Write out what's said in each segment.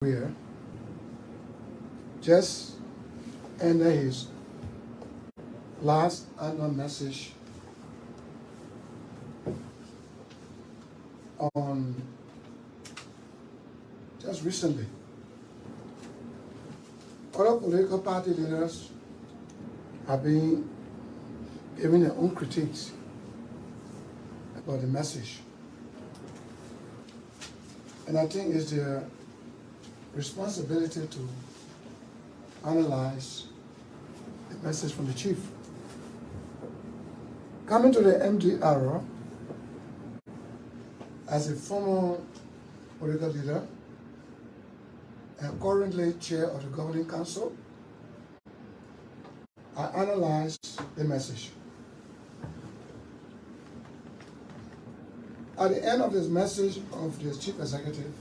Weir just ended his last annual message on just recently. Other political party leaders have been giving their own critiques about the message. And I think it's their responsibility to analyze the message from the chief. Coming to the MDR as a former political leader and currently chair of the governing council, I analyzed the message. At the end of this message of the chief executive,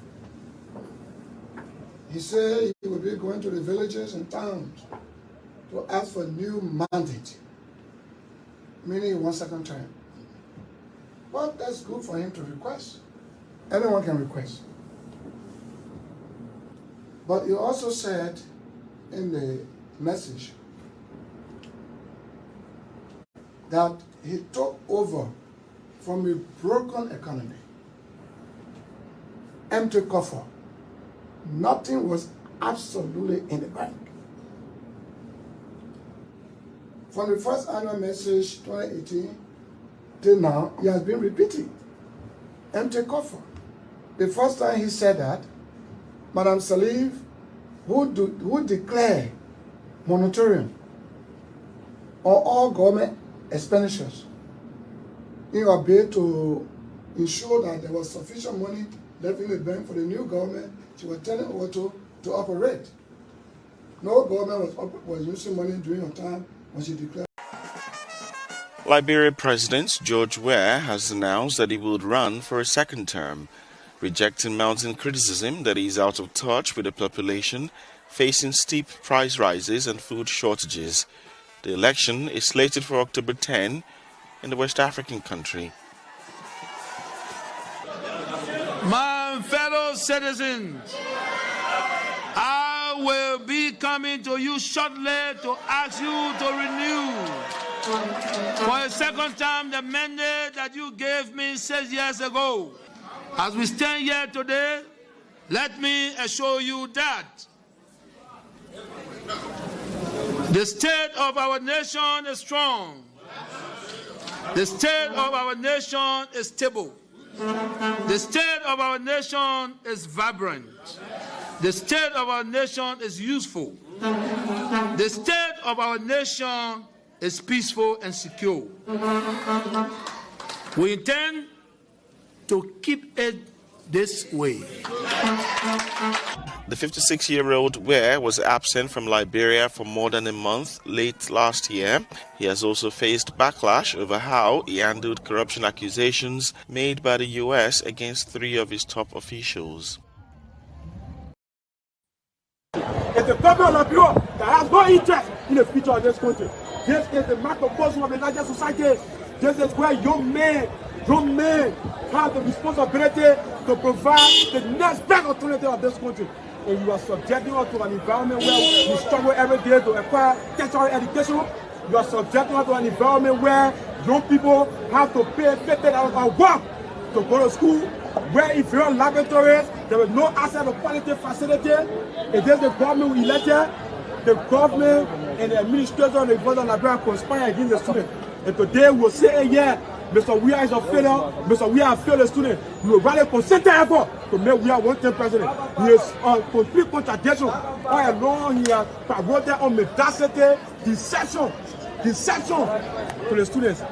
he said he would be going to the villages and towns to ask for a new mandate, meaning one second term. Well, that's good for him to request. Anyone can request. But he also said in the message that he took over from a broken economy, empty coffer. Nothing was absolutely in the bank. From the first annual message, 2018, till now, he has been repeating, empty coffer. The first time he said that, Madam Salif, who declared moratorium on all government expenditures in a bid to ensure that there was sufficient money left in the bank for the new government she was telling Otto to operate. No government was using money during her time when she declared. Liberia President George Weah has announced that he would run for a second term, rejecting mounting criticism that he is out of touch with the population facing steep price rises and food shortages. The election is slated for October 10 in the West African country. My fellow citizens, I will be coming to you shortly to ask you to renew for a second time the mandate that you gave me 6 years ago. As we stand here today, let me assure you that the state of our nation is strong. The state of our nation is stable. The state of our nation is vibrant. The state of our nation is useful. The state of our nation is peaceful and secure. We intend to keep it this way. The 56-year-old Weah was absent from Liberia for more than a month late last year. He has also faced backlash over how he handled corruption accusations made by the U.S. against 3 of his top officials. It's the government of Liberia that has no interest in the future of this country. This is the microcosm of the larger society. This is where young men have the responsibility to provide the next best alternative of this country. And you are subjecting us to an environment where we struggle every day to acquire tertiary education. You are subjecting us to an environment where young people have to pay $50 a work to go to school, where inferior laboratories, there is no access to quality facility. It is the government we elected, the government and the administration of the University of Liberia conspire against the students. And today we will say, yeah, Mr. Weah is a failure. Mr. Weah has failed the student. We will rally concerted effort to make Weah one-term president. He is a complete contradiction. All along he has promoted audacity, deception to the students.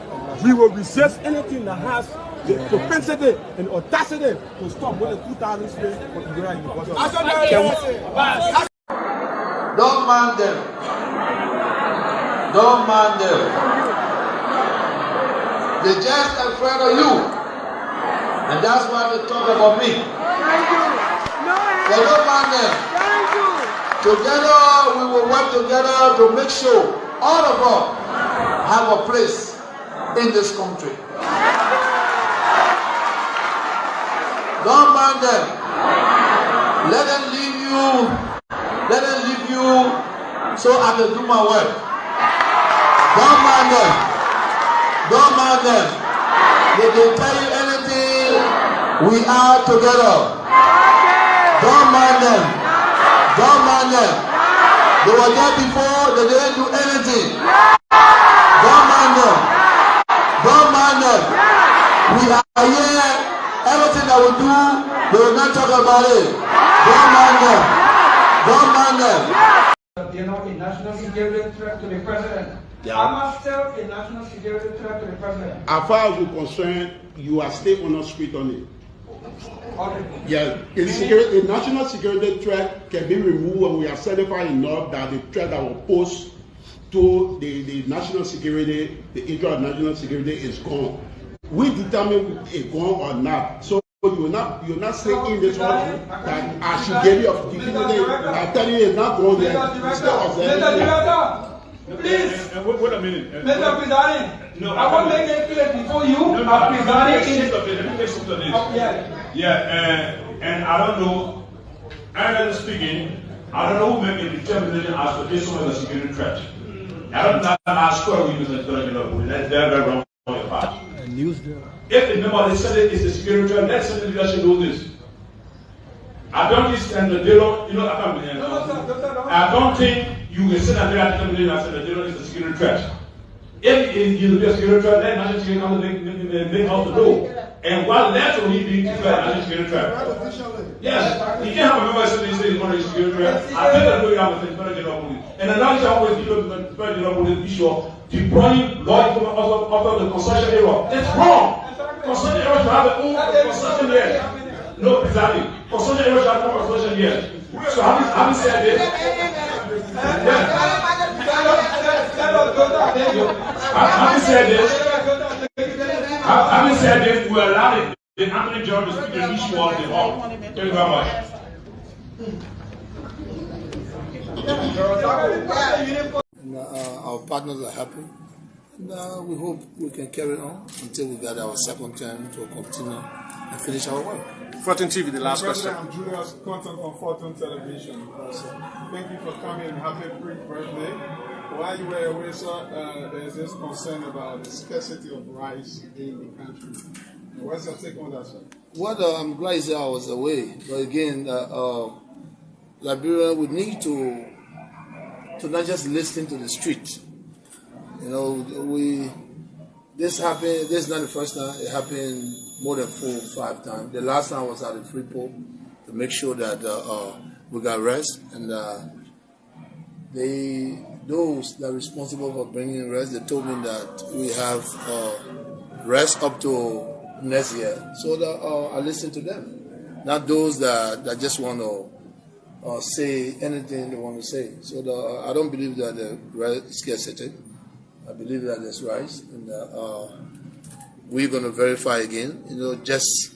We will resist anything that has the propensity and audacity to stop more than 2,000 students from Liberia University. Don't mind them. Don't mind them. They're just afraid of you. And that's why they talk about me. Thank you. They don't mind them. Thank you. Together, we will work together to make sure all of us have a place in this country. Don't mind them. Let them leave you so I can do my work. Don't mind them. Don't mind them. They can tell you anything. We are together. Don't mind them. Don't mind them. They were there before. They didn't do anything. Don't mind them. Don't mind them. We are here. Everything that we do, they will not talk about it. Don't mind them. Don't mind them. You know, a national security threat to the president. Yeah. I'm still a national security threat to the president. As far as you're concerned, you are still on the street on it. Yeah, a national security threat can be removed when we are certified enough that the threat that will pose to the national security, the interest of national security is gone. We determine it's gone or not. So you're not saying in this one that I should give you a I'm telling you it's not going there. Please. Wait a minute. Mr. President, no, I want to make it clear before you are presiding. Let me take this. Yeah, and I don't know, honestly speaking, I don't know who made the determination as to this one as a security threat. I don't know how square we use it. That's very wrong on your part. If the member of the Senate is a security threat, let Senate leadership know this. I don't understand the deal, I don't think you will send a determination as the deal is a security threat. If it is a security threat, then national security council make out the door. And what left will he be declared national security threat? Yes, you can't have a member of the state is a security threat. I think that we have a federal general police. And another thing always the federal general police issue deploying law enforcement of the concession area. It's wrong. Concession area should have their own concession here. No, exactly. Concession area should have no concession here. So having said this, having said this, we allow the Attorney General to speak the issue of the law. Thank you very much. Our partners are happy, and we hope we can carry on until we get our second term to continue and finish our work. Fortune TV, the last question. I'm Julius, content on Fortune Television. Thank you for coming and happy birthday. While you were away, sir, there's this concern about the scarcity of rice in the country. What's your take on that, sir? Well, I'm glad that I was away, but again, Liberia would need to not just listen to the street. You know, this happened. This is not the first time. It happened more than 4 or 5 times. The last time was at the Freeport to make sure that we got rest, and those that are responsible for bringing rest, they told me that we have rest up to next year. So that I listen to them, not those that just want to say anything they want to say. So I don't believe that the scarcity. I believe that there's rice, and we're going to verify again. You know, just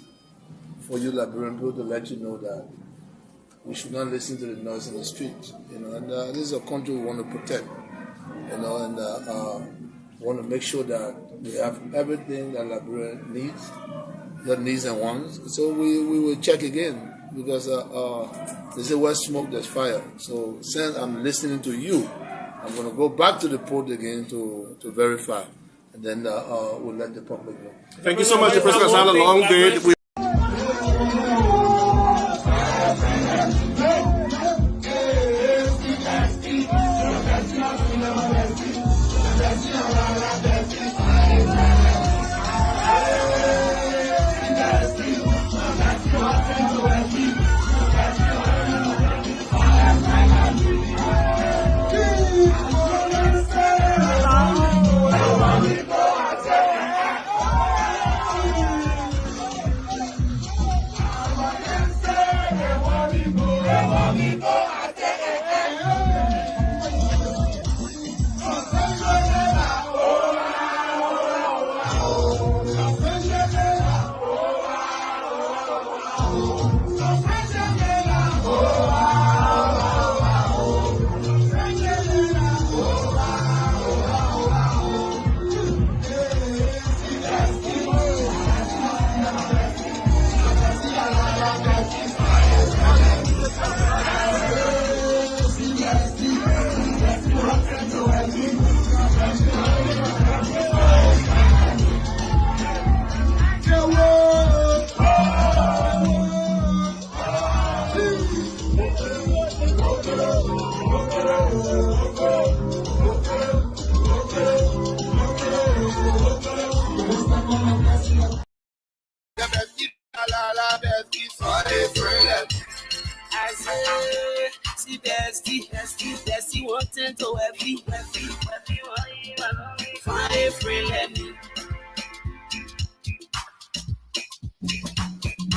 for you Liberian people to let you know that we should not listen to the noise in the street. You know, and this is a country we want to protect. You know, and want to make sure that we have everything that Liberia needs, that needs and wants. So we will check again, because they say where smoke there's fire. So since I'm listening to you, I'm going to go back to the port again to verify, and then we'll let the public know. Thank you so much. The president's had a long day.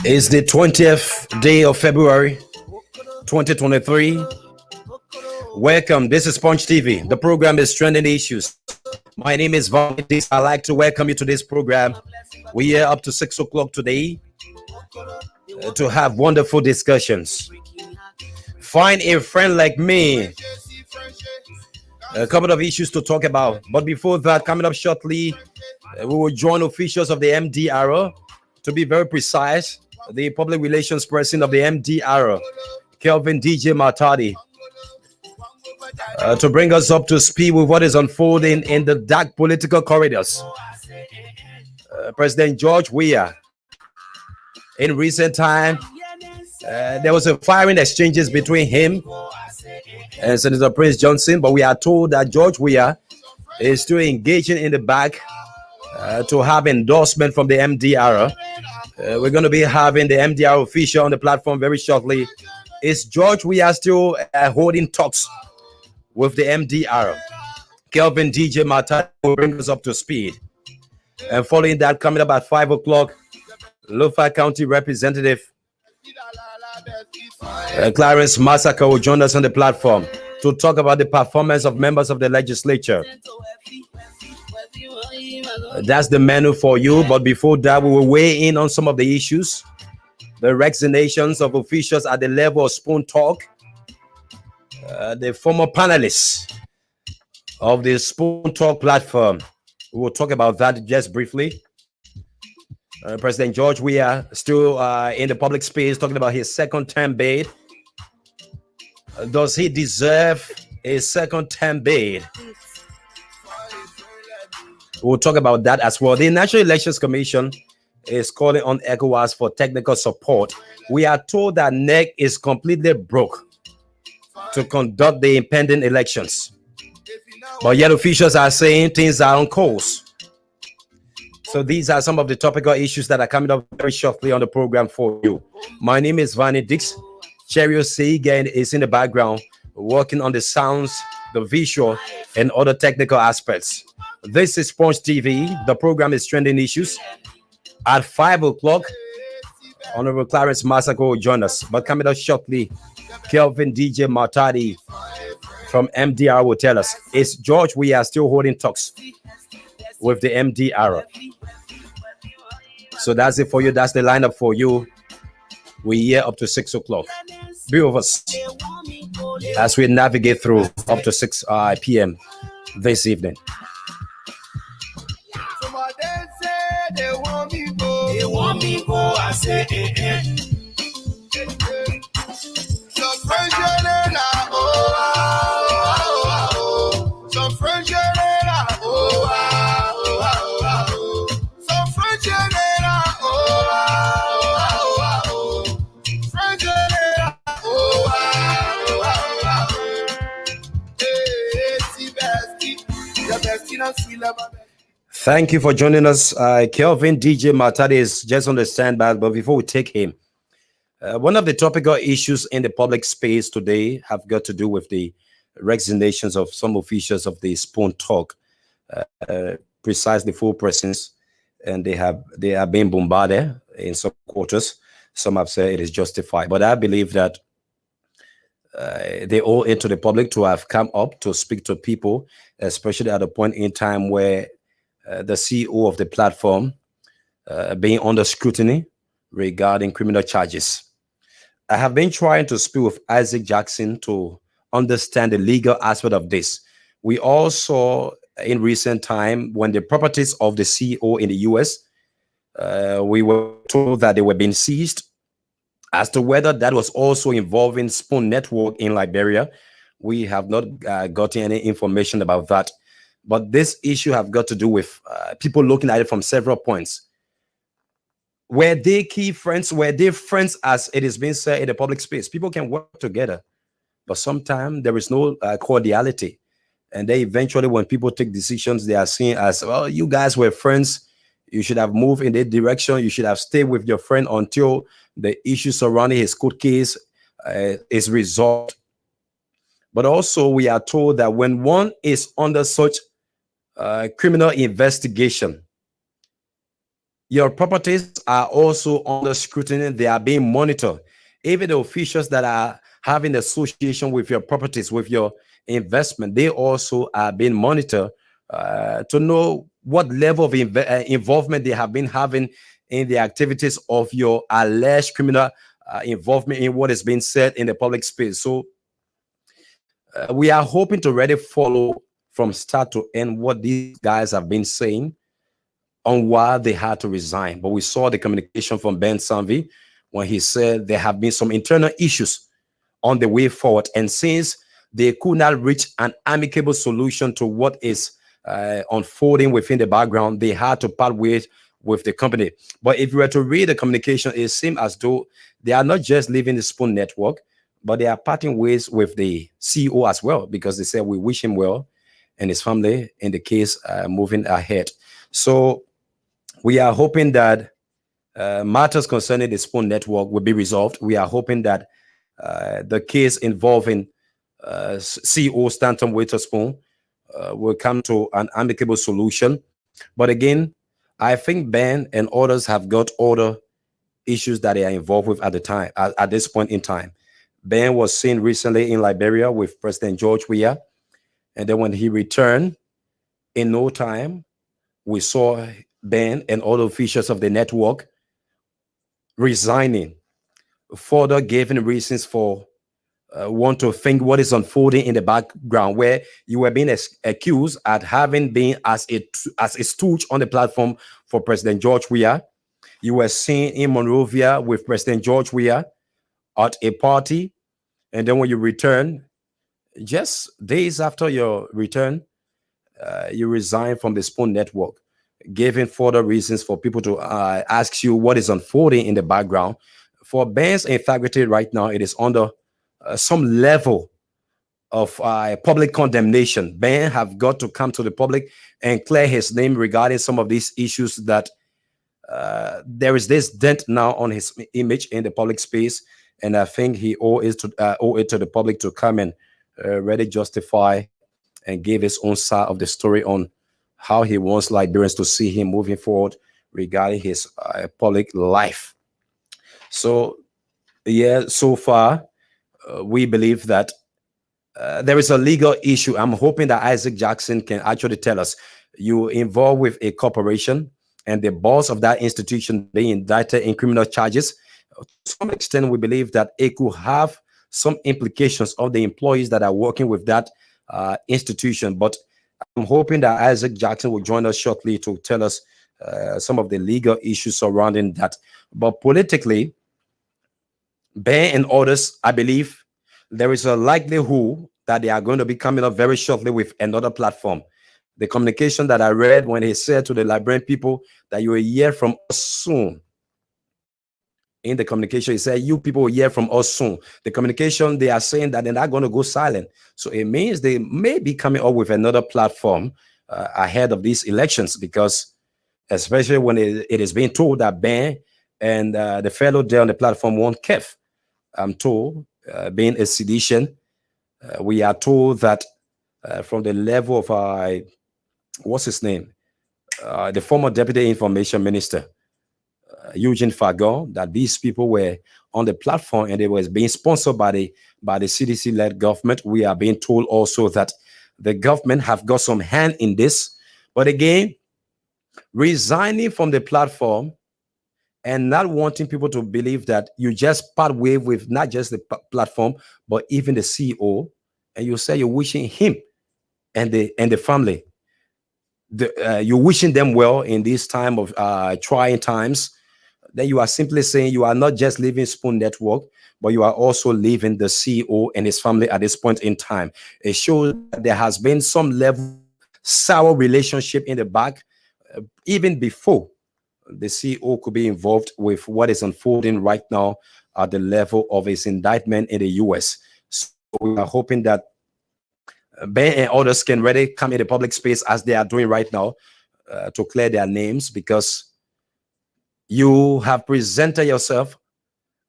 It's the 20th day of February 2023. Welcome. This is Punch TV. The program is Trending Issues. My name is Valdis. I'd like to welcome you to this program. We are up to 6 o'clock today to have wonderful discussions. Find a friend like me. A couple of issues to talk about. But before that, coming up shortly, we will join officials of the MDR. To be very precise, the public relations person of the MDR, Kelvin DJ Matadi, to bring us up to speed with what is unfolding in the dark political corridors. President George Weah, in recent time, there was a firing exchanges between him and Senator Prince Johnson, but we are told that George Weah is still engaging in the back to have endorsement from the MDR. We're going to be having the MDR official on the platform very shortly. Is George Weah still holding talks with the MDR? Kelvin DJ Mata will bring us up to speed. And following that, coming up at 5 o'clock, Lofa County Representative Clarence Massacre will join us on the platform to talk about the performance of members of the legislature. That's the menu for you. But before that, we will weigh in on some of the issues. The resignations of officials at the level of Spoon Talk. The former panelists of the Spoon Talk platform. We will talk about that just briefly. President George Weah still in the public space talking about his second term bid. Does he deserve a second term bid? We'll talk about that as well. The National Elections Commission is calling on ECOWAS for technical support. We are told that NEC is completely broke to conduct the impending elections. But yet officials are saying things are on course. So these are some of the topical issues that are coming up very shortly on the program for you. My name is Vanny Dix. Cherio Seigen is in the background, working on the sounds, the visual, and other technical aspects. This is Punch TV. The program is Trending Issues. At 5 o'clock, Honorable Clarence Massacre will join us. But coming up shortly, Kelvin DJ Martadi from MDR will tell us, is George Weah still holding talks with the MDR? So that's it for you. That's the lineup for you. We're here up to 6 o'clock. Be with us as we navigate through up to 6 p.m. this evening. They want me go, I say, Some French Some French Some French Thank you for joining us. Kelvin DJ Matadi is just on the standby, but before we take him, one of the topical issues in the public space today have got to do with the resignations of some officials of the Spoon Talk, precisely full persons, and they are being bombarded in some quarters. Some have said it is justified, but I believe that they owe it to the public to have come up to speak to people, especially at a point in time where the CEO of the platform being under scrutiny regarding criminal charges. I have been trying to speak with Isaac Jackson to understand the legal aspect of this. We all saw in recent time when the properties of the CEO in the US, we were told that they were being seized. As to whether that was also involving Spoon Network in Liberia, we have not gotten any information about that. But this issue have got to do with people looking at it from several points. Were they key friends? Were they friends, as it is being said in the public space? People can work together, but sometimes there is no cordiality. And then eventually when people take decisions, they are seen as, well, you guys were friends. You should have moved in that direction. You should have stayed with your friend until the issue surrounding his court case is resolved. But also we are told that when one is under such criminal investigation, your properties are also under scrutiny. They are being monitored. Even the officials that are having association with your properties, with your investment, they also are being monitored to know what level of involvement they have been having in the activities of your alleged criminal involvement in what is being said in the public space. So we are hoping to really follow from start to end what these guys have been saying on why they had to resign. But we saw the communication from Ben Sanvi when he said there have been some internal issues on the way forward. And since they could not reach an amicable solution to what is unfolding within the background, they had to part ways with the company. But if you were to read the communication, it seems as though they are not just leaving the Spoon Network, but they are parting ways with the CEO as well, because they said we wish him well and his family in the case moving ahead. So we are hoping that matters concerning the Spoon Network will be resolved. We are hoping that the case involving CEO Stanton Witherspoon will come to an amicable solution. But again, I think Ben and others have got other issues that they are involved with at the time, at this point in time. Ben was seen recently in Liberia with President George Weah. And then when he returned, in no time, we saw Ben and other officials of the network resigning, further giving reasons for want to think what is unfolding in the background, where you were being accused at having been as a stooge on the platform for President George Weah. You were seen in Monrovia with President George Weah at a party, and then when you return, just days after your return, you resign from the Spoon Network, giving further reasons for people to ask you what is unfolding in the background. For Ben's integrity right now, it is under some level of public condemnation. Ben have got to come to the public and clear his name regarding some of these issues that there is this dent now on his image in the public space. And I think he owe it to the public to come and really justify and give his own side of the story on how he wants Liberians to see him moving forward regarding his public life. So, yeah, so far, we believe that there is a legal issue. I'm hoping that Isaac Jackson can actually tell us, you involved with a corporation and the boss of that institution being indicted in criminal charges. To some extent, we believe that it could have some implications of the employees that are working with that institution. But I'm hoping that Isaac Jackson will join us shortly to tell us some of the legal issues surrounding that. But politically, Ben and others, I believe there is a likelihood that they are going to be coming up very shortly with another platform. The communication that I read when he said to the Liberian people that you will hear from us soon. In the communication, he said, you people will hear from us soon. The communication, they are saying that they're not going to go silent. So it means they may be coming up with another platform ahead of these elections, because especially when it is being told that Ben and the fellow there on the platform won't Kev, I'm told, being a sedition. We are told that from the level of, what's his name? The former Deputy Information Minister, Eugene Fagon, that these people were on the platform and they was being sponsored by the CDC-led government. We are being told also that the government have got some hand in this. But again, resigning from the platform and not wanting people to believe that you just part way with not just the platform, but even the CEO, and you say you're wishing him and the family, you're wishing them well in this time of trying times. Then you are simply saying you are not just leaving Spoon Network, but you are also leaving the CEO and his family at this point in time. It shows that there has been some level sour relationship in the back, even before the CEO could be involved with what is unfolding right now at the level of his indictment in the US. So we are hoping that Ben and others can really come in the public space as they are doing right now to clear their names, because you have presented yourself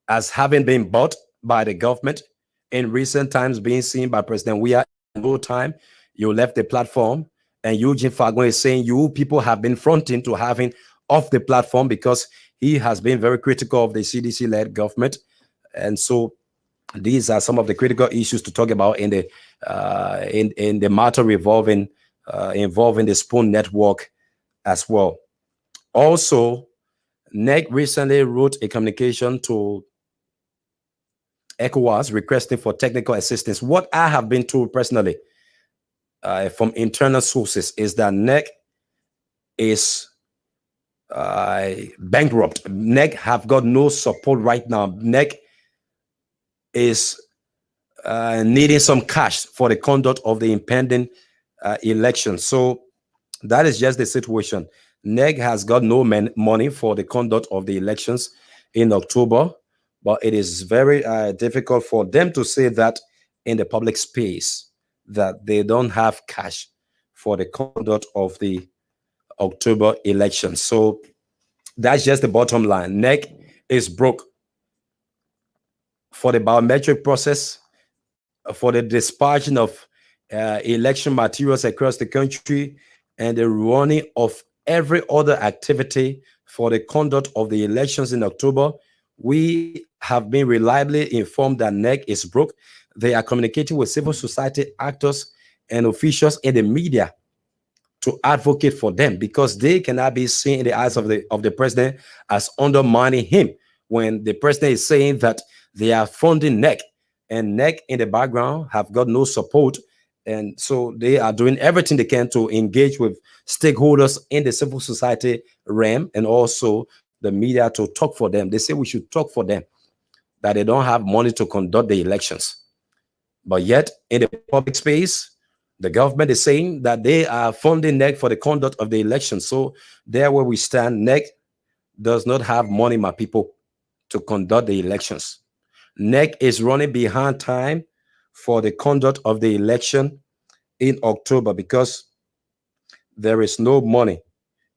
as having been bought by the government. In recent times, being seen by President Weah, no time, you left the platform, and Eugene Fagon is saying you people have been fronting to having off the platform because he has been very critical of the CDC-led government. And so these are some of the critical issues to talk about in the matter involving the Spoon Network as well. Also, NEC recently wrote a communication to ECOWAS requesting for technical assistance. What I have been told personally from internal sources is that NEC is bankrupt. NEC have got no support right now. NEC is needing some cash for the conduct of the impending election. So that is just the situation. NEC has got no money for the conduct of the elections in October, but it is very difficult for them to say that in the public space, that they don't have cash for the conduct of the October election. So that's just the bottom line. NEC is broke for the biometric process, for the dispatching of election materials across the country, and the running of every other activity for the conduct of the elections in October. We have been reliably informed that NEC is broke. They are communicating with civil society actors and officials in the media to advocate for them, because they cannot be seen in the eyes of the president as undermining him when the president is saying that they are funding NEC, and NEC in the background have got no support. And so they are doing everything they can to engage with stakeholders in the civil society realm and also the media to talk for them. They say we should talk for them, that they don't have money to conduct the elections. But yet, in the public space, the government is saying that they are funding NEC for the conduct of the election. So there where we stand, NEC does not have money, my people, to conduct the elections. NEC is running behind time for the conduct of the election in October because there is no money.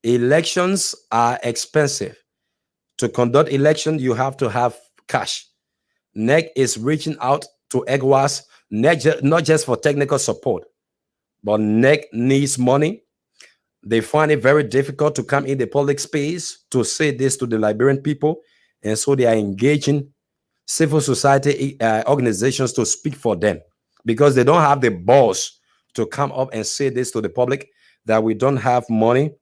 Elections are expensive. To conduct election, you have to have cash. NEC is reaching out to ECOWAS, not just for technical support, but NEC needs money. They find it very difficult to come in the public space to say this to the Liberian people, and so they are engaging civil society organizations to speak for them, because they don't have the balls to come up and say this to the public, that we don't have money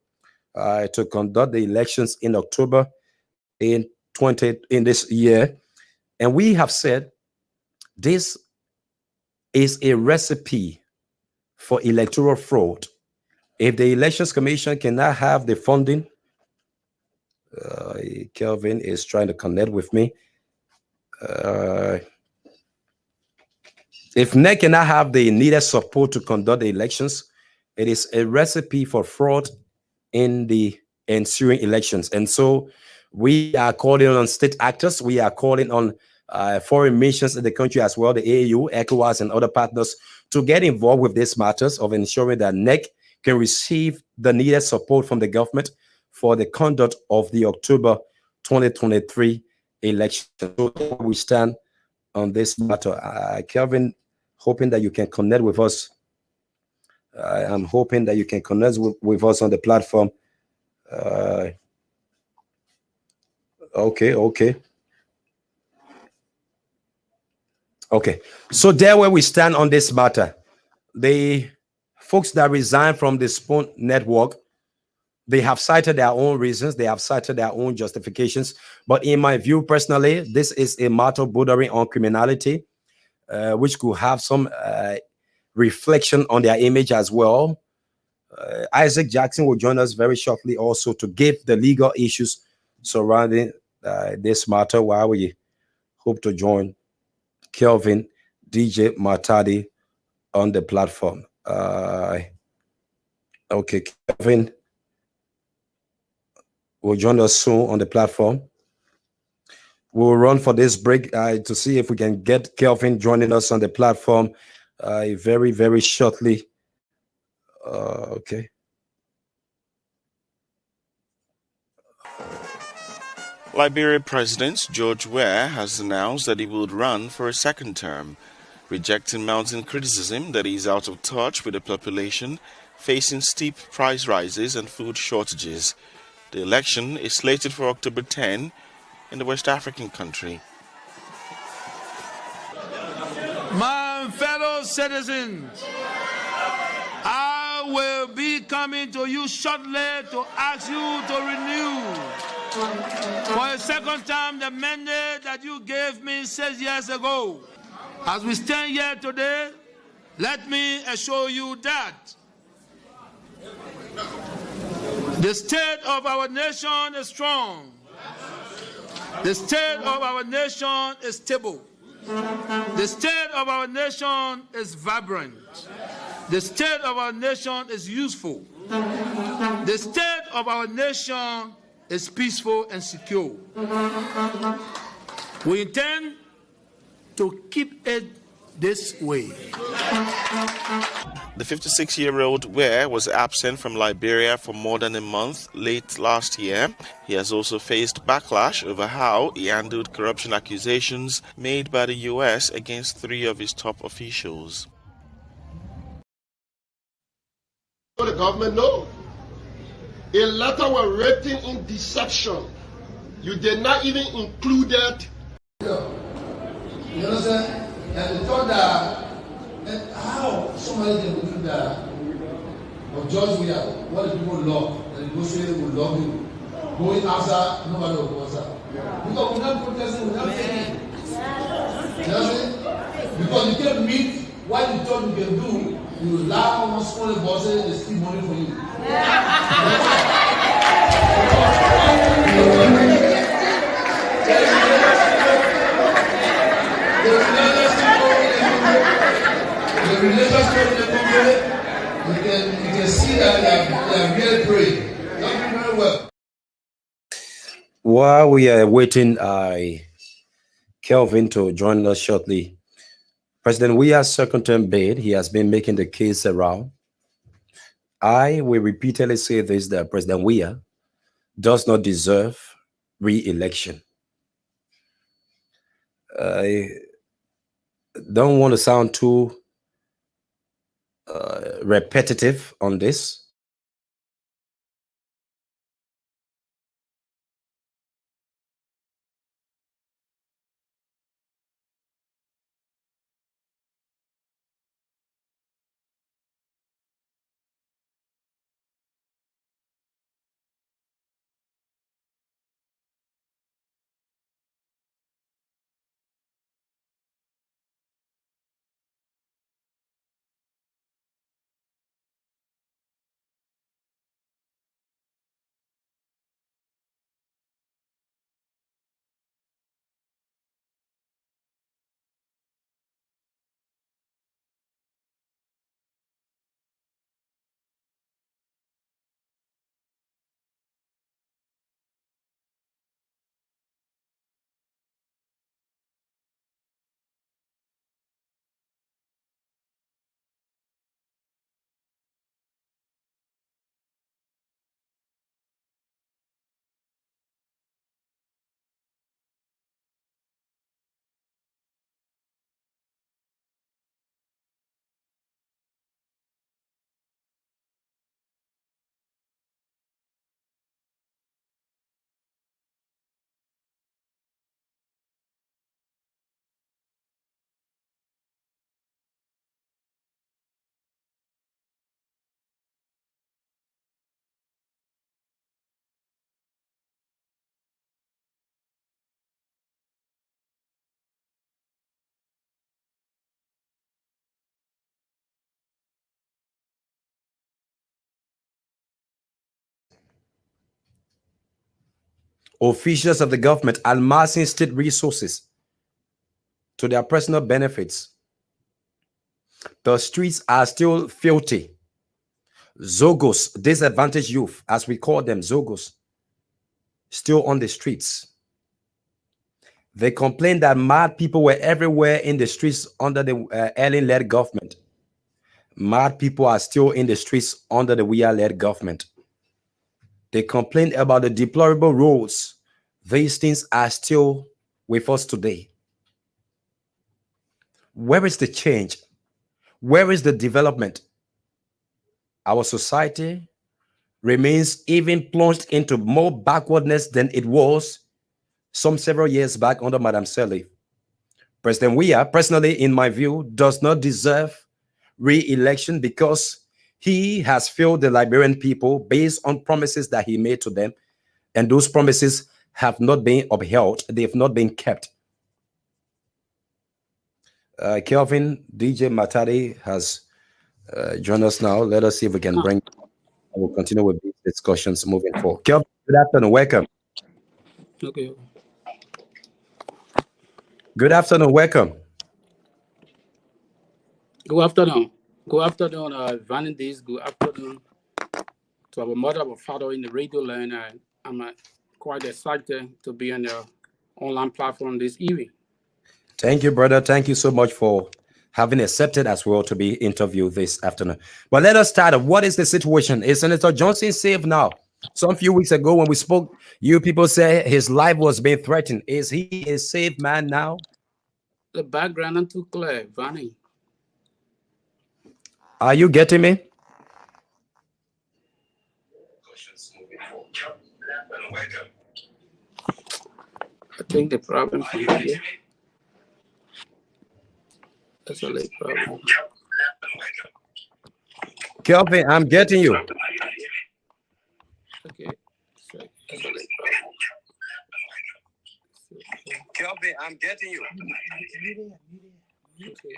to conduct the elections in October in this year. And we have said this is a recipe for electoral fraud. If the Elections Commission cannot have the funding, Kelvin is trying to connect with me. If NEC cannot have the needed support to conduct the elections, it is a recipe for fraud in the ensuing elections. And so we are calling on state actors. We are calling on foreign missions in the country as well, the AU, ECOWAS, and other partners to get involved with these matters of ensuring that NEC can receive the needed support from the government for the conduct of the October 2023 election. So we stand on this matter. Kelvin, hoping that you can connect with us. I'm hoping that you can connect with us on the platform. Okay. So there where we stand on this matter, the folks that resigned from the Spoon Network, they have cited their own reasons, they have cited their own justifications. But in my view, personally, this is a matter bordering on criminality, which could have some reflection on their image as well. Isaac Jackson will join us very shortly also to give the legal issues surrounding this matter, while we hope to join Kelvin DJ Matadi on the platform. Okay, Kelvin will join us soon on the platform. We'll run for this break to see if we can get Kelvin joining us on the platform very, very shortly. Okay. Liberia President George Weah has announced that he would run for a second term, rejecting mounting criticism that he is out of touch with the population, facing steep price rises and food shortages. The election is slated for October 10 in the West African country. My fellow citizens, I will be coming to you shortly to ask you to renew for a second time the mandate that you gave me 6 years ago. As we stand here today, let me assure you that the state of our nation is strong. The state of our nation is stable. The state of our nation is vibrant. The state of our nation is useful. The state of our nation is peaceful and secure. We intend to keep it this way. The 56-year-old Weah was absent from Liberia for more than a month late last year. He has also faced backlash over how he handled corruption accusations made by the U.S. against 3 of his top officials. The government know. A letter was written in deception. You did not even include it. You understand? And they thought that how somebody can do that. But George Weah, what the people love, the negotiators will love you. Going after, nobody will go after. Because we're not protesting, we're not taking. You understand? Because you can meet what you thought you can do, you laugh on small bosses, they steal money for you. The relationship in the company, you can see that they are really praying. Not very well. While we are waiting, Kelvin to join us shortly. President Weah's second-term bid, he has been making the case around. I will repeatedly say this, that President Weah does not deserve re-election. I don't want to sound too repetitive on this. Officials of the government amassing state resources to their personal benefits. The streets are still filthy. Zogos, disadvantaged youth, as we call them, Zogos, still on the streets. They complained that mad people were everywhere in the streets under the Ellen-led government. Mad people are still in the streets under the Weah-led government. They complained about the deplorable roads, these things are still with us today. Where is the change? Where is the development? Our society remains even plunged into more backwardness than it was some several years back under Madam Sirleaf. President Weah, personally, in my view, does not deserve re-election because he has failed the Liberian people based on promises that he made to them, and those promises have not been upheld. They have not been kept. Kelvin DJ Matade has joined us now. Let us see if we can bring. I will continue with these discussions moving forward. Kelvin, good afternoon. Welcome. Okay. Good afternoon. Welcome. Good afternoon. Good afternoon, Vanidis. Good afternoon to our mother, our father in the radio line. I'm quite excited to be on the online platform this evening. Thank you, brother. Thank you so much for having accepted as well to be interviewed this afternoon. But let us start. What is the situation? Is Senator Johnson safe now? Some few weeks ago when we spoke, you people said his life was being threatened. Is he a safe man now? The background is too clear, Vanny. Are you getting me? I think the problem is here. That's a late problem. Kelvin, I'm getting you. Okay. So, that's a late problem. Kelvin, I'm getting you. Okay.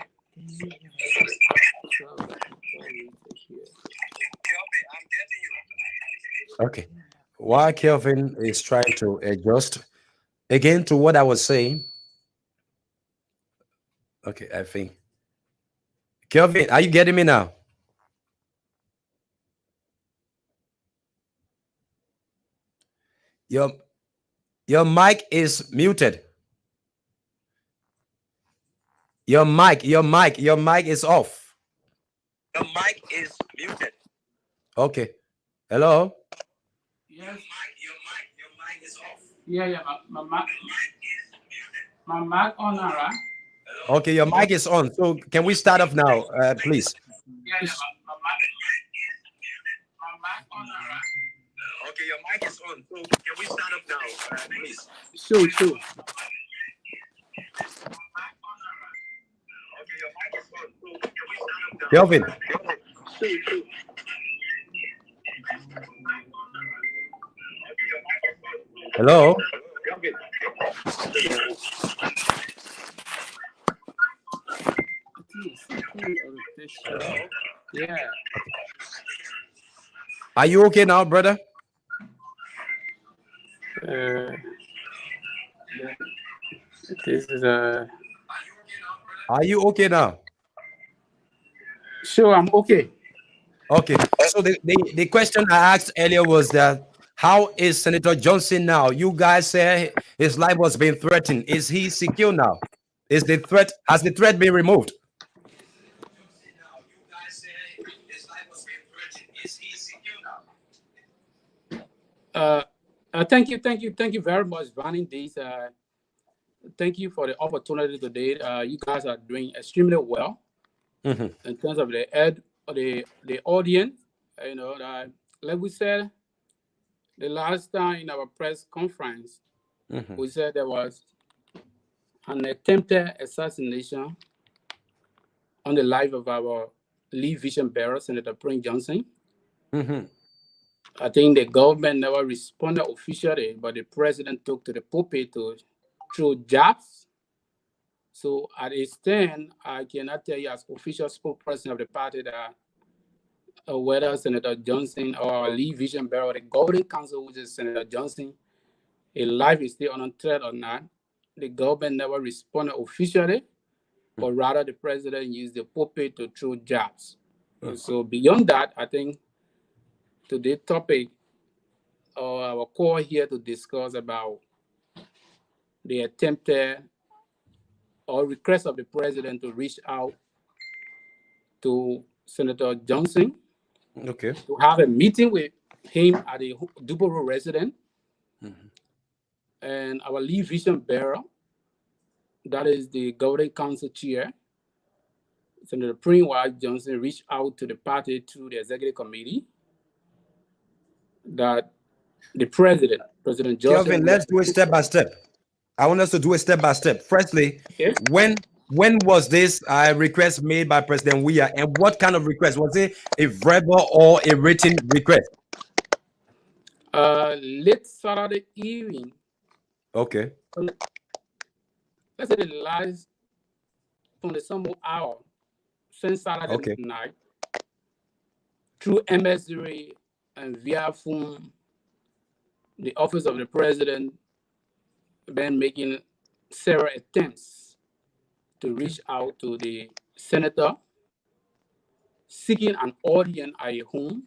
Okay. While Kelvin is trying to adjust again to what I was saying. Okay, I think. Kelvin, are you getting me now? Your mic is muted. Your mic is off. The mic is muted. Okay. Hello? Yes. Your mic is off. Yeah, my mic on, all right? Okay, your mic is on. So can we start off now, please? Yeah, my mic on, all right? Okay, your mic is on. So can we start up now, please? Sure. Okay, your mic is on. So can we start up now? Kelvin. Sure. Hello? Yeah. Are you okay now, brother? This is Are you okay now? Sure, I'm okay. Okay. So the question I asked earlier was that how is Senator Johnson now? You guys say his life was being threatened. Is he secure now? Has the threat been removed? Thank you very much, Vanny. Thank you for the opportunity today. You guys are doing extremely well in terms of the audience. You know, like we said the last time in our press conference, we said there was an attempted assassination on the life of our lead vision bearer, Senator Prince Johnson. I think the government never responded officially, but the president took to the pulpit to throw jabs. So at its stand, I cannot tell you as official spokesperson of the party that whether Senator Johnson or our lead vision bearer, the governing council, which is Senator Johnson, his life is still on threat or not. The government never responded officially, but rather the president used the pulpit to throw jabs. So beyond that, I think today's topic, our call here to discuss about the attempted or request of the president to reach out to Senator Johnson, to have a meeting with him at the Duboro residence, And our lead vision bearer, that is the governing council chair, Senator Prince White Johnson, reached out to the party through the executive committee that the President George Kelvin, let's do it step by step. I want us to do it step by step. Firstly, when was this request made by President Weah, and what kind of request? Was it a verbal or a written request? Late Saturday evening. Okay. Let's say the last from the summer hour since Saturday night through emissary and via phone, the office of the president been making several attempts to reach out to the senator, seeking an audience at a home.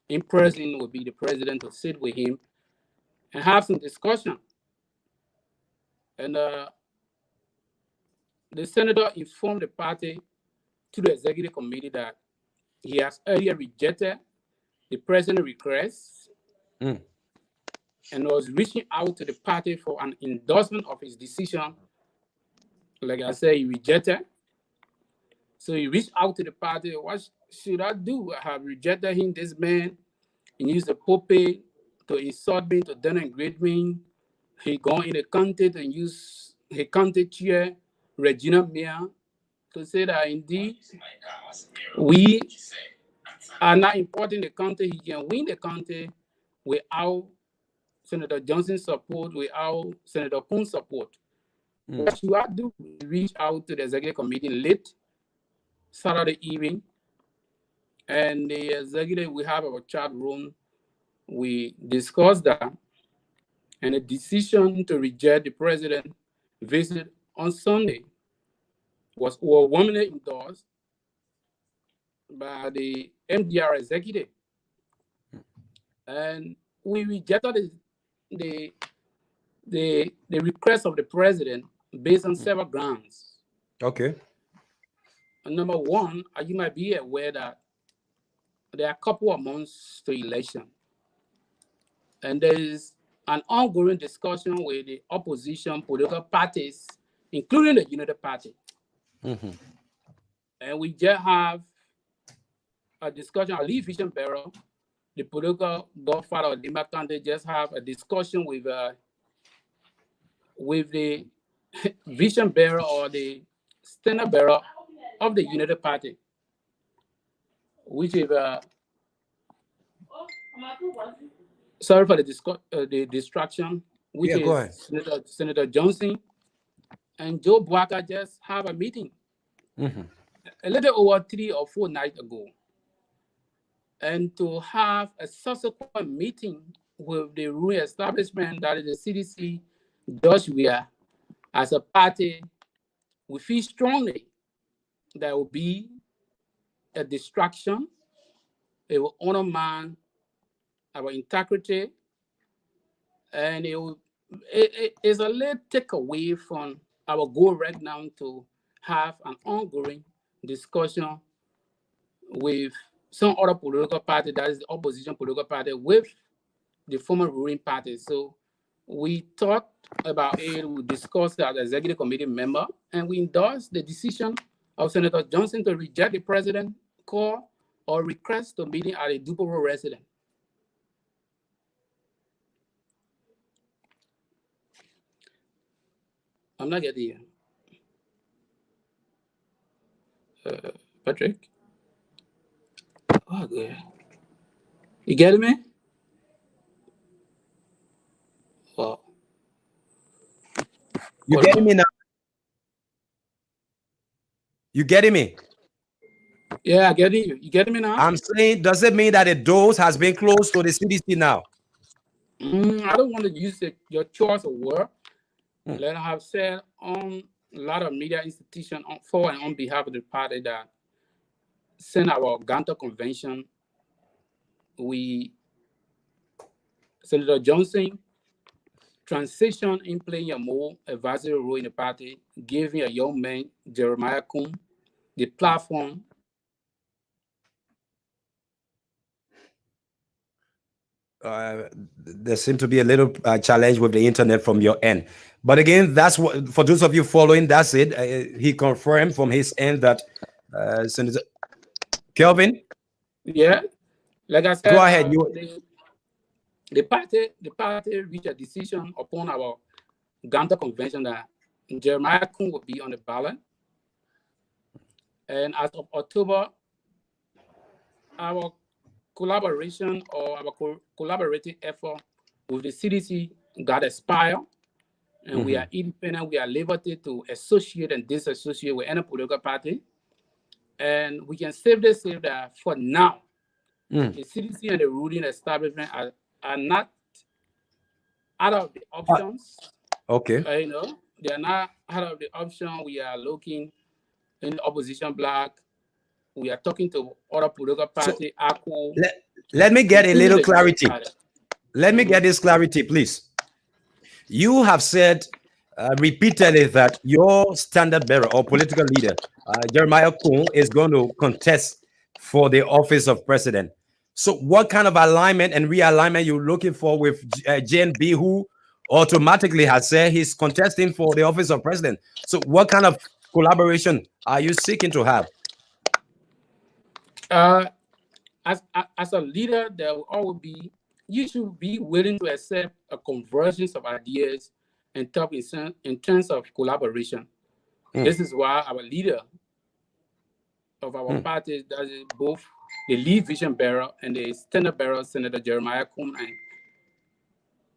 In person would be the president to sit with him and have some discussion. And the senator informed the party to the executive committee that he has earlier rejected the president's request and was reaching out to the party for an endorsement of his decision. Like I said, he rejected. So he reached out to the party. What should I do? I have rejected him, this man. He used the pulpit to insult me, to denigrate me. He gone in the county to use his county chair, Regina Mia, to say that indeed we are not importing the county. He can win the county without Senator Johnson's support, without Senator Poon's support. What should I do? Reach out to the executive committee late Saturday evening, and the executive, we have our chat room. We discussed that, and a decision to reject the president's visit on Sunday was overwhelmingly endorsed by the MDR executive, and we rejected the request of the president based on several grounds. Okay. And number one, you might be aware that there are a couple of months to election, and there is an ongoing discussion with the opposition political parties, including the United Party. And we just have a discussion, our lead vision bearer, the political godfather of Lima County, just have a discussion with the vision bearer or the standard bearer of the United Party, which is sorry for the distraction, which is Senator Johnson and Joe Bwaka just have a meeting a little over 3 or 4 nights ago. And to have a subsequent meeting with the ruling establishment, that is the CDC, George Weah, as a party, we feel strongly that will be a distraction. It will undermine our integrity, and it is a little take away from our goal right now to have an ongoing discussion with some other political party, that is the opposition political party, with the former ruling party. So we talked about it, we discussed as executive committee member, and we endorsed the decision of Senator Johnson to reject the president's call or request to meeting at a Dupero residence. I'm not getting you. Patrick? Oh, good. You getting me? Wow. You getting me now? You getting me? Yeah, I get you. You getting me now? I'm saying, does it mean that the doors has been closed to the CDC now? I don't want to use your choice of word. Like I have said on a lot of media institutions for and on behalf of the party that sent our Ganto convention, Senator Johnson transitioned in playing a more advisory role in the party, giving a young man, Jeremiah Kuhn, the platform. There seems to be a little challenge with the internet from your end. But again, that's what, for those of you following, that's it. He confirmed from his end that Senator Kelvin. Yeah, like I said, Go ahead. The party reached a decision upon our Ganta convention that Jeremiah Kun will be on the ballot. And as of October, our collaboration or our collaborative effort with the CDC got expired. And we are independent, we are liberty to associate and disassociate with any political party. And we can safely say that for now, the CDC and the ruling establishment are not out of the options. Okay. You know, they are not out of the option. We are looking in the opposition bloc. We are talking to other political parties. So, let me get a little clarity. Let me get this clarity, please. You have said repeatedly that your standard bearer or political leader, Jeremiah Kun, is going to contest for the office of president. So what kind of alignment and realignment you're looking for with JNB, who automatically has said he's contesting for the office of president? So what kind of collaboration are you seeking to have? As a leader, there will always be, you should be willing to accept a convergence of ideas and talk in terms of collaboration. This is why our leader of our party, that is both the lead vision bearer and the standard bearer, Senator Jeremiah Kun and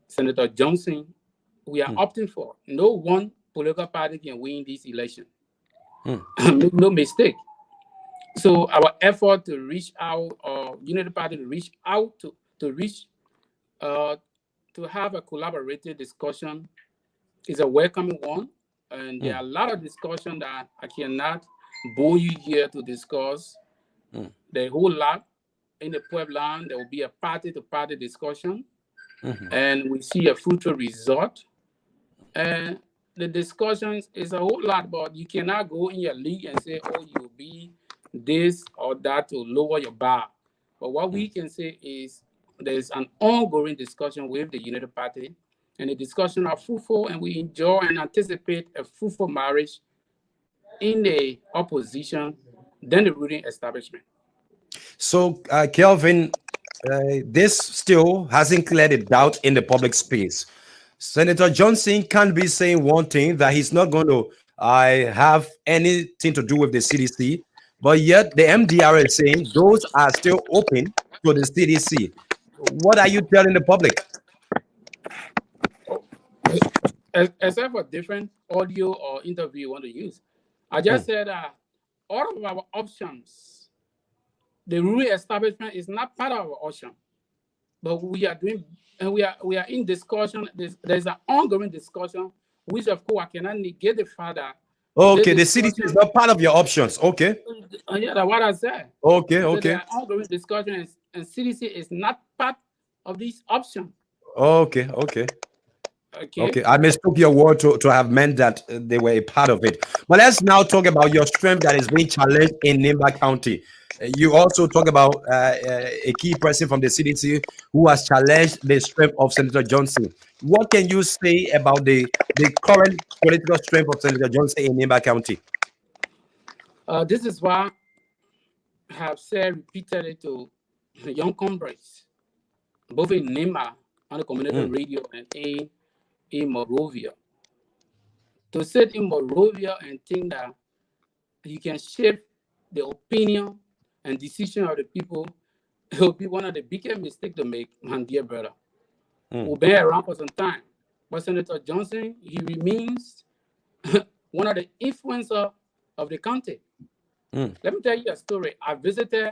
Senator Johnson, we are opting for. No one political party can win this election. Make no mistake. So our effort to reach out, or Unity Party to reach out to have a collaborative discussion is a welcoming one. And there are a lot of discussion that I cannot bore you here to discuss. The whole lot in the Puebla, there will be a party-to-party discussion, and we see a fruitful result. And the discussions is a whole lot, but you cannot go in your league and say, oh, you'll be this or that to lower your bar. But what we can say is there's an ongoing discussion with the Unity Party, and the discussion are fruitful, and we enjoy and anticipate a fruitful marriage in the opposition than the ruling establishment. So, Kelvin, this still hasn't cleared a doubt in the public space. Senator Johnson can't be saying one thing, that he's not going to have anything to do with the CDC, but yet the MDR is saying those are still open to the CDC. What are you telling the public? Except for different audio or interview you want to use, I just said that all of our options, the ruling establishment is not part of our option, but we are doing, and we are in discussion. There's an ongoing discussion, which of course I cannot negate the fact that. Okay, the CDC is not part of your options. Okay. Yeah, that's what I said. Okay, so okay. There are ongoing discussion, and CDC is not part of these options. Okay, okay. Okay, I mistook your word to have meant that they were a part of it. But let's now talk about your strength that is being challenged in Nimba County. You also talk about a key person from the CDC who has challenged the strength of Senator Johnson. What can you say about the current political strength of Senator Johnson in Nimba County? This is why I have said repeatedly to the young comrades, both in Nimba on the community radio and in Monrovia, to sit in Monrovia and think that you can shape the opinion and decision of the people, it will be one of the biggest mistakes to make, my dear brother. We've been around for some time, but Senator Johnson, he remains one of the influencers of the county. Let me tell you a story. I visited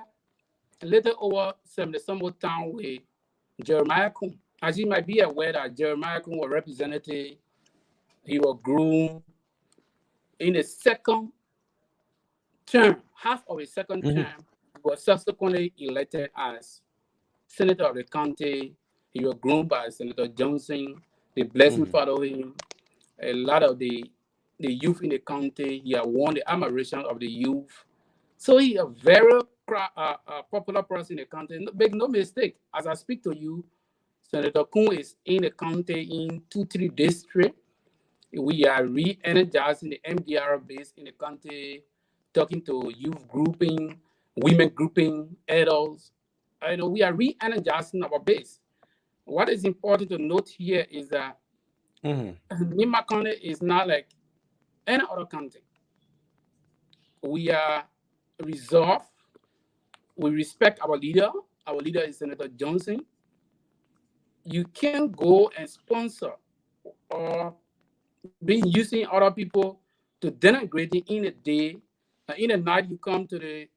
a little over 70-some town with Jeremiah Kun. As you might be aware that Jeremiah Kun was representative, he was groomed in the second term, half of his second term, he was subsequently elected as senator of the county. He was groomed by Senator Johnson. The blessing followed him. A lot of the youth in the county, he had won the admiration of the youth. So he a very popular person in the country. Make no mistake, as I speak to you, Senator Kuhn is in the county in 2-3 districts. We are re-energizing the MDR base in the county, talking to youth grouping, women grouping, adults. We are re-energizing our base. What is important to note here is that Nima County is not like any other county. We are resolved. We respect our leader. Our leader is Senator Johnson. You can't go and sponsor or be using other people to denigrate it in a day. In a night, you come to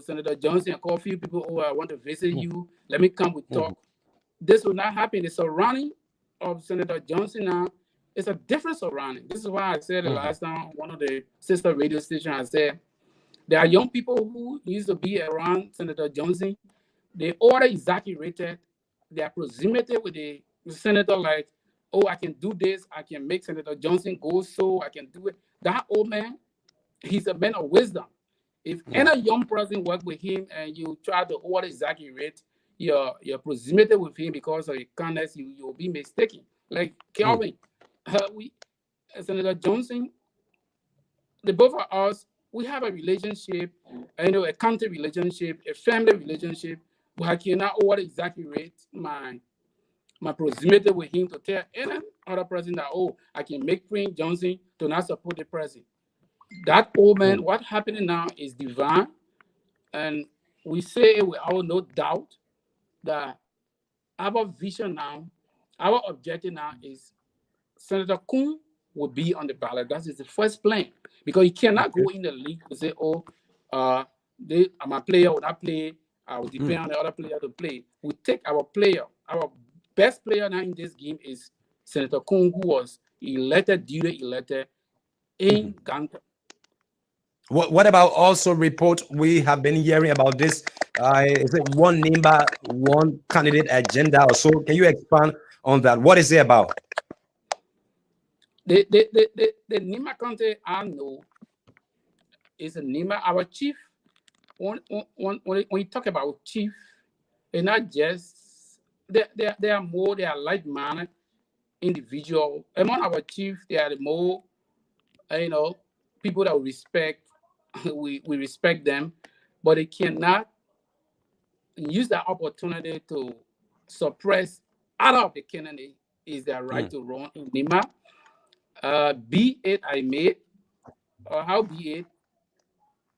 Senator Johnson and call a few people, oh, I want to visit you. Let me come, we talk. This will not happen. The surrounding of Senator Johnson now is a different surrounding. This is why I said the last time, one of the sister radio stations, I said, there are young people who used to be around Senator Johnson. They all exaggerated. They are presumed with the senator like, oh, I can do this. I can make Senator Johnson go so. I can do it. That old man, he's a man of wisdom. If any young person work with him and you try to over exaggerate, you're presumed with him because of your kindness, you'll be mistaken. Like Kelvin, Senator Johnson, the both of us, we have a relationship, a country relationship, a family relationship, but I cannot over exaggerate my proximity with him to tell any other person that, oh, I can make Prince Johnson to not support the president. That old man, what's happening now is divine. And we say without no doubt that our vision now, our objective now is Senator Kuhn will be on the ballot. That is the first plan. Because you cannot go in the league and say, oh, I'm a player will not play. I will depend on the other player to play. We take our player. Our best player now in this game is Senator Kuhn, who was duly elected in Ghana. What about also report we have been hearing about this? Is it one number, one candidate agenda or so? Can you expand on that? What is it about? The Nima County I know is a Nima, our chief. When you talk about chief, they're not just they are more, they are like-minded individual. Among our chief, they are the more people that we respect. We respect them, but they cannot use that opportunity to suppress out of the candidate is their right to run in Nima. Be it I made, or how be it,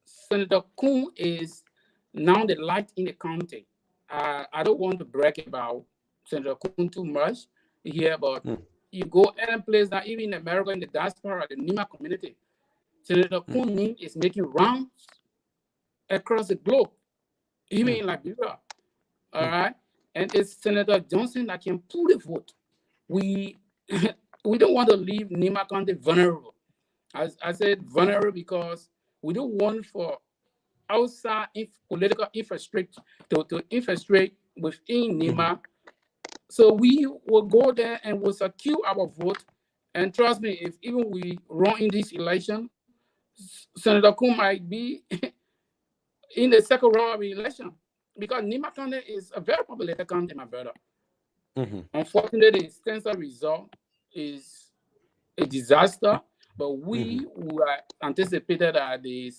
Senator Kuhn is now the light in the county. I don't want to brag about Senator Kuhn too much here, but you go any place now, even in America, in the diaspora, the Nima community, Senator Kuhn is making rounds across the globe, even in Liberia. All right, and it's Senator Johnson that can pull the vote. We don't want to leave Nima County vulnerable. As I said, vulnerable because we don't want for outside political infrastructure to infiltrate within Nima. So we will go there and will secure our vote. And trust me, if even we run in this election, Senator Kuhn might be in the second round of the election because Nima County is a very populated county, my brother. Unfortunately, the census result is a disaster, but we were anticipated that the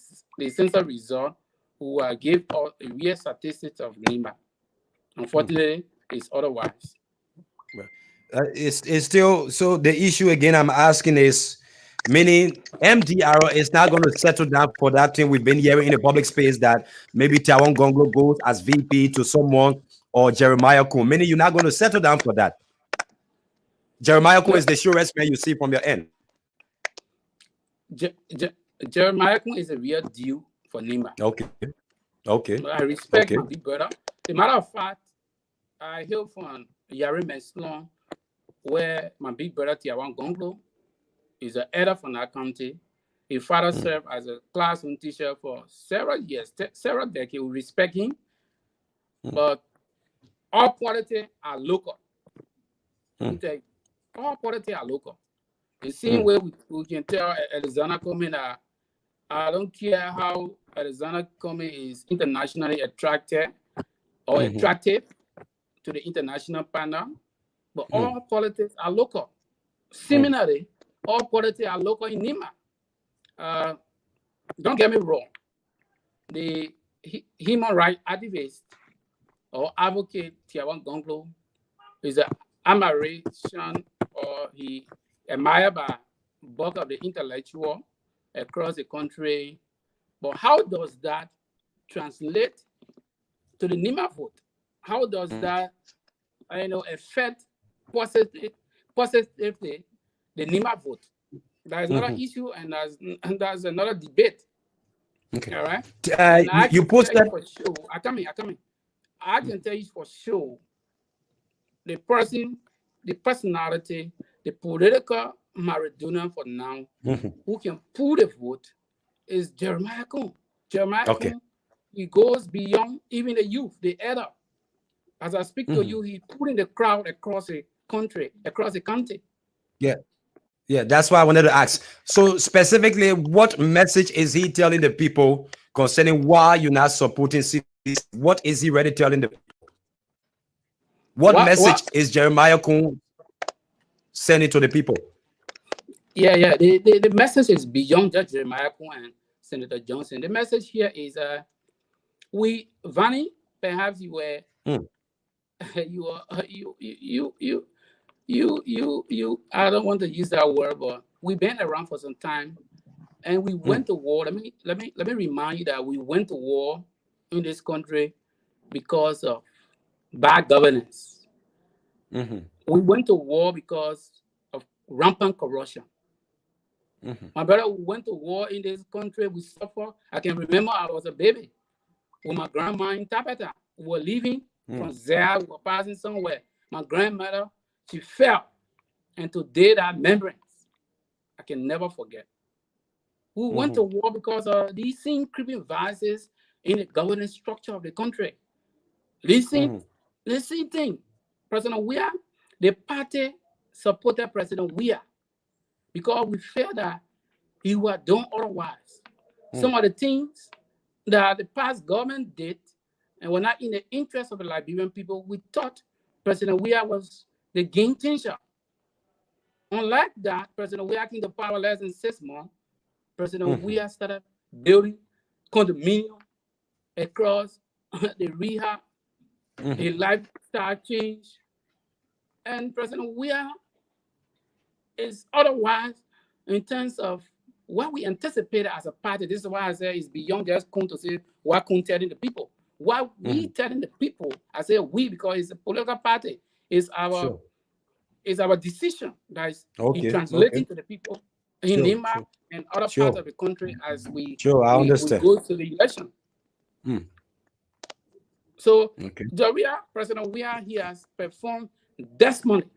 census result will give us a real statistics of Nima. Unfortunately, it's otherwise. It's still, so the issue again I'm asking is, meaning MDR is not going to settle down for that thing we've been hearing in the public space that maybe Tawan Gonglo goes as VP to someone or Jeremiah Kuhn. Meaning you're not going to settle down for that. Jeremiah Kuhn is the surest man you see from your end. Jeremiah Kuhn is a real deal for Nima. Okay. I respect my big brother. As a matter of fact, I hail from Yari Meslon, where my big brother Tawan Gonglo is an elder from that county. His father served as a classroom teacher for several years, several decades. We respect him, but all politics are local. All politics are local. The same way we can tell Alexander Cummings that I don't care how Alexander Cummings is internationally attractive or attractive to the international panel. but all politics are local. Similarly, all politics are local in Nima. Don't get me wrong. The human rights activist or advocate Tiawan Gonglo is an admiration or he admired by bulk of the intellectual across the country. But how does that translate to the Nima vote? How does that affect positively the Nima vote? That is another issue, and that's another debate. Okay. All right. You posted for sure. I come in. I can tell you for sure. The person, the personality, the political Maradona for now, who can pull the vote, is Jeremiah Coon. Jeremiah Coon, he goes beyond even the youth, the elder. As I speak to you, he's pulling the crowd across the country, across the county. Yeah, that's why I wanted to ask. So specifically, what message is he telling the people concerning why you're not supporting cities? What is he really telling the people? What message is Jeremiah Coon sending to the people? Yeah. The message is beyond just Jeremiah Coon and Senator Johnson. The message here is Vanny, perhaps you were you I don't want to use that word, but we've been around for some time and we went to war. Let me remind you that we went to war in this country because of bad governance. We went to war because of rampant corruption. My brother, we went to war in this country. We suffered. I can remember I was a baby with my grandma in Tabata. We were leaving from there. We were passing somewhere. My grandmother, she fell. And today that remembrance, I can never forget. We went to war because of these same creeping vices in the governance structure of the country. Listen thing. President Weah, the party supported President Weah because we felt that he was doing otherwise. Some of the things that the past government did and were not in the interest of the Liberian people, we thought President Weah was the game changer. Unlike that, President Weah came to power less than 6 months. President Weah started building condominium across the rehab, a lifestyle change. And President Weah is otherwise in terms of what we anticipated as a party. This is why I say it's beyond just Coon to say what Coon telling the people. What we telling the people, I say we because it's a political party. It's our decision that is translating to the people in Nima and other parts of the country as we go to the election. So President Weah, he has performed desperately.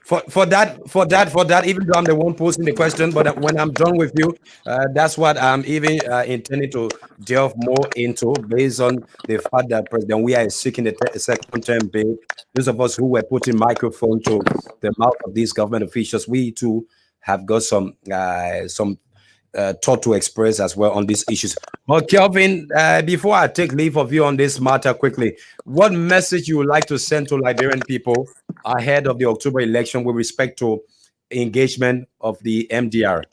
For that, even though I'm the one posing the question, but when I'm done with you, that's what I'm even intending to delve more into, based on the fact that President Weah is seeking a second term bid. Those of us who were putting microphone to the mouth of these government officials, we too have got some thought to express as well on these issues. Well, Kelvin, before I take leave of you on this matter quickly, what message you would like to send to Liberian people ahead of the October election with respect to engagement of the MDR?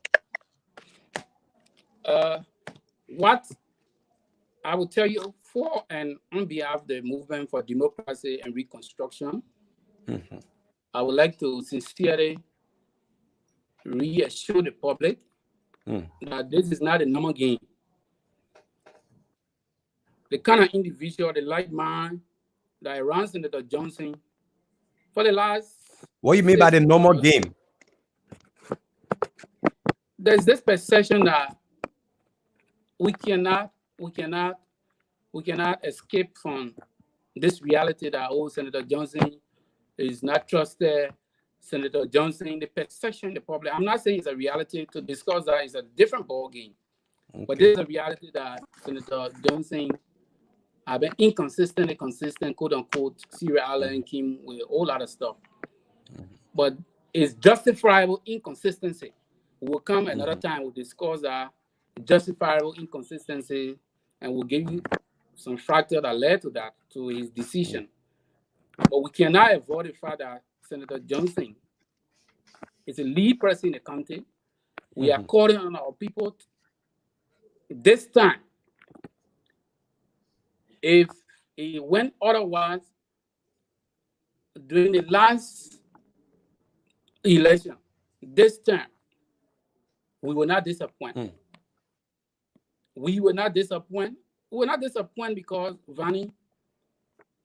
What I will tell you for and on behalf of the Movement for Democracy and Reconstruction, I would like to sincerely reassure the public that this is not a normal game. The kind of individual, the like mind that runs Senator Johnson for the last... What do you mean by the normal game? There's this perception that we cannot escape from this reality that Senator Johnson is not trusted. Senator Johnson, the perception, the public. I'm not saying it's a reality. To discuss that is a different ball game. But there's a reality that Senator Johnson have been inconsistent, quote unquote, serial Allen Kim with a whole lot of stuff. But it's justifiable inconsistency. We'll come another time, we'll discuss that justifiable inconsistency, and we'll give you some factor that led to that, to his decision. But we cannot avoid the fact that Senator Johnson is a lead person in the country. We are calling on our people this time. If it went otherwise during the last election, this time, we will not disappoint. We will not disappoint. We will not disappoint because, Vanny,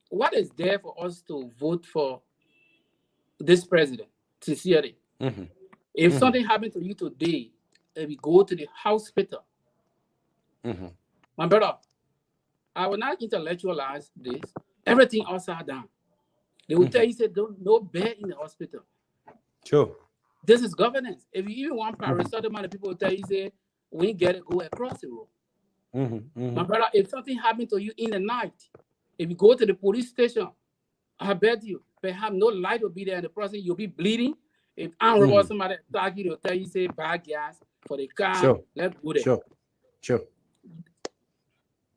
what is there for us to vote for this president, sincerely? If something happened to you today, and we go to the hospital, my brother, I will not intellectualize this. Everything upside down. They will tell you, say, no bed in the hospital. Sure. This is governance. If you even want paracetamol, the people will tell you, say, we get it, go across the road. My brother, if something happened to you in the night, if you go to the police station, I bet you, perhaps no light will be there in the process, you'll be bleeding. If I'm somebody attack you, they'll tell you, say, buy gas for the car, let's go there. Sure.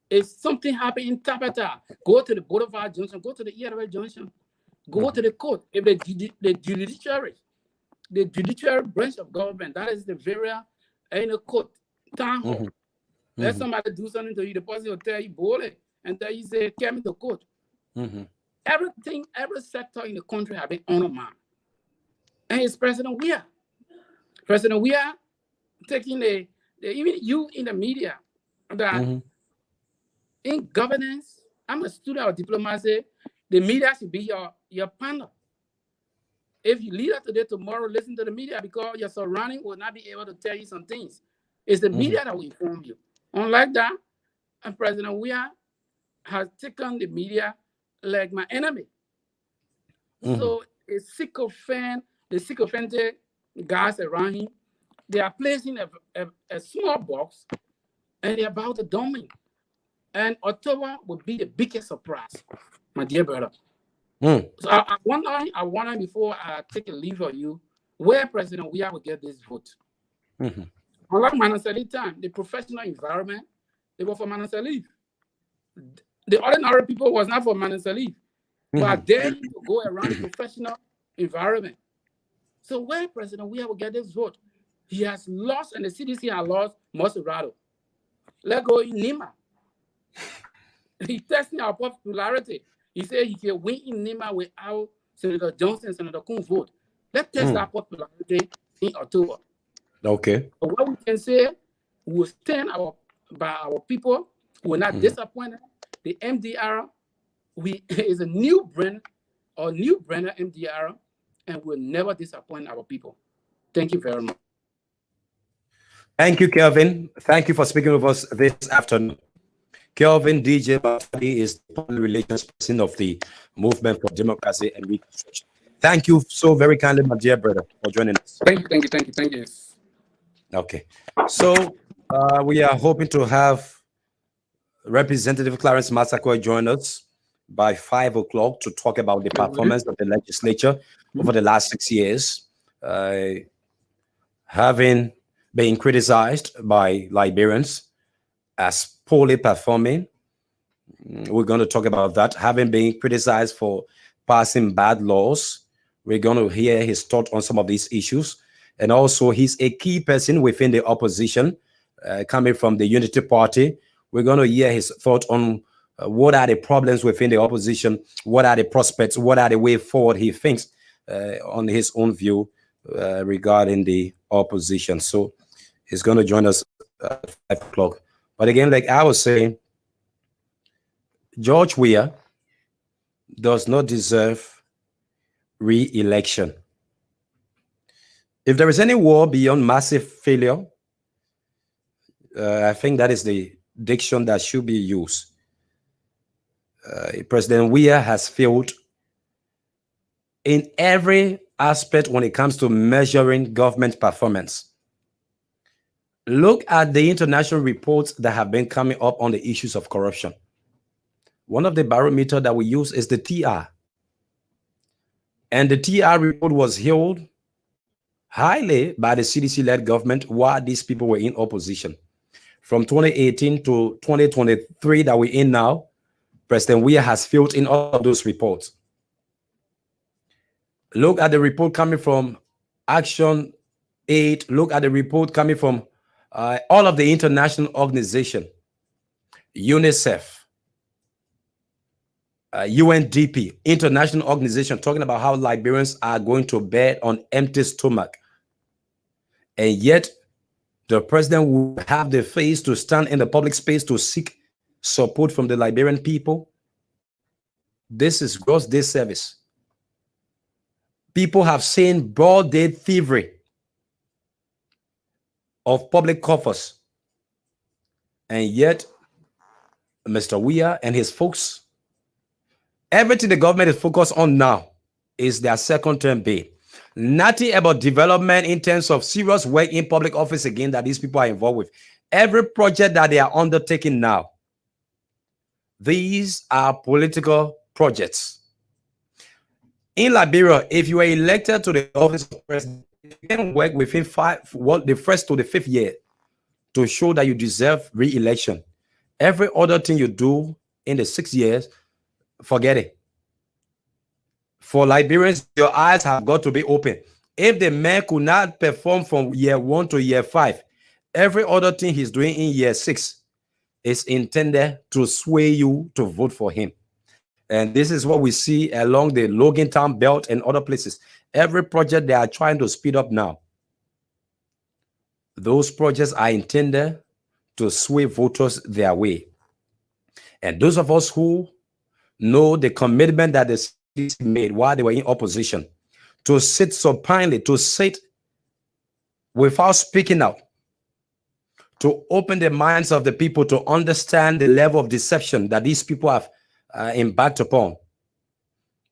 If something happened in Tabata, go to the Boulevard Junction, go to the ERA Junction, go to the court. If the judiciary branch of government, that is the very in the court, town hall. Let somebody do something to you, the person will tell you, bully, and tell you, say, come to court. Everything, every sector in the country have been undermined. And it's President Weah. President Weah taking even you in the media, that in governance, I'm a student of diplomacy, the media should be your partner. If you lead up today, tomorrow, listen to the media because your surrounding will not be able to tell you some things. It's the media that will inform you. Unlike that, and President Weah has taken the media like my enemy. So the sycophantic guys around him, they are placing a small box and they're about to dominate. And October will be the biggest surprise, my dear brother. So I wonder before I take a leave of you, where President Weah will get this vote. Unlike Manasali time, the professional environment, they were for Manasali. The ordinary people was not for Manasali. But they need to go around the professional environment. So where President Weah will get this vote? He has lost, and the CDC has lost Moserado. Let's go in Nima. He's testing our popularity. He said he can win in Nima without Senator Johnson and Senator Kuhn vote. Let's test our popularity in October. Okay. So what we can say, we will stand by our people. We will not disappoint them. The MDR is a new brand or new brander MDR, and will never disappoint our people. Thank you very much. Thank you, Kelvin. Thank you for speaking with us this afternoon. Kelvin DJ Matadi is the public relations person of the Movement for Democracy and Reconstruction. Thank you so very kindly, my dear brother, for joining us. Thank you. Okay. So we are hoping to have Representative Clarence Massaquoi join us by 5 o'clock to talk about the performance of the legislature over the last 6 years, having been criticized by Liberians as poorly performing. We're going to talk about that. Having been criticized for passing bad laws, we're going to hear his thought on some of these issues. And also, he's a key person within the opposition, coming from the Unity Party. We're going to hear his thought on what are the problems within the opposition, what are the prospects, what are the way forward he thinks on his own view regarding the opposition. So he's going to join us at 5 o'clock. But again, like I was saying, George Weah does not deserve re-election. If there is any war beyond massive failure, I think that is the diction that should be used. President Weah has failed in every aspect when it comes to measuring government performance. Look at the international reports that have been coming up on the issues of corruption. One of the barometers that we use is the TR. And the TR report was held highly by the CDC-led government while these people were in opposition. From 2018 to 2023 that we're in now, President Weah has failed in all of those reports. Look at the report coming from Action Aid. Look at the report coming from all of the international organizations, UNICEF, UNDP, international organization, talking about how Liberians are going to bed on empty stomach. And yet, the president will have the face to stand in the public space to seek support from the Liberian people. This is gross disservice. People have seen broad day thievery of public coffers. And yet, Mr. Weah and his folks, everything the government is focused on now is their second term bid. Nothing about development in terms of serious work in public office again that these people are involved with. Every project that they are undertaking now, these are political projects. In Liberia, if you are elected to the office of president, you can work within the first to the 5th year to show that you deserve re-election. Every other thing you do in the 6 years, forget it. For Liberians, your eyes have got to be open. If the man could not perform from year 1 to year 5, every other thing he's doing in year 6 is intended to sway you to vote for him. And this is what we see along the Logan Town Belt and other places. Every project they are trying to speed up now, those projects are intended to sway voters their way. And those of us who know the commitment that the city made while they were in opposition, to sit supinely, to sit without speaking out, to open the minds of the people to understand the level of deception that these people have embarked upon,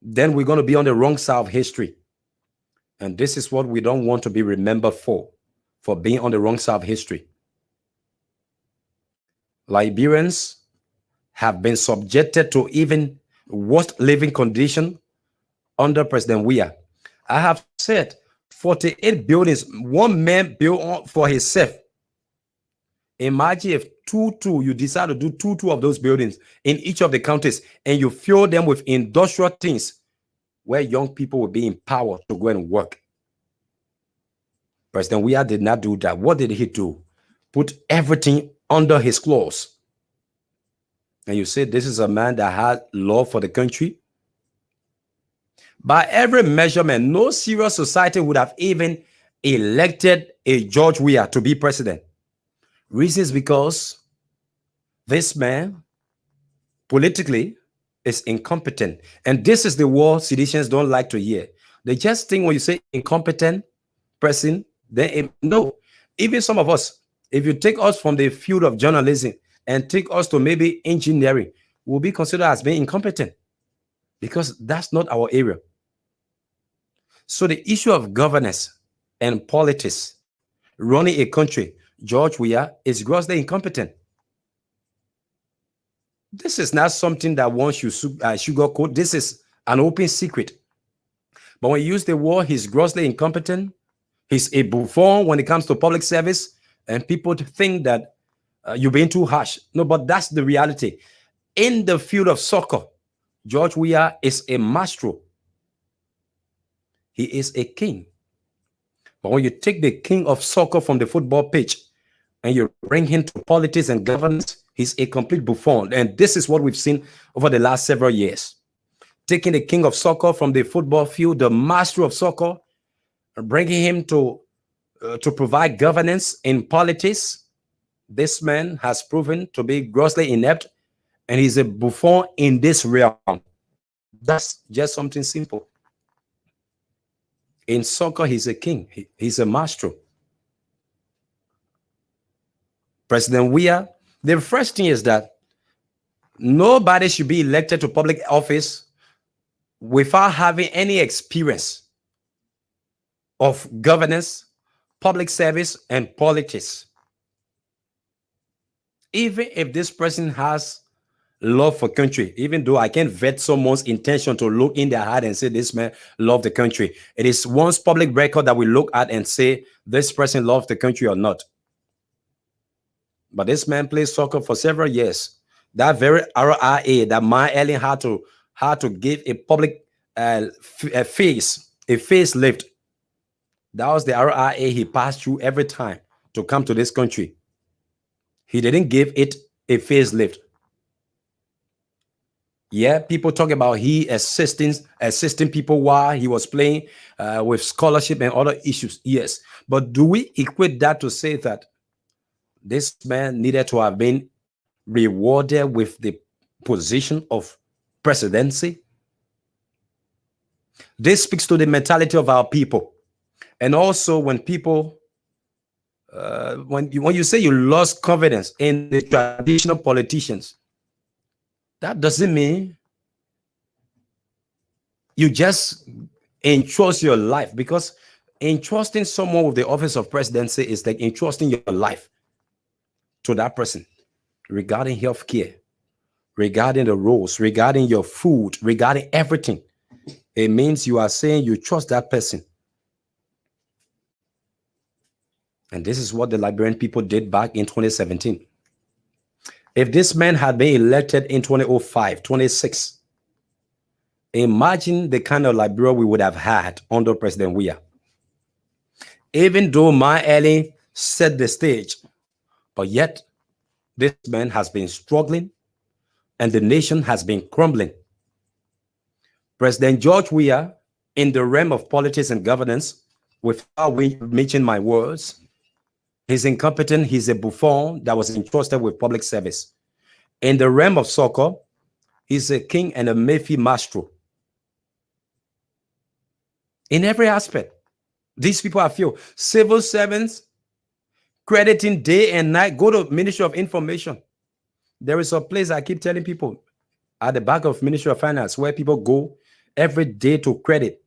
then we're going to be on the wrong side of history. And this is what we don't want to be remembered for being on the wrong side of history. Liberians have been subjected to even worse living condition under President Weah. I have said 48 buildings, one man built for himself. Imagine if you decide to do two of those buildings in each of the counties, and you fill them with industrial things where young people will be empowered to go and work. President Weah did not do that. What did he do? Put everything under his claws. And you say this is a man that had love for the country. By every measurement, no serious society would have even elected a George Weah to be president. Reason is because this man politically is incompetent. And this is the word seditionists don't like to hear. They just think when you say incompetent person, then no. Even some of us, if you take us from the field of journalism and take us to maybe engineering, we'll be considered as being incompetent because that's not our area. So the issue of governance and politics, running a country, George Weah is grossly incompetent. This is not something that one should sugarcoat. This is an open secret. But when you use the word, he's grossly incompetent, he's a buffon when it comes to public service, and people think that you're being too harsh. No, but that's the reality. In the field of soccer, George Weah is a maestro. He is a king. But when you take the king of soccer from the football pitch and you bring him to politics and governance, he's a complete buffon. And this is what we've seen over the last several years. Taking the king of soccer from the football field, the master of soccer, bringing him to provide governance in politics. This man has proven to be grossly inept, and he's a buffon in this realm. That's just something simple. In soccer, he's a king. He's a maestro. President Weah, the first thing is that nobody should be elected to public office without having any experience of governance, public service, and politics. Even if this person has love for country, even though I can't vet someone's intention to look in their heart and say this man loved the country, it is one's public record that we look at and say this person loves the country or not. But this man played soccer for several years, That very RIA that Ma Ellen had to give a public a facelift. That was the RIA he passed through every time to come to this country. He didn't give it a facelift. Yeah, people talk about he assisting people while he was playing with scholarship and other issues. Yes, but do we equate that to say that this man needed to have been rewarded with the position of presidency? This speaks to the mentality of our people. And also when people, when you say you lost confidence in the traditional politicians, that doesn't mean you just entrust your life, because entrusting someone with the office of presidency is like entrusting your life to that person regarding healthcare, regarding the rules, regarding your food, regarding everything. It means you are saying you trust that person. And this is what the Liberian people did back in 2017. If this man had been elected in 2005, 26, imagine the kind of Liberia we would have had under President Weah. Even though Ma Ellen set the stage, but yet this man has been struggling and the nation has been crumbling. President George Weah, in the realm of politics and governance, without mentioning my words, he's incompetent, he's a buffoon that was entrusted with public service. In the realm of soccer, he's a king and a Mayfi maestro. In every aspect, these people are few. Civil servants, crediting day and night. Go to Ministry of Information. There is a place I keep telling people at the back of Ministry of Finance where people go every day to credit.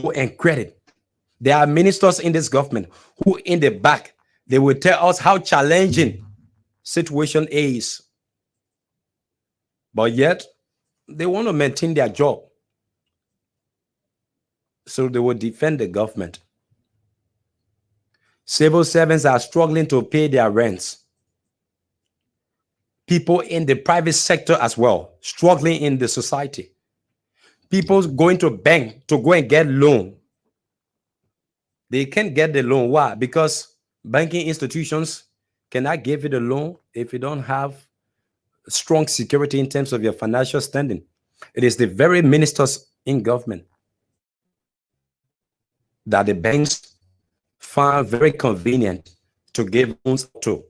Go and credit. There are ministers in this government who in the back, they will tell us how challenging situation is. But yet, they want to maintain their job. So they will defend the government. Civil servants are struggling to pay their rents. People in the private sector as well, struggling in the society. People going to bank to go and get loan. They can't get the loan. Why? Because banking institutions cannot give you the loan if you don't have strong security in terms of your financial standing. It is the very ministers in government that the banks find very convenient to give loans to.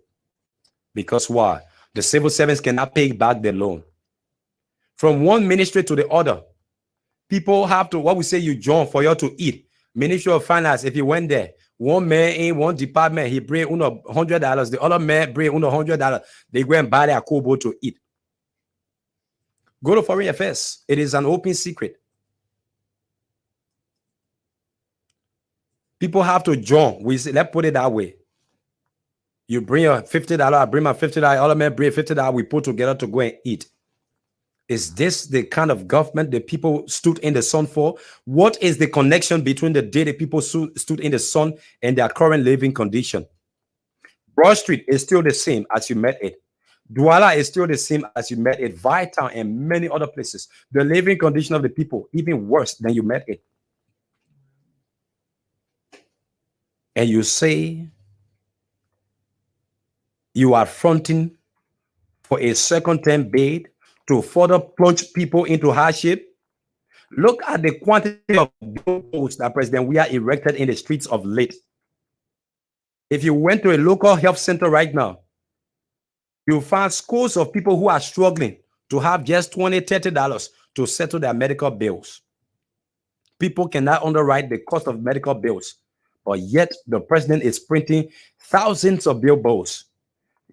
Because why? The civil servants cannot pay back the loan. From one ministry to the other, people have to, what we say, you join for you to eat. Ministry of Finance, if you went there, one man in one department, he bring $100, the other man bring $100. They go and buy their kobo to eat. Go to Foreign Affairs. It is an open secret. People have to join. We say, let's put it that way. You bring your $50, I bring my $50, other man bring $50, we put together to go and eat. Is this the kind of government the people stood in the sun for? What is the connection between the day the people stood in the sun and their current living condition? Broad Street is still the same as you met it. Douala is still the same as you met it. Vital and many other places. The living condition of the people even worse than you met it. And you say you are fronting for a second-term bid to further plunge people into hardship. Look at the quantity of billboards that President Weah erected in the streets of late. If you went to a local health center right now, you'll find scores of people who are struggling to have just $20, $30 to settle their medical bills. People cannot underwrite the cost of medical bills, but yet the president is printing thousands of billboards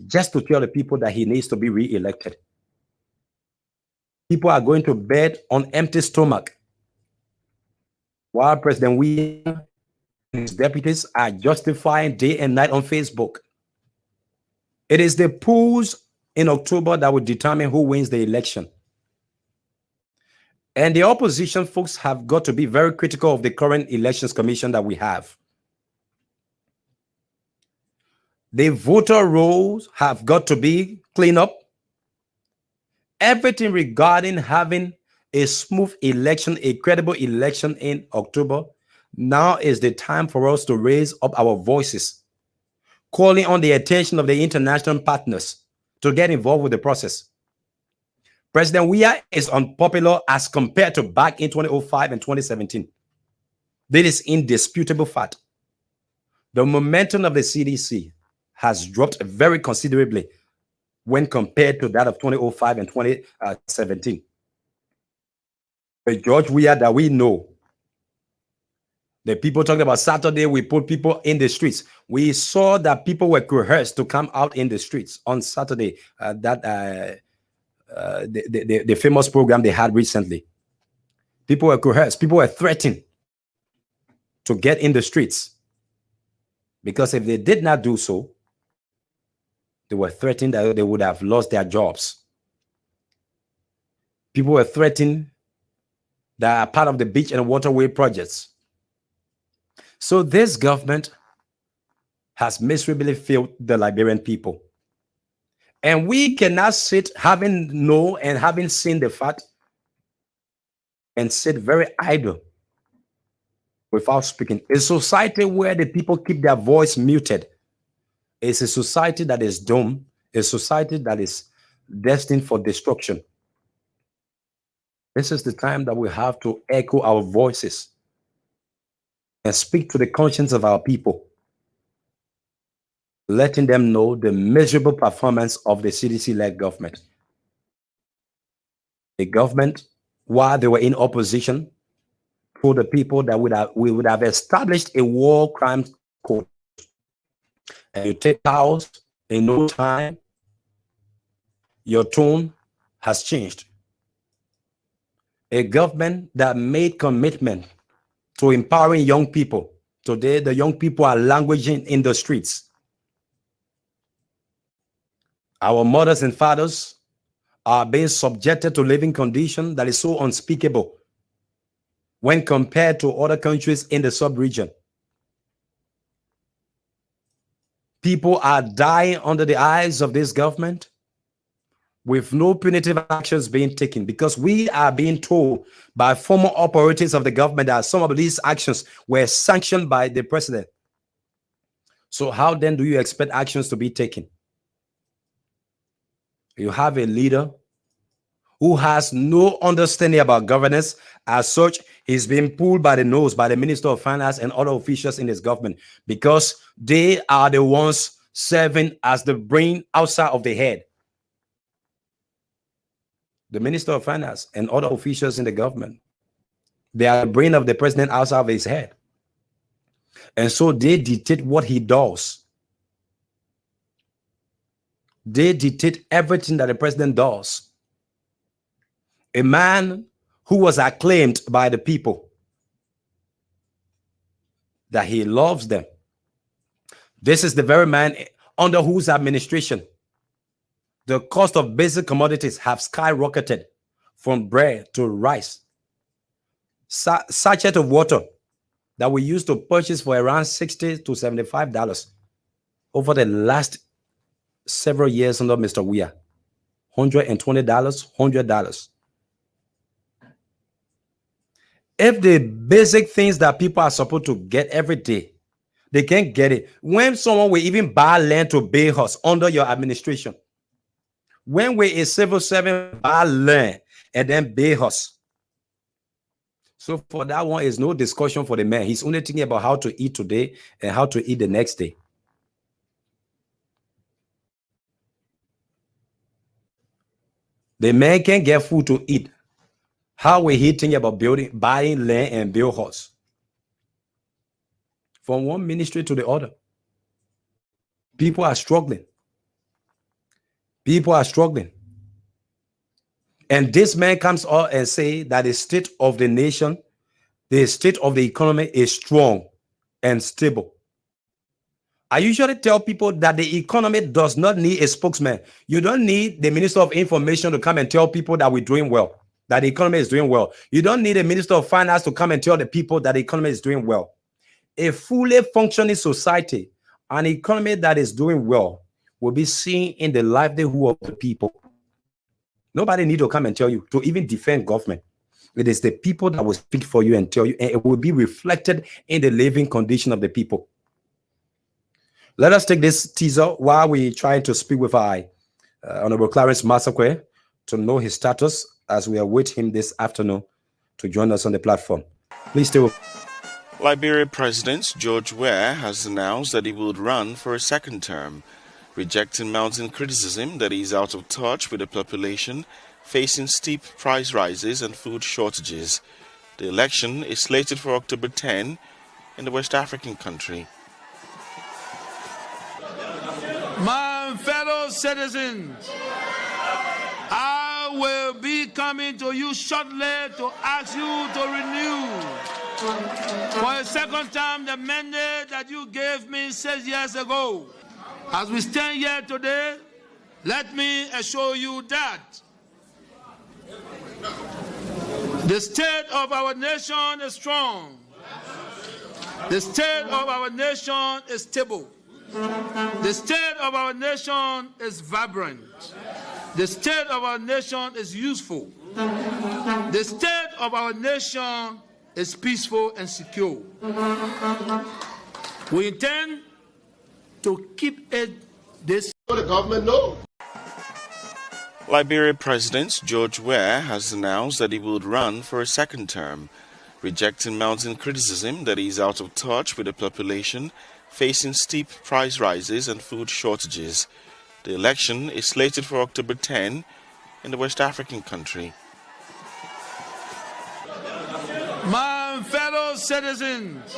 just to tell the people that he needs to be re-elected. People are going to bed on empty stomach, while President Weah and his deputies are justifying day and night on Facebook. It is the polls in October that will determine who wins the election. And the opposition folks have got to be very critical of the current elections commission that we have. The voter rolls have got to be cleaned up. Everything regarding having a smooth election, a credible election in October, now is the time for us to raise up our voices, calling on the attention of the international partners to get involved with the process. President Weah is unpopular as compared to back in 2005 and 2017. This is indisputable fact. The momentum of the CDC has dropped very considerably when compared to that of 2005 and 2017. The George Weah that we know, the people talking about Saturday, we put people in the streets. We saw that people were coerced to come out in the streets on Saturday, the famous program they had recently. People were coerced. People were threatened to get in the streets, because if they did not do so, they were threatened that they would have lost their jobs. People were threatened that are part of the beach and waterway projects. So this government has miserably failed the Liberian people. And we cannot sit having known and having seen the fact and sit very idle without speaking. A society where the people keep their voice muted is a society that is doomed, a society that is destined for destruction. This is the time that we have to echo our voices and speak to the conscience of our people, letting them know the miserable performance of the CDC-led government. The government, while they were in opposition, told the people that we would have established a war crimes court. And you take house in no time, your tone has changed. A government that made commitment to empowering young people. Today, the young people are languishing in the streets. Our mothers and fathers are being subjected to living conditions that is so unspeakable when compared to other countries in the sub-region. People are dying under the eyes of this government with no punitive actions being taken, because we are being told by former operatives of the government that some of these actions were sanctioned by the president. So how then do you expect actions to be taken? You have a leader who has no understanding about governance. As such, he's being pulled by the nose by the Minister of Finance and other officials in his government, because they are the ones serving as the brain outside of the head. The Minister of Finance and other officials in the government, they are the brain of the president outside of his head. And so they dictate what he does. They dictate everything that the president does. A man who was acclaimed by the people that he loves them. This is the very man under whose administration the cost of basic commodities have skyrocketed, from bread to rice. Sachet of water that we used to purchase for around $60 to $75 over the last several years under Mr. Weah. $120, $100. If the basic things that people are supposed to get every day, they can't get it. When someone will even buy land to build us under your administration, when we a civil servant buy land and then build us. So for that one, is no discussion for the man. He's only thinking about how to eat today and how to eat the next day. The man can't get food to eat. How will he think about buying land and build house? From one ministry to the other. People are struggling. People are struggling. And this man comes out and say that the state of the nation, the state of the economy is strong and stable. I usually tell people that the economy does not need a spokesman. You don't need the Minister of Information to come and tell people that we're doing well, that the economy is doing well. You don't need a Minister of Finance to come and tell the people that the economy is doing well. A fully functioning society an economy that is doing well will be seen in the livelihood of the people. Nobody need to come and tell you to even defend government. It is the people that will speak for you and tell you, and it will be reflected in the living condition of the people. Let us take this teaser while we try to speak with our Honorable Clarence Masakwe to know his status as we await him this afternoon to join us on the platform. Please stay with. Liberia President George Weah has announced that he would run for a second term, rejecting mounting criticism that he is out of touch with the population, facing steep price rises and food shortages. The election is slated for October 10 in the West African country. My fellow citizens, I will be coming to you shortly to ask you to renew for a second time the mandate that you gave me 6 years ago. As we stand here today, let me assure you that the state of our nation is strong. The state of our nation is stable. The state of our nation is vibrant. The state of our nation is useful. The state of our nation is peaceful and secure. We intend to keep it this. The government know. Liberia President George Weah has announced that he would run for a second term, rejecting mounting criticism that he is out of touch with the population, facing steep price rises and food shortages. The election is slated for October 10 in the West African country. My fellow citizens,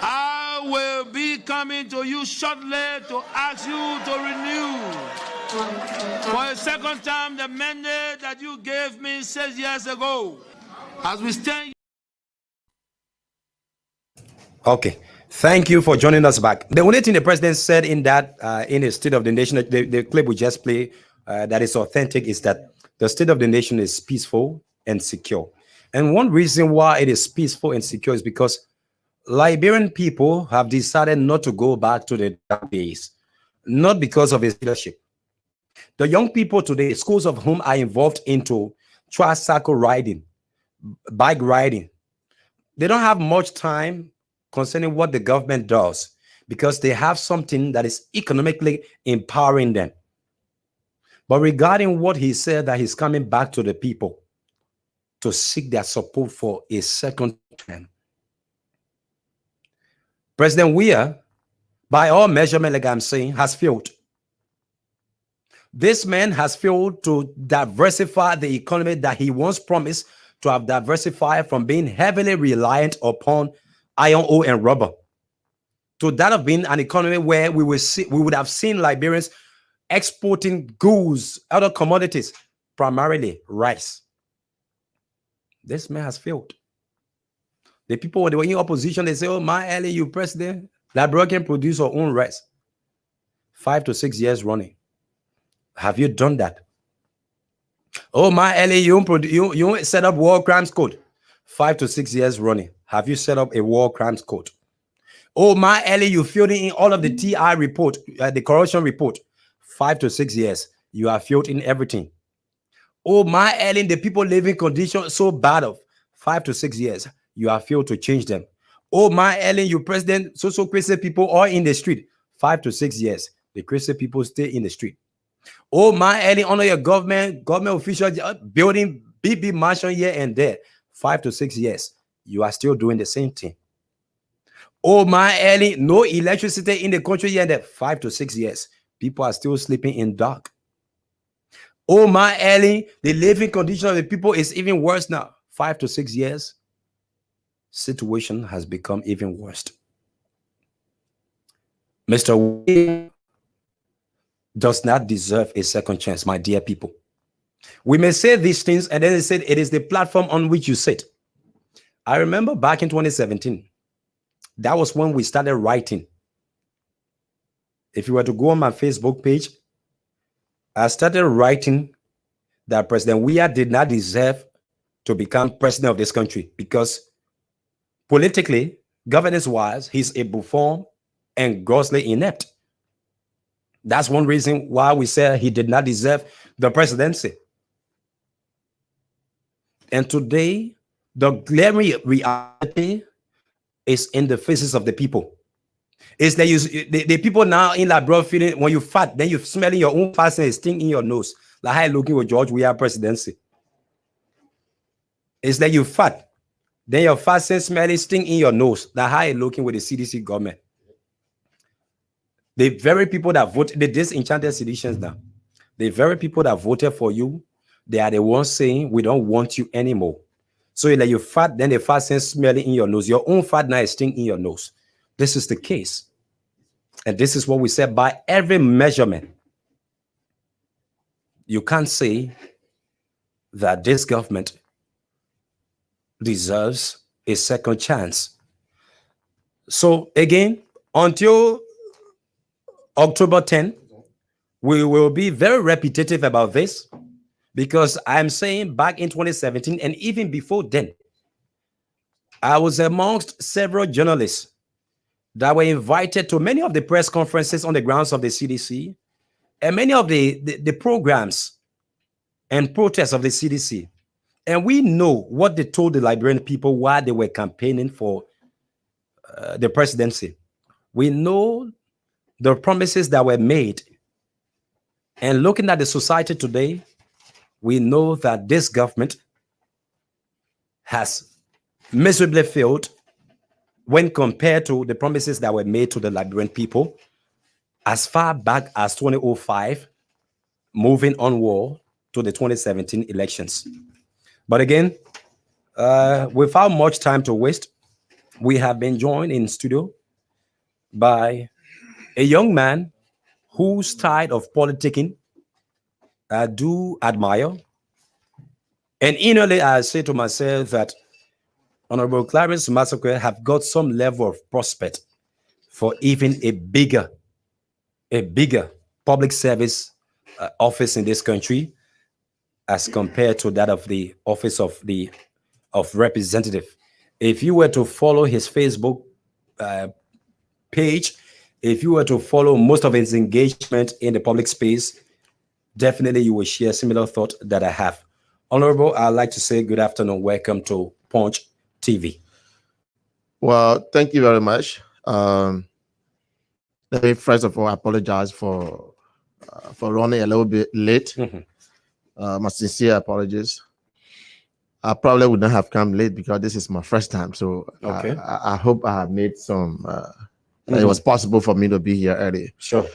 I will be coming to you shortly to ask you to renew for a second time the mandate that you gave me 6 years ago. As we stand. Okay. Thank you for joining us back. The only thing the president said in that, in the State of the Nation, the clip we just played, that is authentic, is that the state of the nation is peaceful and secure. And one reason why it is peaceful and secure is because Liberian people have decided not to go back to the dark days, not because of his leadership. The young people today, schools of whom are involved into tricycle riding, bike riding, they don't have much time concerning what the government does because they have something that is economically empowering them. But regarding what he said, that he's coming back to the people to seek their support for a second term. President Weah, by all measurement, like I'm saying, has failed. This man has failed to diversify the economy that he once promised to have diversified from being heavily reliant upon iron ore and rubber to that of being an economy where we would have seen Liberians exporting goods, other commodities, primarily rice. This man has failed. The people, when they were in opposition, they say, oh, my early you president, Liberia can produce our own rice. 5 to 6 years running. Have you done that? Oh, my early you set up war crimes code. 5 to 6 years running. Have you set up a war crimes code? Oh, my early you filled in all of the TI report, the corruption report. 5 to 6 years. You have filled in everything. Oh, my early the people living conditions so bad of 5 to 6 years. You have failed to change them. Oh, my Ellen, you president, so crazy people are in the street. 5 to 6 years. The crazy people stay in the street. Oh, my Ellen, under your government officials building big mansion here and there. 5 to 6 years. You are still doing the same thing. Oh, my Ellen, no electricity in the country here and there. 5 to 6 years. People are still sleeping in dark. Oh, my Ellen, the living condition of the people is even worse now. 5 to 6 years. Situation has become even worse. Mr. Weah does not deserve a second chance, my dear people. We may say these things, and then they said it is the platform on which you sit. I remember back in 2017, that was when we started writing. If you were to go on my Facebook page, I started writing that President Weah did not deserve to become president of this country because politically, governance-wise, he's a buffoon, and grossly inept. That's one reason why we say he did not deserve the presidency. And today, the glaring reality is in the faces of the people. It's that the people now in that broad feeling, when you fart, then you're smelling your own fat and sting in your nose. Like how looking with George Weah presidency. It's that you fat, then your fat and smelling sting in your nose. Like how looking with the CDC government. The very people that voted, the disenchanted citizens now, the very people that voted for you, they are the ones saying, we don't want you anymore. So you let you fat, then the fat sense smelling in your nose. Your own fat now is sting in your nose. This is the case. And this is what we said by every measurement. You can't say that this government deserves a second chance. So again, until October 10, we will be very repetitive about this, because I'm saying back in 2017 and even before then, I was amongst several journalists that were invited to many of the press conferences on the grounds of the CDC and many of the programs and protests of the CDC. And we know what they told the Liberian people while they were campaigning for the presidency. We know the promises that were made. And looking at the society today, we know that this government has miserably failed when compared to the promises that were made to the Liberian people as far back as 2005, moving onward to the 2017 elections. But again, without much time to waste, we have been joined in studio by a young man whose style of politicking I do admire. And innerly, I say to myself that Honorable Clarence Masakwe have got some level of prospect for even a bigger public service office in this country as compared to that of the office of representative. If you were to follow his Facebook page, if you were to follow most of his engagement in the public space, definitely you will share similar thought that I have. Honorable, I'd like to say good afternoon. Welcome to Punch TV. Well, thank you very much. Let me first of all apologize for running a little bit late. My sincere apologies. I probably would not have come late because this is my first time. So okay. I hope I have made some. It was possible for me to be here early. Sure.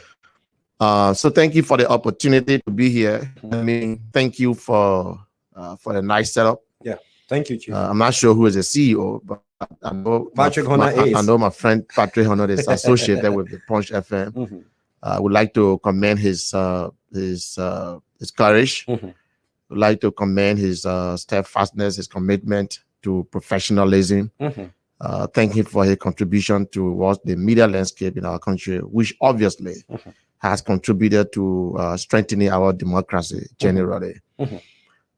So thank you for the opportunity to be here. I mean, thank you for the nice setup. Yeah, thank you, Chief. I'm not sure who is the CEO, but I know Patrick Honor is. I know my friend Patrick Honor is associated with the Punch FM. I would like to commend his courage. Would like to commend his steadfastness, his commitment to professionalism. Thank him for his contribution towards the media landscape in our country, which obviously has contributed to strengthening our democracy generally.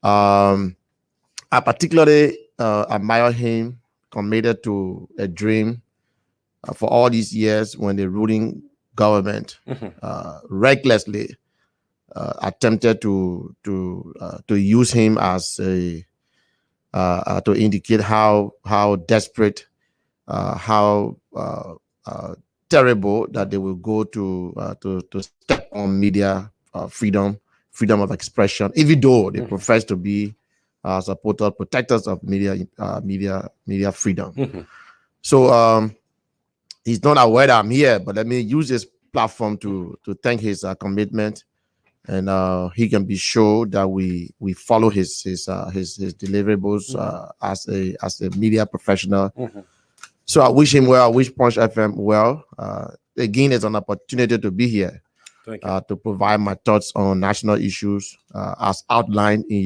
I particularly admire him, committed to a dream for all these years when the ruling government recklessly attempted to use him as a to indicate how desperate, how terrible that they will go to step on media freedom of expression, even though they profess to be supporters, protectors of media freedom. So he's not aware that I'm here, but let me use this platform to thank his commitment, and he can be sure that we follow his deliverables as a media professional. So I wish him well. I wish Punch FM well. Again, it's an opportunity to be here to provide my thoughts on national issues as outlined in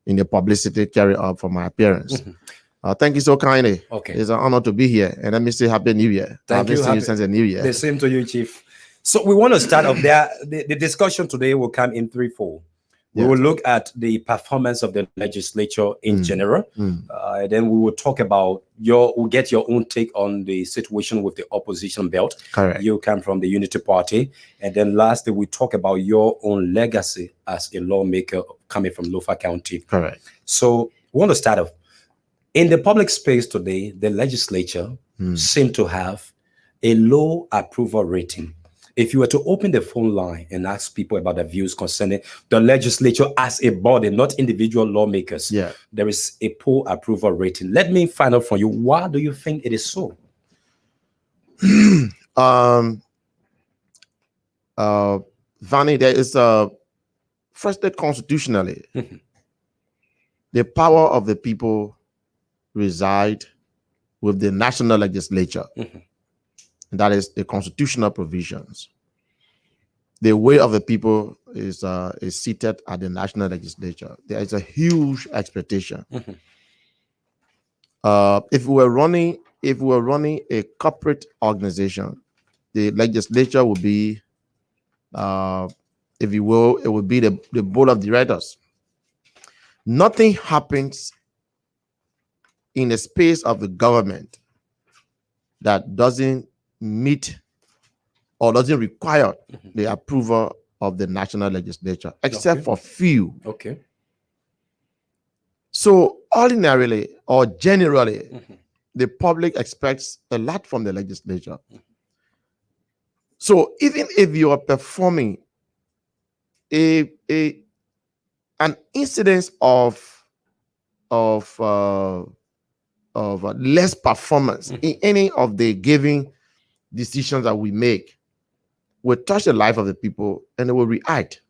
the publicity carried out for my appearance. Thank you so kindly. Okay, it's an honor to be here, and let me say Happy New Year. Thank you. Since the New Year. The same to you, Chief. So we want to start off there. The discussion today will come in threefold. We will look at the performance of the legislature in general. Then we will talk about we'll get your own take on the situation with the opposition belt. Correct. You come from the Unity Party. And then lastly, we talk about your own legacy as a lawmaker coming from Lofa County. Correct. So we want to start off. In the public space today, the legislature seem to have a low approval rating. If you were to open the phone line and ask people about their views concerning the legislature as a body, not individual lawmakers, there is a poor approval rating. Let me find out from you, why do you think it is so? Vanny, there is firstly, constitutionally, the power of the people reside with the national legislature. That is the constitutional provisions. The way of the people is seated at the national legislature. There is a huge expectation. If we were running a corporate organization, the legislature would be, if you will, it would be the board of directors. Nothing happens in the space of the government that doesn't meet or doesn't require the approval of the national legislature, except for few. So ordinarily or generally, the public expects a lot from the legislature. So even if you are performing an incidence of less performance in any of the given decisions that we make, will touch the life of the people and they will react.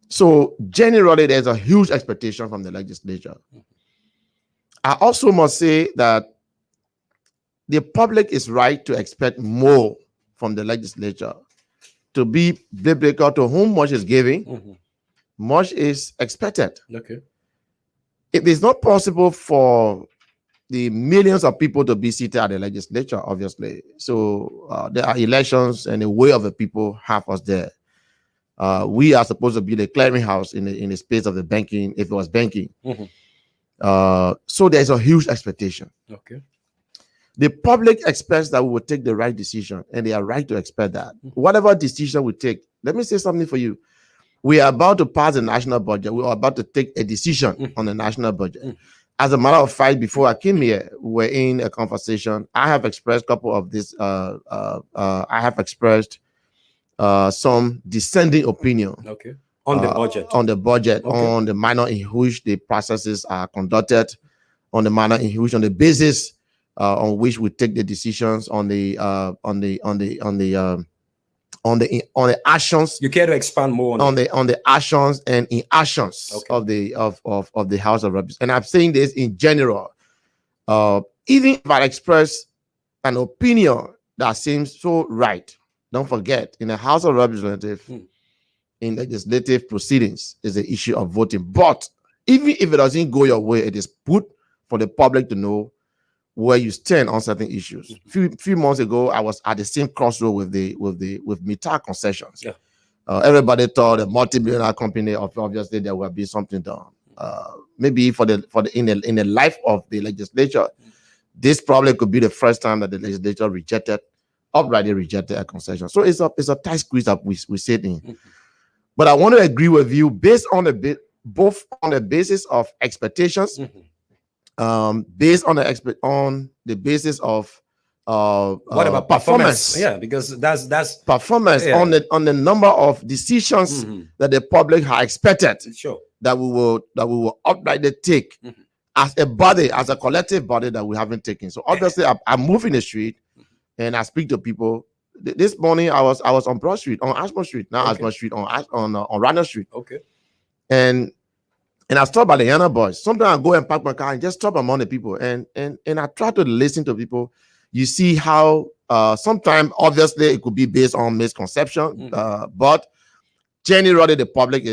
So generally, there's a huge expectation from the legislature. I also must say that the public is right to expect more from the legislature. To be biblical, to whom much is giving, much is expected. It is not possible for the millions of people to be seated at the legislature, obviously. So there are elections and the way of the people have us there. We are supposed to be the clearinghouse in the space of the banking, if it was banking. So there's a huge expectation. The public expects that we will take the right decision, and they are right to expect that. Whatever decision we take, let me say something for you. We are about to pass the national budget. We are about to take a decision on the national budget. As a matter of fact, before I came here, we were in a conversation. I have expressed a couple of this. I have expressed some dissenting opinion. On the budget. On the budget, on the manner in which the processes are conducted, on the manner in which, on the basis on which we take the decisions, on the actions. You care to expand more on the actions and inactions of the House of Representatives. And I'm saying this in general. Even if I express an opinion that seems so right, don't forget, in the House of Representatives, in legislative proceedings, is the issue of voting. But even if it doesn't go your way, it is put for the public to know where you stand on certain issues. Few months ago, I was at the same crossroad with Mitar concessions. Everybody thought a multi-billionaire company, obviously there will be something done. Maybe in the life of the legislature, this probably could be the first time that the legislature outrightly rejected a concession. So it's a tight squeeze that we sit in. But I want to agree with you based on both on the basis of expectations. Based on the basis of what about performance? Yeah, because that's performance on the number of decisions that the public has expected that we will outrightly take as a body, as a collective body that we haven't taken. So obviously, I move in the street and I speak to people. This morning I was on Broad Street, on Ashmore Street, now Ashmore Street, on Rana Street. And I stopped by the Yana Boys. Sometimes I go and park my car and just stop among the people. And I try to listen to people. You see how sometimes, obviously, it could be based on misconception. But generally, the public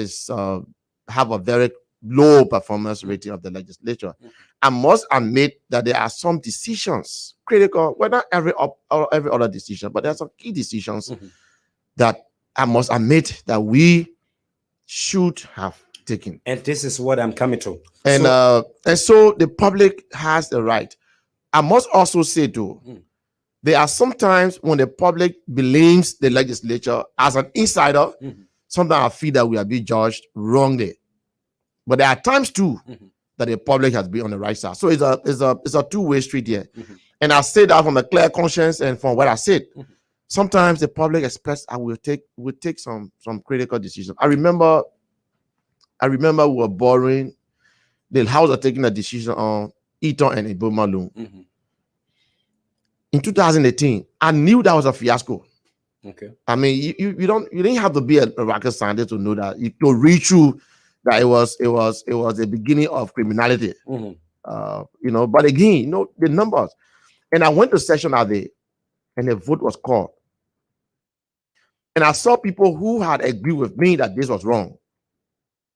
have a very low performance rating of the legislature. I must admit that there are some decisions, critical, well, not every other decision, but there are some key decisions that I must admit that we should have taken. And this is what I'm coming to. And so the public has the right. I must also say too, there are sometimes when the public believes the legislature as an insider, sometimes I feel that we are being judged wrongly. But there are times too that the public has been on the right side. So it's a two-way street here. And I say that from a clear conscience and from what I said. Sometimes the public expects I will take some critical decisions. I remember we were borrowing, the House was taking a decision on Eton and Iboma loan. In 2018, I knew that was a fiasco. Okay. I mean, you didn't have to be a rocket scientist to know that, to read through that it was the beginning of criminality. But again, the numbers. And I went to session that day, and the vote was called. And I saw people who had agreed with me that this was wrong.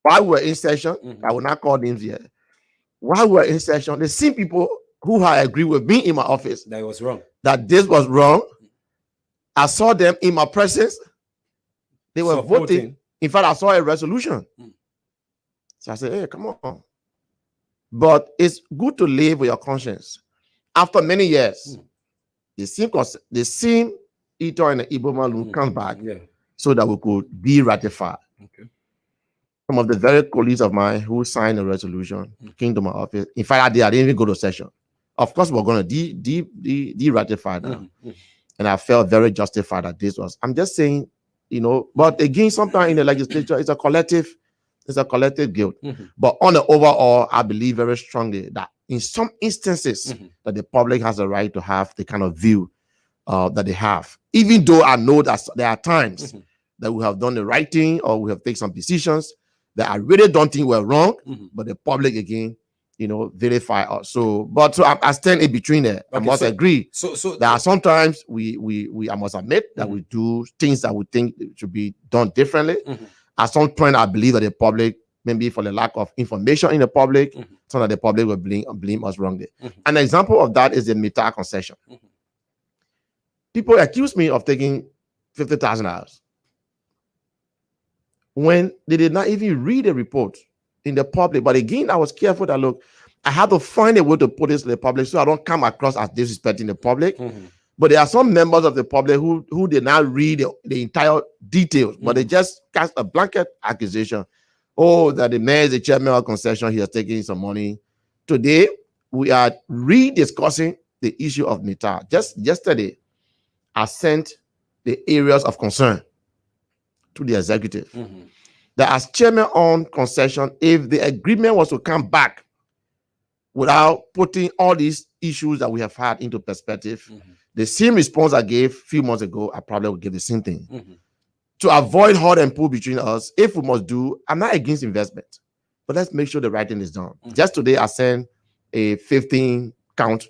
While we were in session, I will not call names here. While we were in session, the same people who had agreed with me in my office that was wrong, that this was wrong, I saw them in my presence. They were voting. In fact, I saw a resolution. So I said, hey, come on. But it's good to live with your conscience. After many years, the same Eton and Iboma loan comes back so that we could be ratified. Some of the very colleagues of mine who signed the resolution came to my office. In fact, I didn't even go to session. Of course, we're going to de-ratify that. And I felt very justified that this was. I'm just saying, but again, sometimes in the legislature, it's a collective guilt. But on the overall, I believe very strongly that in some instances that the public has a right to have the kind of view that they have. Even though I know that there are times that we have done the right thing or we have taken some decisions that I really don't think were wrong, but the public again, verify us. So I stand in between there. I must agree. So there are sometimes I must admit that we do things that we think should be done differently. At some point, I believe that the public, maybe for the lack of information in the public, so that the public will blame us wrongly. An example of that is the Mitar concession. People accuse me of taking $50,000 when they did not even read the report in the public. But again, I was careful that, look, I had to find a way to put this to the public so I don't come across as disrespecting the public. But there are some members of the public who did not read the entire details, but they just cast a blanket accusation. Oh, that the mayor is the chairman of concession, he has taken some money. Today, we are rediscussing the issue of Mitar. Just yesterday, I sent the areas of concern to the executive. That as chairman on concession, if the agreement was to come back without putting all these issues that we have had into perspective, the same response I gave a few months ago, I probably would give the same thing. To avoid hot and pull between us, if we must do, I'm not against investment, but let's make sure the right thing is done. Just today, I sent a 15-count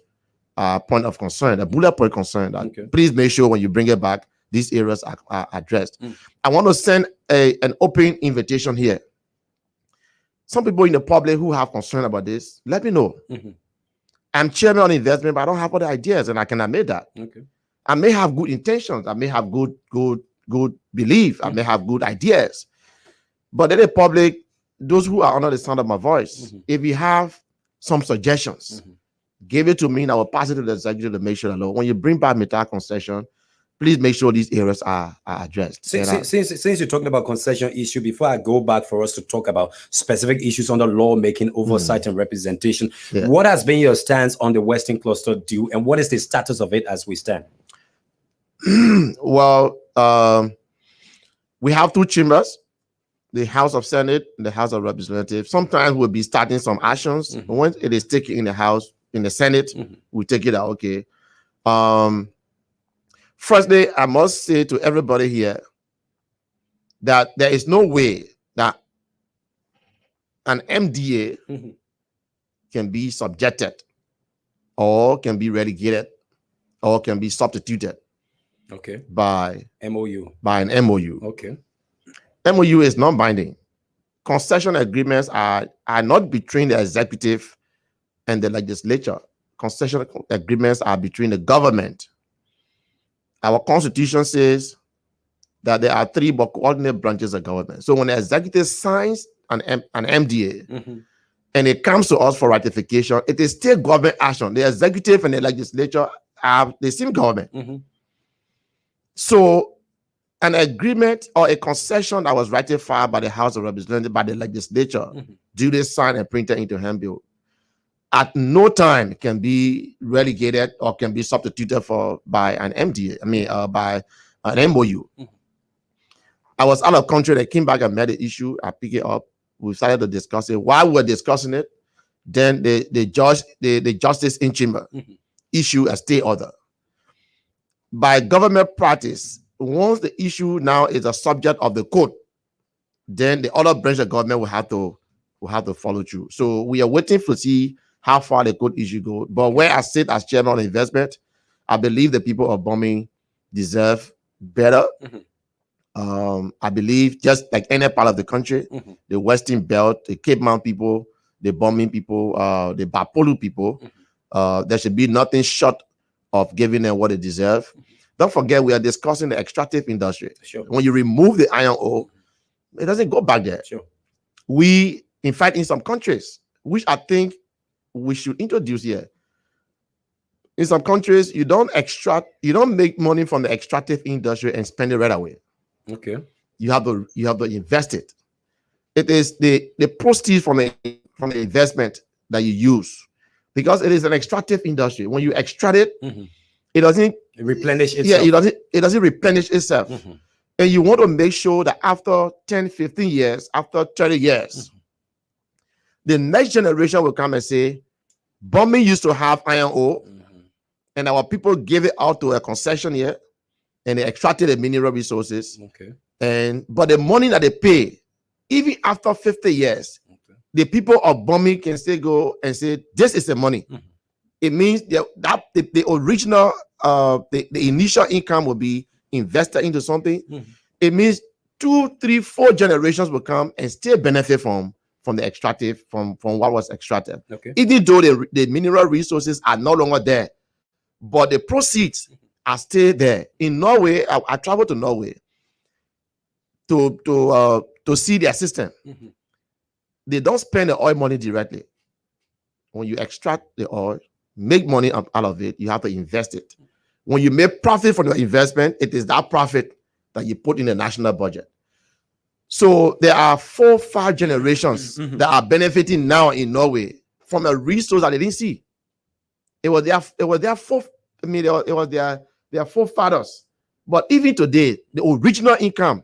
point of concern, a bullet point concern that please make sure when you bring it back, these areas are addressed. I want to send an open invitation here. Some people in the public who have concern about this, let me know. I'm chairman on investment, but I don't have all the ideas, and I can admit that. I may have good intentions. I may have good belief. I may have good ideas. But in the public, those who are under the sound of my voice, if you have some suggestions, give it to me, and I will pass it to the executive to make sure that, when you bring back Mitar concession, please make sure these areas are addressed. Since you're talking about concession issue, before I go back for us to talk about specific issues under lawmaking, oversight, and representation, what has been your stance on the Western Cluster deal, and what is the status of it as we stand? Well, we have two chambers, the House of Senate and the House of Representatives. Sometimes we'll be starting some actions. Once it is taken in the House, in the Senate, we take it out, okay. Firstly, I must say to everybody here that there is no way that an MDA can be subjected or can be relegated or can be substituted by an MOU. MOU is non-binding. Concession agreements are not between the executive and the legislature. Concession agreements are between the government. Our constitution says that there are three but coordinate branches of government. So when the executive signs an MDA and it comes to us for ratification, it is still government action. The executive and the legislature are the same government. So an agreement or a concession that was ratified by the House of Representatives, by the legislature, duly signed and printed into handbill, at no time can be relegated or can be substituted for by an MDA, by an MOU. I was out of country. They came back and met the issue. I picked it up. We started to discuss it. While we were discussing it, then the justice in chamber issue a stay order. By government practice, once the issue now is a subject of the court, then the other branch of government will have to follow through. So we are waiting to see how far the court issue goes. But where I sit as chairman of investment, I believe the people of Bombing deserve better. I believe just like any part of the country, the Western Belt, the Cape Mount people, the Bombing people, the Bapolu people, there should be nothing short of giving them what they deserve. Don't forget, we are discussing the extractive industry. When you remove the iron ore, it doesn't go back there. We, in fact, in some countries, which I think we should introduce here, in some countries, you don't make money from the extractive industry and spend it right away. Okay. You have to invest it. It is the proceeds from the investment that you use, because it is an extractive industry. When you extract it, it doesn't replenish itself. Yeah, it doesn't replenish itself. And you want to make sure that after 10, 15 years, after 30 years, the next generation will come and say, Bombing used to have iron ore, and our people gave it out to a concession here, and they extracted the mineral resources. But the money that they pay, even after 50 years, the people of Bombing can still go and say, this is the money. It means that the original, the initial income will be invested into something. It means 2, 3, 4 generations will come and still benefit from the extractive, from what was extracted. Even though the mineral resources are no longer there, but the proceeds are still there. In Norway, I traveled to Norway to see their system. They don't spend the oil money directly. When you extract the oil, make money out of it, you have to invest it. When you make profit from your investment, it is that profit that you put in the national budget. So there are 4, 5 generations that are benefiting now in Norway from a resource that they didn't see. It was their forefathers. But even today, the original income,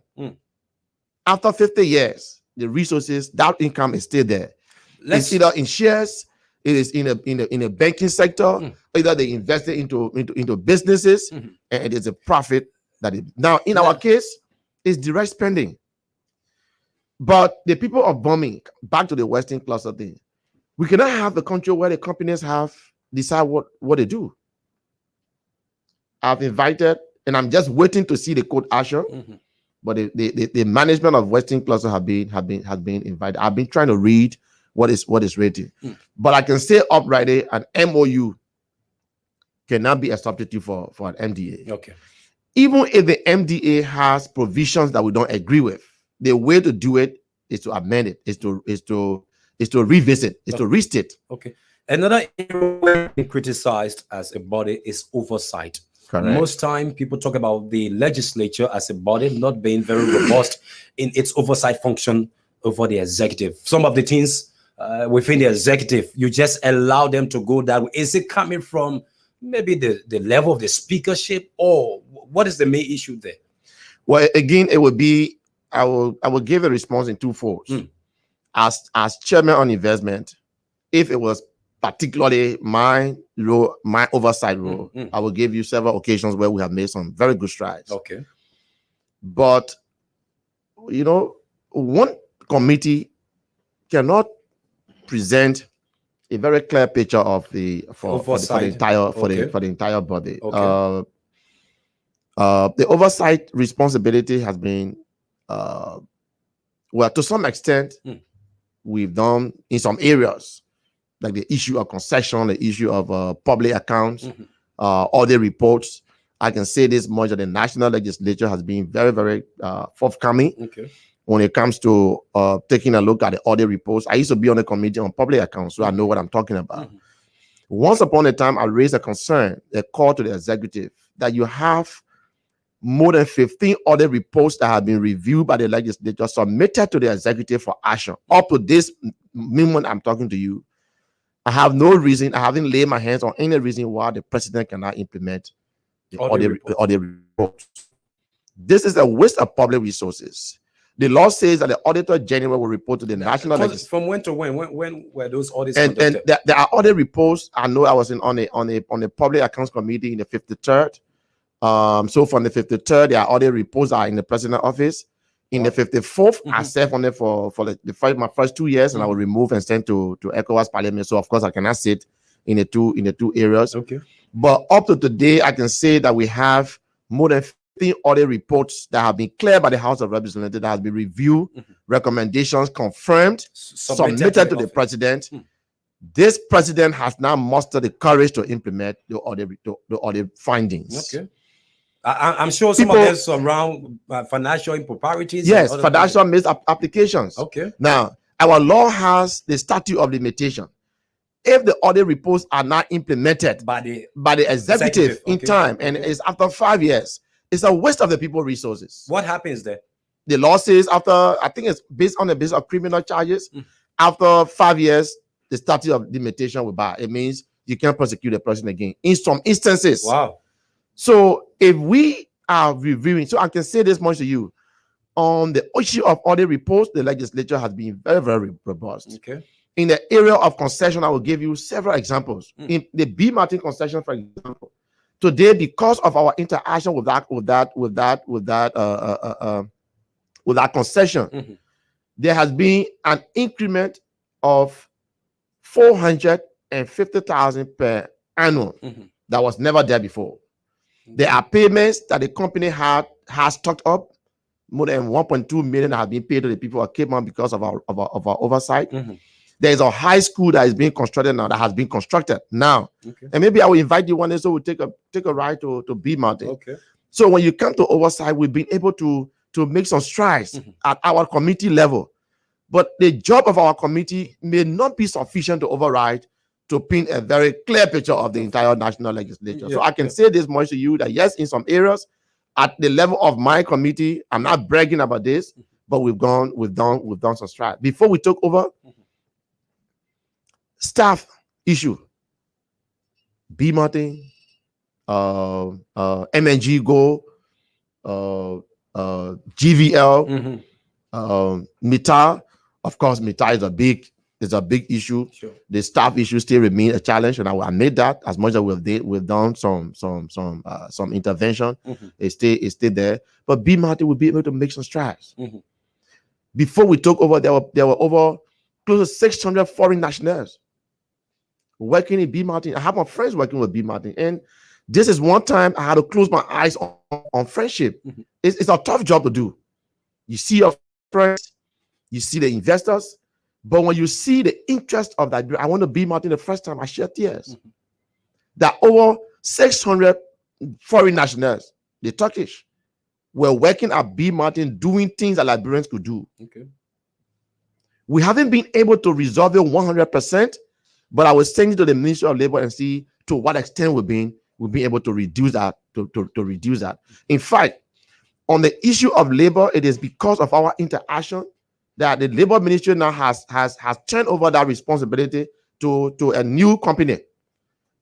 after 50 years, the resources, that income is still there. It's either in shares, it is in a banking sector, either they invest it into businesses, and it is a profit that is now in our case is direct spending. But the people of Bombing, back to the Western cluster thing, we cannot have a country where the companies decide what they do. I've invited, and I'm just waiting to see the court action. But the management of Western cluster has been invited. I've been trying to read what is written. But I can say uprightly, an MOU cannot be a substitute for an MDA. Even if the MDA has provisions that we don't agree with, the way to do it is to amend it, is to revisit, is to restate. Another area being criticized as a body is oversight. Most time people talk about the legislature as a body not being very robust in its oversight function over the executive. Some of the things within the executive, you just allow them to go that way. Is it coming from maybe the level of the speakership, or what is the main issue there? Well, again, it would be, I will give a response in 2 folds. As chairman on investment, if it was particularly my role, my oversight role, I will give you several occasions where we have made some very good strides. But one committee cannot present a very clear picture of the entire body. The oversight responsibility has been well, to some extent, we've done in some areas, like the issue of concession, the issue of public accounts, audit reports. I can say this much, that the national legislature has been very, very forthcoming when it comes to taking a look at the audit reports. I used to be on the committee on public accounts, so I know what I'm talking about. Once upon a time, I raised a concern, a call to the executive, that you have more than 15 audit reports that have been reviewed by the legislature, submitted to the executive for action. Up to this moment I'm talking to you, I have no reason, I haven't laid my hands on any reason why the president cannot implement the audit reports. This is a waste of public resources. The law says that the Auditor General will report to the national legislature. From when to when were those audits and conducted? there are audit reports. I know I was on a public accounts committee in the 53rd. So from the 53rd, there are audit reports that are in the president's office. In the 54th, I served on it for my first 2 years, and I was removed and sent to ECOWAS Parliament. So of course I cannot sit in the two areas. But up to today, I can say that we have more than 15 audit reports that have been cleared by the House of Representatives, that has been reviewed, recommendations confirmed, submitted to the president. This president has now mustered the courage to implement the audit findings. I'm sure some of them surround financial improprieties. Yes, financial misapplications. Now, our law has the statute of limitation. If the audit reports are not implemented by the executive in time, and it's after 5 years, it's a waste of the people's resources. What happens there? The law says after, I think it's based on the basis of criminal charges, after 5 years, the statute of limitation will bar. It means you can't prosecute a person again in some instances. Wow. So if we are reviewing, so I can say this much to you, on the issue of audit reports, the legislature has been very, very robust. In the area of concession, I will give you several examples. In the B. Martin concession, for example, today, because of our interaction with that concession, there has been an increment of 450,000 per annum that was never there before. There are payments that the company has stocked up. More than 1.2 million have been paid to the people of Cape Mount because of our oversight. There is a high school that is being constructed now, that has been constructed now. And maybe I will invite you one day so we'll take a ride to B Mountain. So when you come to oversight, we've been able to make some strides at our committee level. But the job of our committee may not be sufficient to override, to paint a very clear picture of the entire national legislature. So I can say this much to you, that yes, in some areas, at the level of my committee, I'm not bragging about this, but we've done some strides. Before we took over, staff issue, B Martin, MNG Go, GVL, MITA. Of course, MITA is a big issue. The staff issue still remain a challenge, and I will admit that. As much as we've done some intervention, it's still there. But B Martin will be able to make some strides. Before we took over, there were over close to 600 foreign nationals working in B Martin. I have my friends working with B Martin, and this is one time I had to close my eyes on friendship. It's a tough job to do. You see your friends, you see the investors, but when you see the interest of that, I want to be Martin. The first time I shed tears. That over 600 foreign nationals, the Turkish, were working at B Martin, doing things that Liberians could do. We haven't been able to resolve it 100%, but I was sending to the Ministry of Labor and see to what extent we've been able to reduce that. To reduce that. In fact, on the issue of labor, it is because of our interaction that the Labor Ministry now has turned over that responsibility to a new company,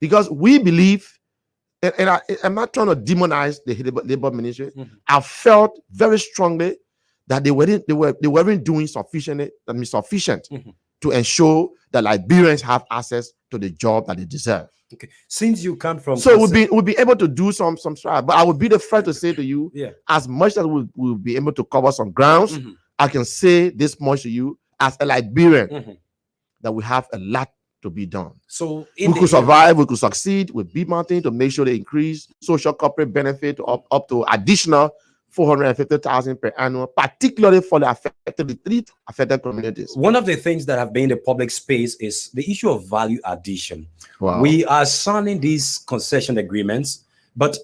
because we believe, and I'm not trying to demonize the Labor Ministry. I felt very strongly that they weren't doing sufficient to ensure that Liberians have access to the job that they deserve. Since you come from, so we'll be able to do some strides, but I would be the first to say to you, as much as we'll be able to cover some grounds, I can say this much to you as a Liberian, that we have a lot to be done. So we could survive, we could succeed with B Mountain to make sure they increase social corporate benefit up to additional 450,000 per annum, particularly for the affected communities. One of the things that have been in the public space is the issue of value addition. Wow. We are signing these concession agreements, but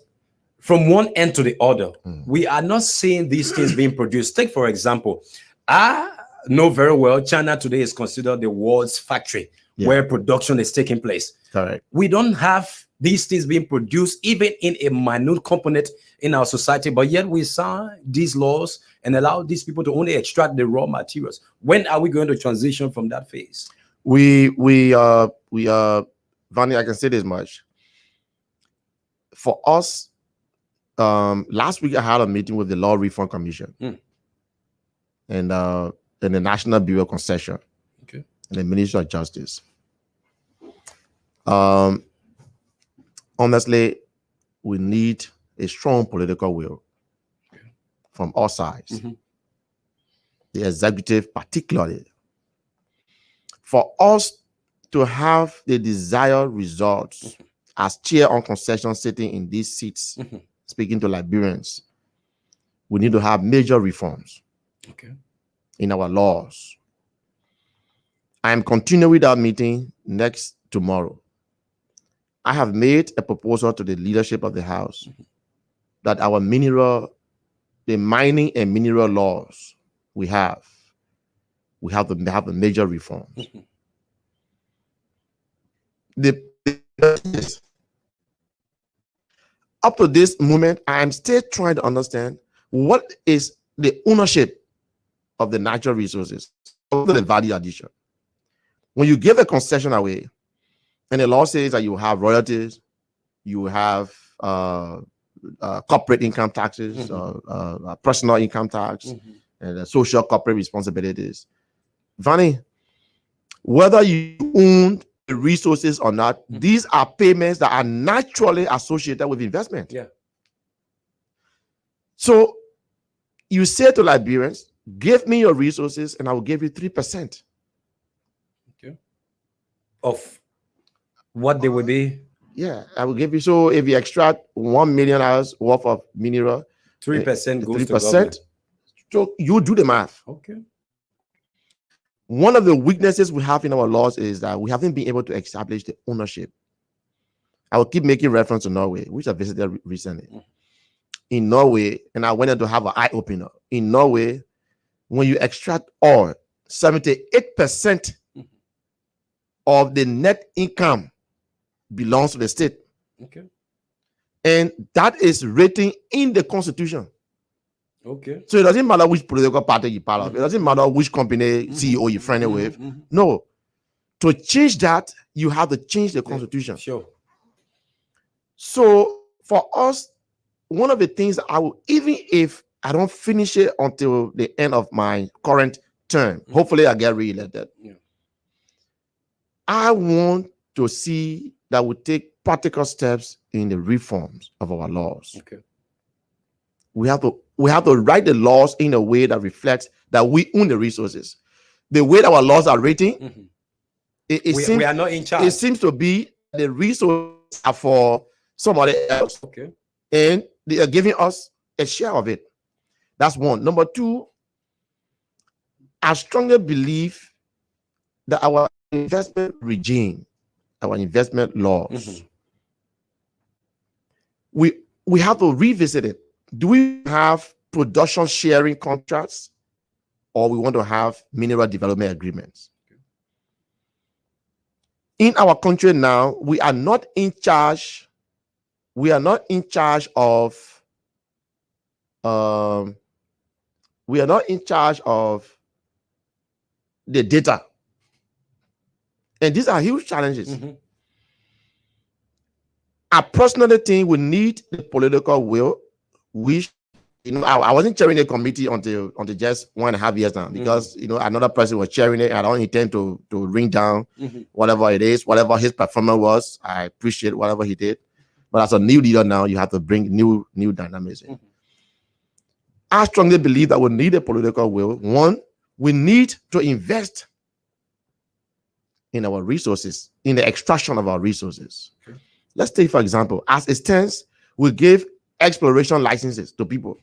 from one end to the other, we are not seeing these things being produced. Take, for example, I know very well China today is considered the world's factory where production is taking place. Correct. We don't have these things being produced even in a minute component in our society, but yet we sign these laws and allow these people to only extract the raw materials. When are we going to transition from that phase? We Vanny, I can say this much. For us, last week I had a meeting with the Law Reform Commission and the National Bureau of Concession and the Ministry of Justice. Honestly, we need a strong political will from all sides, the executive particularly, for us to have the desired results as chair on concession sitting in these seats, speaking to Liberians. We need to have major reforms in our laws. I am continuing with that meeting tomorrow. I have made a proposal to the leadership of the House that our the mining and mineral laws we have a major reform. Up to this moment, I am still trying to understand what is the ownership of the natural resources, of the value addition. When you give a concession away, and the law says that you have royalties, you have corporate income taxes, personal income tax, and social corporate responsibilities. Vanny, whether you own the resources or not, these are payments that are naturally associated with investment. So you say to Liberians, give me your resources and I will give you 3%. Of what they would be? Yeah, I will give you. So if you extract $1 million worth of mineral, 3% goes to government. So you do the math. One of the weaknesses we have in our laws is that we haven't been able to establish the ownership. I will keep making reference to Norway, which I visited recently. In Norway, and I went there to have an eye opener. In Norway, when you extract oil, 78% of the net income belongs to the state. And that is written in the constitution. So it doesn't matter which political party you're part of. It doesn't matter which company CEO you're friendly with. No. To change that, you have to change the constitution. So for us, one of the things I will, even if I don't finish it until the end of my current term, hopefully I get re-elected. I want to see that we take practical steps in the reforms of our laws. We have to write the laws in a way that reflects that we own the resources. The way that our laws are written, we are not in charge. It seems to be the resources are for somebody else, and they are giving us a share of it. That's one. Number two, I strongly believe that our investment regime, our investment laws, we have to revisit it. Do we have production sharing contracts, or we want to have mineral development agreements? In our country now, we are not in charge. We are not in charge of. We are not in charge of the data. And these are huge challenges. I personally think we need the political will, which, I wasn't chairing a committee until just 1.5 years now, because, another person was chairing it. I don't intend to ring down whatever it is, whatever his performance was. I appreciate whatever he did. But as a new leader now, you have to bring new dynamics in. I strongly believe that we need a political will. One, we need to invest in our resources, in the extraction of our resources. Let's take, for example, as it stands, we give exploration licenses to people.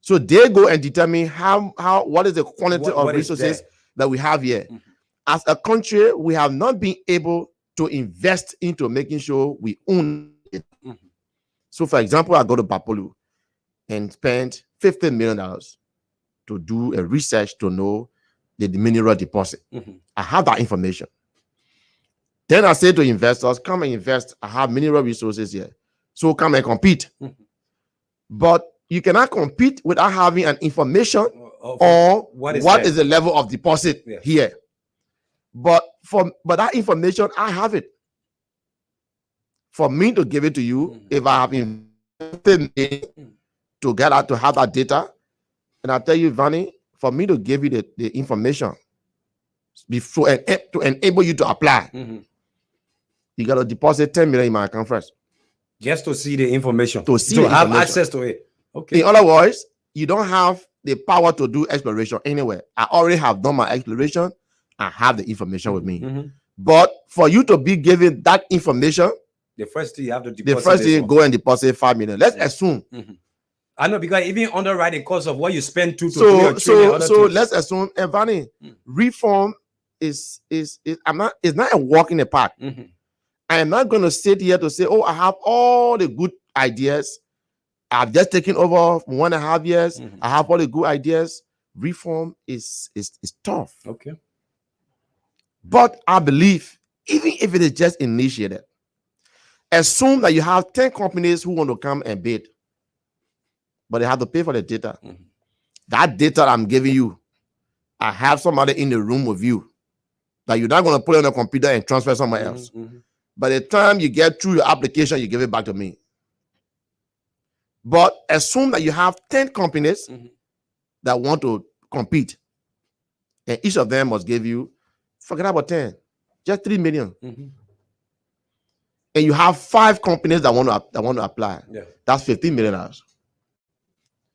So they go and determine what is the quantity of resources that we have here. As a country, we have not been able to invest into making sure we own it. So, for example, I go to Bapolu and spend $15 million to do a research to know the mineral deposit. I have that information. Then I say to investors, come and invest. I have mineral resources here. So come and compete. But you cannot compete without having an information on what is the level of deposit here. But that information, I have it. For me to give it to you, if I have invested to get out to have that data, and I tell you, Vanny, for me to give you the information before to enable you to apply, you got to deposit 10 million in my account first. Just to see the information. To have access to it. Okay. In other words, you don't have the power to do exploration anywhere. I already have done my exploration. I have the information with me. But for you to be given that information, the first thing you have to deposit. The first thing you go and deposit 5 million. Let's assume. I know, because even underwriting cost of what you spend 2 to 3 or 3. So let's assume, Evani, reform is not a walk in the park. I am not going to sit here to say, oh, I have all the good ideas. I've just taken over 1.5 years. I have all the good ideas. Reform is tough. Okay. But I believe, even if it is just initiated, assume that you have 10 companies who want to come and bid, but they have to pay for the data. That data I'm giving you, I have somebody in the room with you that you're not going to put on a computer and transfer somewhere else. By the time you get through your application, you give it back to me. But assume that you have 10 companies that want to compete, and each of them must give you, forget about 10, just 3 million. And you have 5 companies that want to apply. That's $15 million.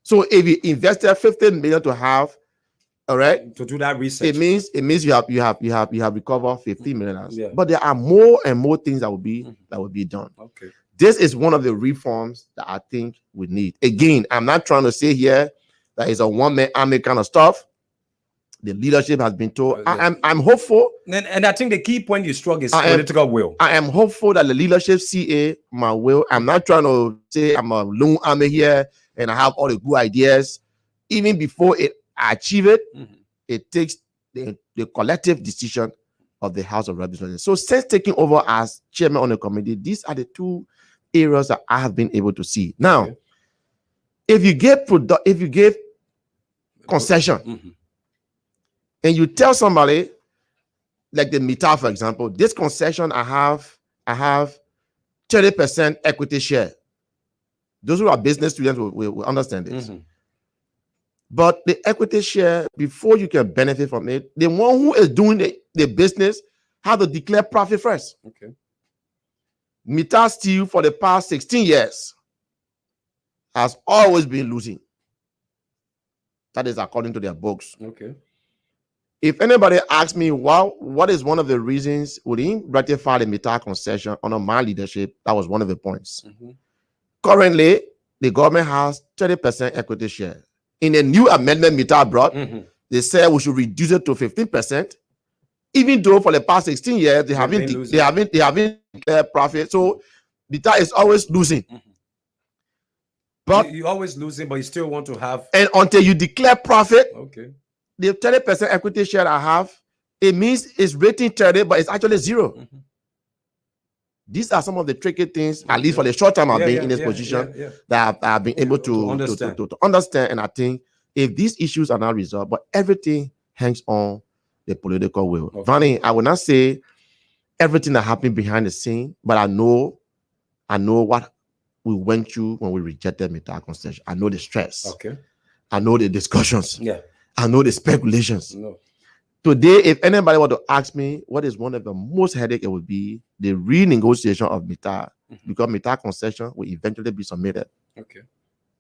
So if you invested $15 million to have, all right, to do that research, it means you have recovered $15 million. But there are more and more things that will be done. Okay. This is one of the reforms that I think we need. Again, I'm not trying to say here that it's a one-man army kind of stuff. The leadership has been told. I'm hopeful. And I think the key point you struck is political will. I am hopeful that the leadership see my will. I'm not trying to say I'm a lone army here and I have all the good ideas. Even before I achieve it, it takes the collective decision of the House of Representatives. So since taking over as chairman on the committee, these are the 2 areas that I have been able to see. Now, if you give concession, and you tell somebody, like the Mita, for example, this concession I have 30% equity share. Those who are business students will understand this. But the equity share, before you can benefit from it, the one who is doing the business have to declare profit first. Okay. Mita Steel for the past 16 years has always been losing. That is according to their books. Okay. If anybody asks me, well, what is one of the reasons we didn't ratify the Mita concession under my leadership, that was one of the points. Currently, the government has 30% equity share. In a new amendment Mita brought, they said we should reduce it to 15%, even though for the past 16 years they haven't declared profit. So Mita is always losing. But you're always losing, but you still want to have. And until you declare profit, okay, the 30% equity share I have, it means it's rating 30, but it's actually 0. These are some of the tricky things, at least for the short time I've been in this position, that I've been able to understand. And I think if these issues are not resolved, but everything hangs on the political will. Okay. Vanny, I will not say everything that happened behind the scene, but I know what we went through when we rejected Mita concession. I know the stress. Okay. I know the discussions. Yeah. I know the speculations. No. Today, if anybody were to ask me what is one of the most headache, it would be the renegotiation of Mita, because Mita concession will eventually be submitted. Okay.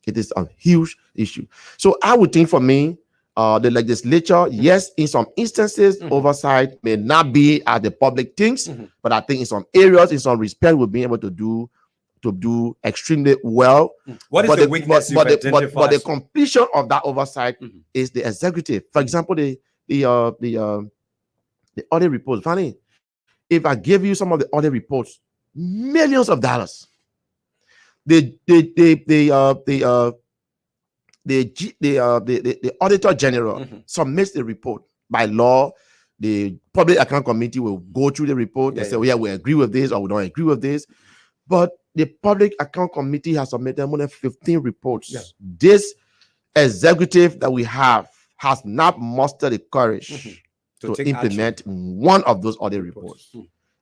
It is a huge issue. So I would think for me, the legislature, yes, in some instances, oversight may not be as the public thinks, but I think in some areas, in some respect, we'll be able to do extremely well. What is the weakness you've identified? But the completion of that oversight is the executive. For example, the audit reports. Funny, if I give you some of the audit reports, millions of dollars. the Auditor General submits the report. By law, the Public Account Committee will go through the report and say, yeah, we agree with this or we don't agree with this. But the Public Account Committee has submitted more than 15 reports. Yeah. This executive that we have has not mustered the courage to implement one of those audit reports.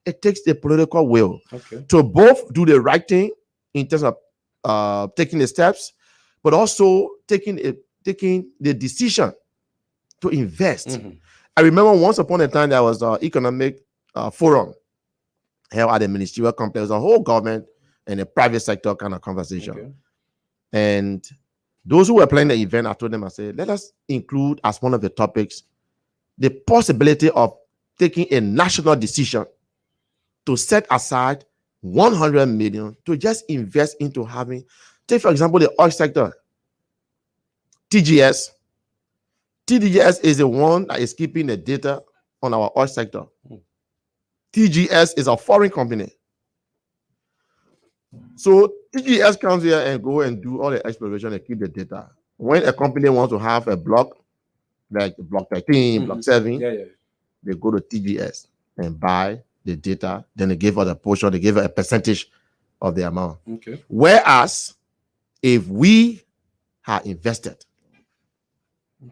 It takes the political will to both do the right thing in terms of taking the steps, but also taking the decision to invest. I remember once upon a time there was an economic forum held at the ministerial complex, a whole government and a private sector kind of conversation. And those who were planning the event, I told them, I said, let us include as one of the topics the possibility of taking a national decision to set aside 100 million to just invest into having, take for example, the oil sector. TGS is the one that is keeping the data on our oil sector. TGS is a foreign company. So TGS comes here and go and do all the exploration and keep the data. When a company wants to have a block, like block 13, block 7, they go to TGS and buy the data. Then they give us a portion, they give us a percentage of the amount. Whereas if we had invested,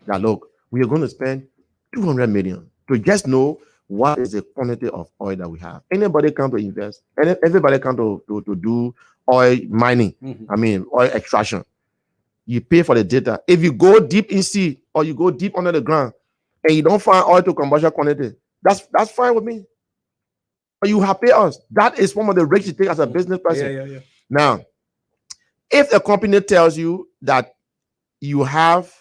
now look, we are going to spend 200 million to just know what is the quantity of oil that we have. Anybody come to invest, and everybody come to do oil mining, I mean oil extraction. You pay for the data. If you go deep in sea or you go deep under the ground and you don't find oil to combustion quantity, that's fine with me. But you have paid us. That is one of the risks you take as a business person. Now, if a company tells you that you have,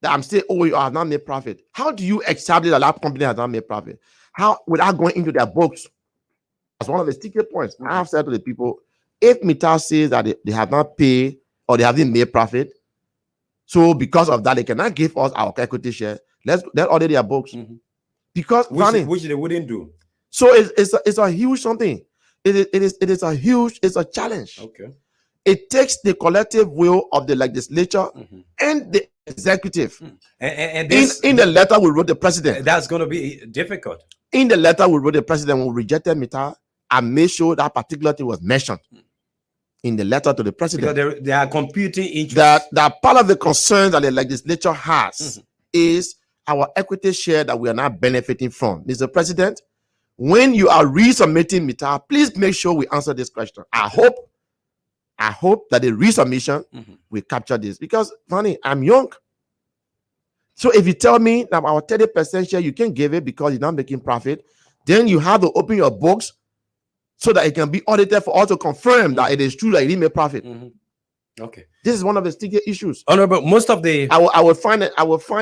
that I'm saying, oh, you have not made profit, how do you establish that that company has not made profit? How, without going into their books? That's one of the sticky points. I have said to the people, if Mittal says that they have not paid or they haven't made profit, so because of that, they cannot give us our equity share, let's audit their books. Because which they wouldn't do. So it's a huge something. It is a huge, it's a challenge. It takes the collective will of the legislature and the executive. And this, in the letter we wrote the president, that's going to be difficult. In the letter we wrote the president, when we rejected Mittal, I made sure that particular thing was mentioned in the letter to the president. Because they are competing interests. That part of the concern that the legislature has is our equity share that we are not benefiting from. Mr. President, when you are resubmitting Mittal, please make sure we answer this question. I hope that the resubmission will capture this, because funny, I'm young. So if you tell me that our 30% share you can give it because you're not making profit, then you have to open your books so that it can be audited for us to confirm that it is true that you didn't make profit. This is one of the sticky issues. Honorable, most of the I will find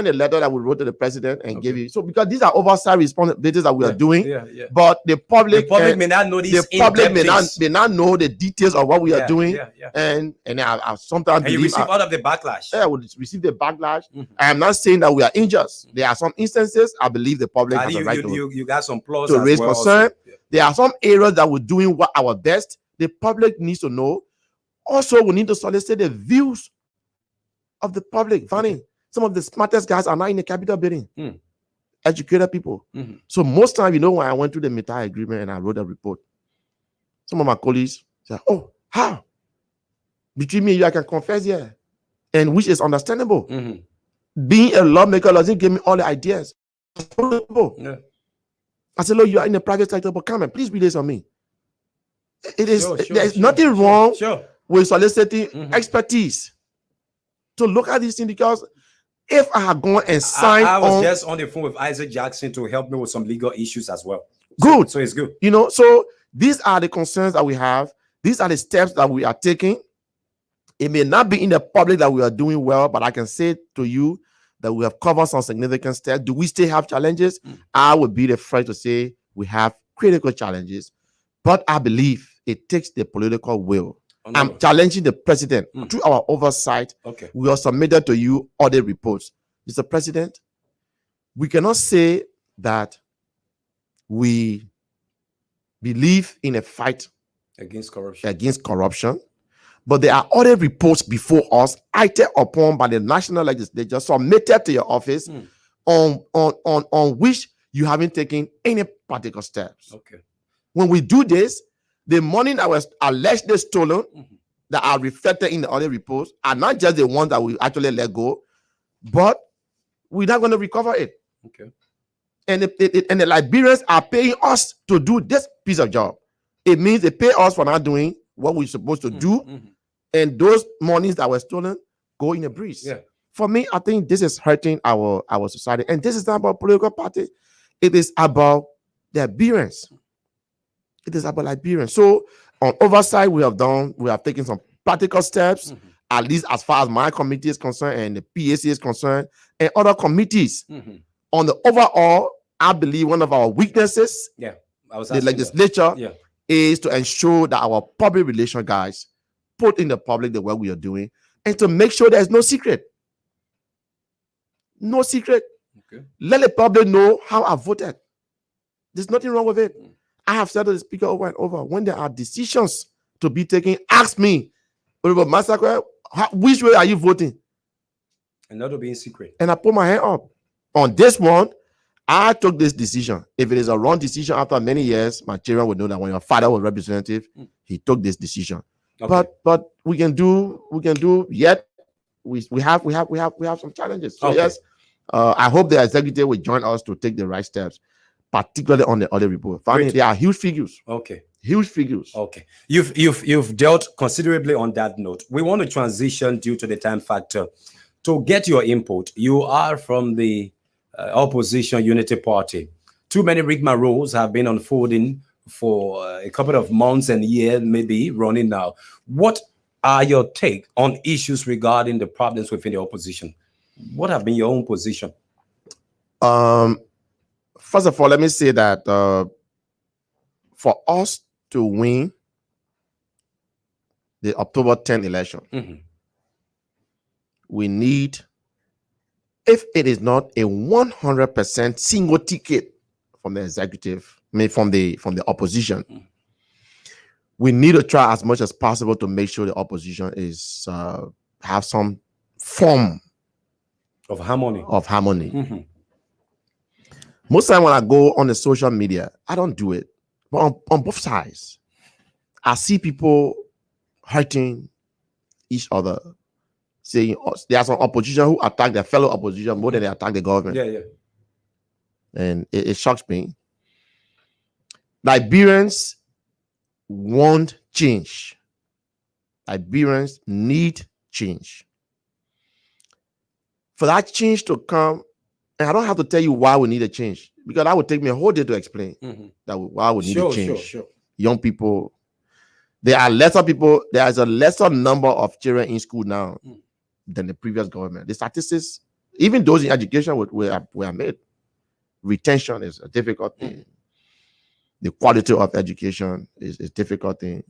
a letter that we wrote to the president and give you. So because these are oversight responsibilities that we are doing, but the public may not know these. The public may not know the details of what we are doing, and I sometimes you receive all of the backlash. I would receive the backlash. I am not saying that we are unjust. There are some instances I believe the public has a right you got some flaws to raise concern. Also. There are some areas that we're doing our best. The public needs to know. Also, we need to solicit the views of the public. Funny, some of the smartest guys are not in the Capitol building. Educated people. So most time, when I went to the Mittal agreement and I wrote a report, some of my colleagues said, oh, how? Between me and you, I can confess here. And which is understandable. Being a lawmaker doesn't give me all the ideas. I said, look, you are in the private sector, but come on, please be this on me. There's nothing wrong with soliciting expertise to look at these things, because if I had gone and signed I was just on the phone with Isaac Jackson to help me with some legal issues as well. Good. So it's good. So these are the concerns that we have. These are the steps that we are taking. It may not be in the public that we are doing well, but I can say to you that we have covered some significant steps. Do we still have challenges? I would be the first to say we have critical challenges, but I believe it takes the political will. I'm challenging the president through our oversight. We are submitted to you audit reports. Mr. President, we cannot say that we believe in a fight against corruption, But there are other reports before us, acted upon by the national legislature, submitted to your office, on which you haven't taken any practical steps. Okay. When we do this, the money that was allegedly stolen, that are reflected in the other reports, are not just the ones that we actually let go, but we're not going to recover it. Okay. And and the Liberians are paying us to do this piece of job. It means they pay us for not doing what we're supposed to do, and those monies that were stolen go in a breeze. Yeah. For me, I think this is hurting our society, and this is not about political party. It is about the Liberians. It is about Liberians. So on oversight, we have taken some practical steps, at least as far as my committee is concerned and the PAC is concerned, and other committees. On the overall, I believe one of our weaknesses, the legislature, is to ensure that our public relations guys put in the public the work we are doing, and to make sure there's no secret. No secret. Okay. Let the public know how I voted. There's nothing wrong with it. I have said to the speaker over and over, when there are decisions to be taken, ask me, Massacre, which way are you voting? And not to be in secret. And I put my hand up. On this one, I took this decision. If it is a wrong decision after many years, my children would know that when your father was representative, he took this decision. Okay. But we can do yet. We have some challenges. So yes, I hope the executive will join us to take the right steps, particularly on the other report. Finally, there are huge figures. Okay. Huge figures. Okay. You've dealt considerably on that note. We want to transition due to the time factor. To get your input, you are from the opposition Unity Party. Too many rigmaroles have been unfolding for a couple of months and years, maybe running now. What are your take on issues regarding the problems within the opposition? What have been your own position? First of all, let me say that for us to win the October 10th election, we need, if it is not a 100% single ticket from the executive, I mean from the opposition, we need to try as much as possible to make sure the opposition is have some form of harmony. Most time when I go on the social media, I don't do it, but on both sides, I see people hurting each other, saying there are some opposition who attack their fellow opposition more than they attack the government. Yeah. And it shocks me. Liberians want change. Liberians need change. For that change to come, and I don't have to tell you why we need a change, because that would take me a whole day to explain that why we need a change. Sure. Young people, there are lesser people, there is a lesser number of children in school now than the previous government. The statistics, even those in education were made. Retention is a difficult thing. The quality of education is a difficult thing.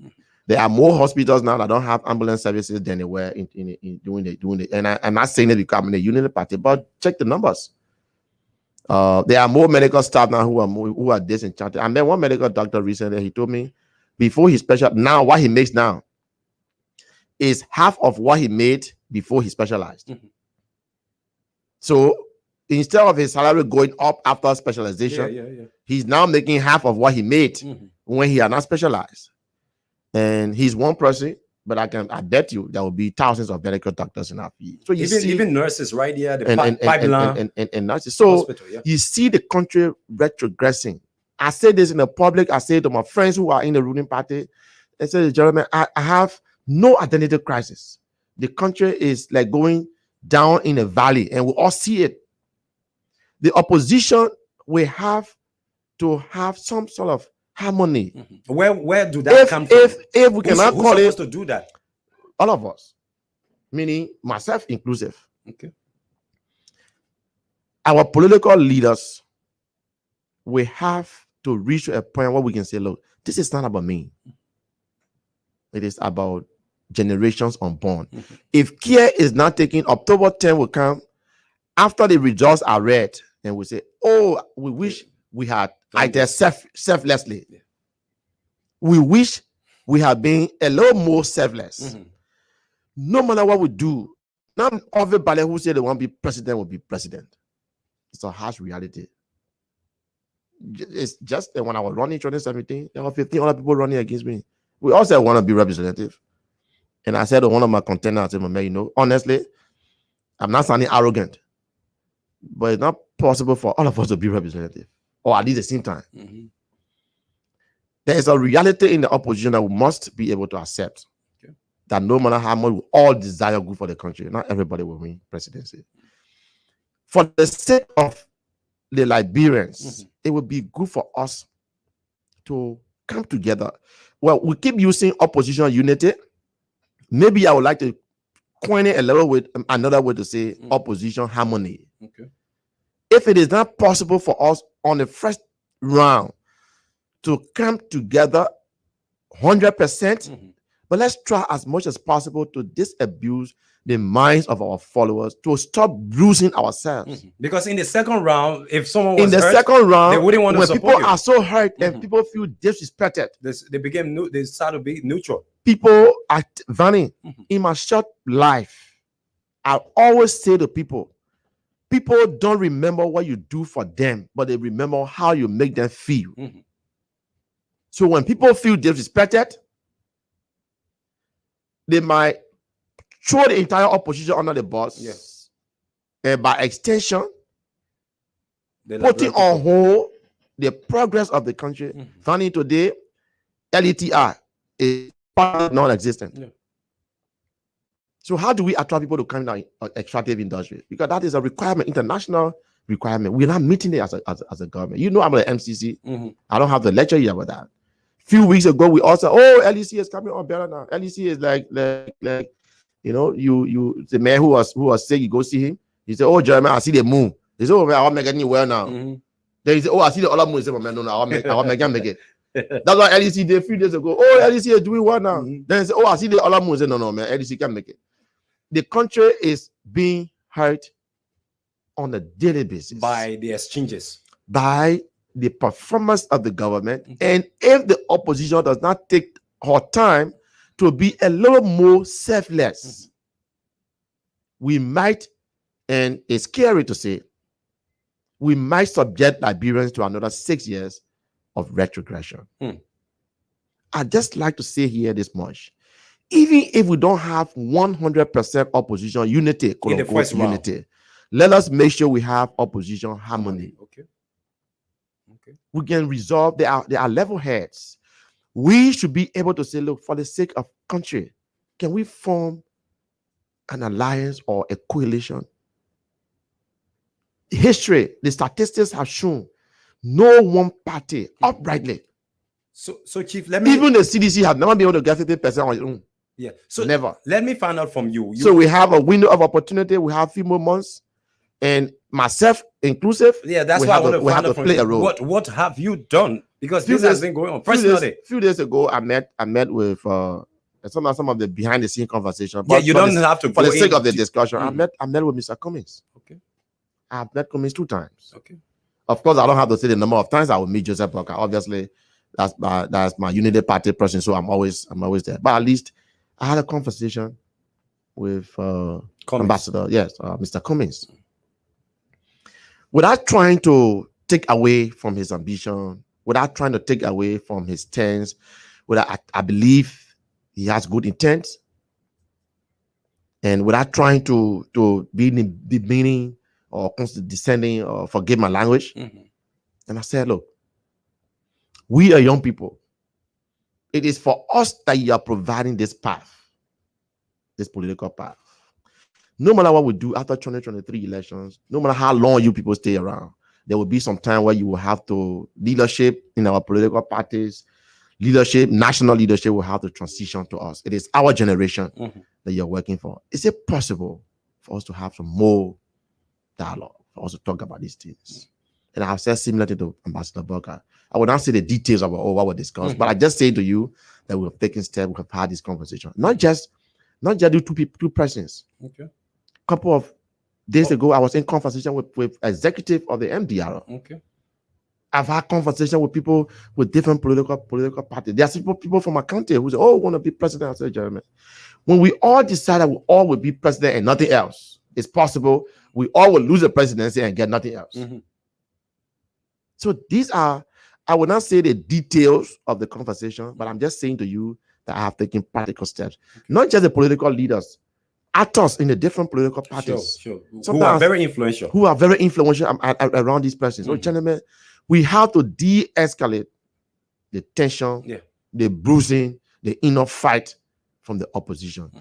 There are more hospitals now that don't have ambulance services than they were in doing the. And I'm not saying it because I'm in the Unity Party, but check the numbers. There are more medical staff now who are disenchanted. I met one medical doctor recently. He told me before he what he makes now is half of what he made before he specialized. So instead of his salary going up after specialization, he's now making half of what he made when he had not specialized. And he's one person, but I bet you there will be thousands of medical doctors in our field. So even nurses, right? Yeah, the pipeline and nurses. So you see the country retrogressing. I say this in the public. I say to my friends who are in the ruling party, I say, gentlemen, I have no identity crisis. The country is like going down in a valley, and we all see it. The opposition will have to have some sort of harmony. Where do that come from? If we cannot call it to do that, all of us, meaning myself inclusive. Okay. Our political leaders will have to reach a point where we can say, look, this is not about me. It is about generations unborn. If care is not taken, October 10 will come after the results are read, and we say, oh, we wish we had acted selflessly. We wish we had been a little more selfless. No matter what we do, not everybody who say they want to be president will be president. It's a harsh reality. It's just that when I was running 2017, there were 15 other people running against me. We all said want to be representative. And I said to one of my contenders, I said, man, you know, honestly, I'm not sounding arrogant, but it's not possible for all of us to be representative, or at least the same time. Mm-hmm. There is a reality in the opposition that we must be able to accept. Okay. That no matter how much we all desire good for the country, not everybody will win presidency. For the sake of the Liberians, it would be good for us to come together. Well, we keep using opposition unity. Maybe I would like to coin it a little with another way to say opposition harmony. Okay. If it is not possible for us on the first round to come together 100%, but let's try as much as possible to disabuse the minds of our followers, to stop bruising ourselves. Because in the second round, if someone was in the hurt, second round, they wouldn't want to when support people you. are so hurt and people feel disrespected, they started to be neutral. People are Vanny, in my short life, I always say to people don't remember what you do for them, but they remember how you make them feel. So when people feel disrespected, they might throw the entire opposition under the bus. Yes. And by extension, putting on hold the progress of the country. Funny today, LETI is non-existent. Yeah. So how do we attract people to come down extractive industry? Because that is a requirement, international requirement. We're not meeting it as a government. You know, I'm an MCC. I don't have the lecture here about that. Few weeks ago, we also, LEC is coming on better now. LEC is like you know, the man who was sick, you go see him. He said, Jeremy, I see the moon. He said, man, I want to make it well now. Then he said, I see the other moon. He said, man, no, I want to make it. That's why LEC did a few days ago. LEC is doing well now. Then he said, I see the other moon. He said, no, man, LEC can make it. The country is being hurt on a daily basis by the exchanges, by the performance of the government. And if the opposition does not take her time to be a little more selfless, we might, and it's scary to say, we might subject Liberians to another 6 years of retrogression. I'd just like to say here this much. Even if we don't have 100% opposition unity, quote unquote unity, let us make sure we have opposition harmony. Okay. We can resolve. There are level heads. We should be able to say, look, for the sake of country, can we form an alliance or a coalition? History, the statistics have shown no one party uprightly. So Chief, let me, even the CDC have never been able to get 50% on its own. Yeah. So never. Let me find out from you. So we have a window of opportunity. We have a few more months, and myself inclusive. Yeah, that's why I want to find out from play you. a role. What have you done? Because this has been going on personally. Few days ago, I met with some of the behind the scene conversation. Yeah, you don't have to for go the sake in of the discussion. Mm. I met with Mr. Cummings. Okay. I've met Cummings 2 times. Okay. Of course, I don't have to say the number of times I will meet Joseph Boakai. Obviously, that's my Unity Party person, so I'm always there. But at least I had a conversation with Ambassador, Mr. Cummings, without trying to take away from his ambition, without trying to take away from his stance. I believe he has good intent, and without trying to be demeaning or condescending, or forgive my language. And I said, look, we are young people. It is for us that you are providing this path, this political path. No matter what we do after 2023 elections, no matter how long you people stay around, there will be some time where you will have to, leadership in our political parties, leadership, national leadership will have to transition to us. It is our generation that you're working for. Is it possible for us to have some more dialogue, for us to talk about these things? And I've said similar to Ambassador Boakai. I would not say the details about what we discussed, but I just say to you that we have taken steps, we have had this conversation. Not just two persons. Okay. A couple of days ago, I was in conversation with executive of the MDR. Okay. I've had conversation with people with different political parties. There are people from my country who say, "Oh, we want to be president." I said, "Jeremy, when we all decide that we all will be president and nothing else, it's possible we all will lose the presidency and get nothing else." So these are, I will not say the details of the conversation, but I'm just saying to you that I have taken practical steps. Not just the political leaders, actors in the different political parties. Sure. Who are very influential. Who are very influential around these persons. So, gentlemen, we have to de-escalate the tension, the bruising, the inner fight from the opposition.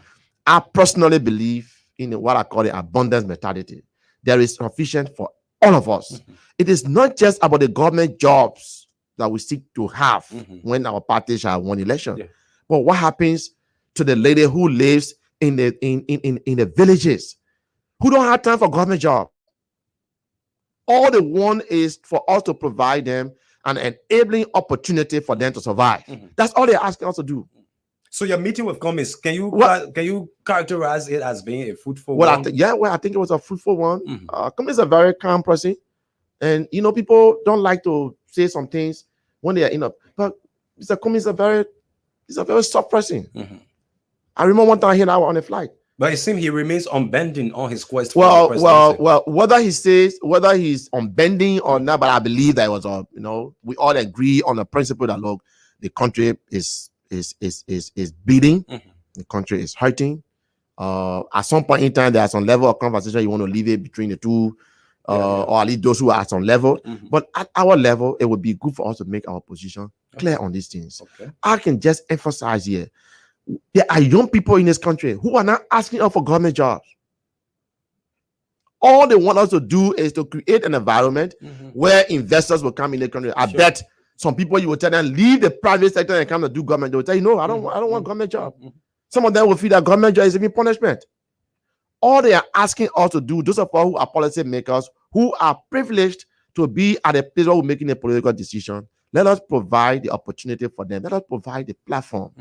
I personally believe in what I call the abundance mentality. There is sufficient for all of us. It is not just about the government jobs that we seek to have when our parties have won election, but what happens to the lady who lives in the villages, who don't have time for government job. All they want is for us to provide them an enabling opportunity for them to survive. That's all they're asking us to do. So your meeting with Cummings, can you characterize it as being a fruitful one? I think it was a fruitful one. Cummings is a very calm person, and you know, people don't like to say some things when they are but Mr. Cummings is a very soft person. I remember one time I heard that on a flight. But it seems he remains unbending on his quest. Well, whether he's unbending or not, but I believe that it was we all agree on the principle that look, the country is beating, the country is hurting. At some point in time, there's some level of conversation you want to leave it between the two, or at least those who are at some level. But at our level, it would be good for us to make our position clear on these things. I can just emphasize here. There are young people in this country who are not asking us for government jobs. All they want us to do is to create an environment where investors will come in the country. I bet some people, you will tell them, leave the private sector and come to do government. They will tell you, no, I don't want government job. Some of them will feel that government job is even punishment. All they are asking us to do, those of us who are policy makers, who are privileged to be at a place where we're making a political decision, let us provide the opportunity for them. Let us provide the platform.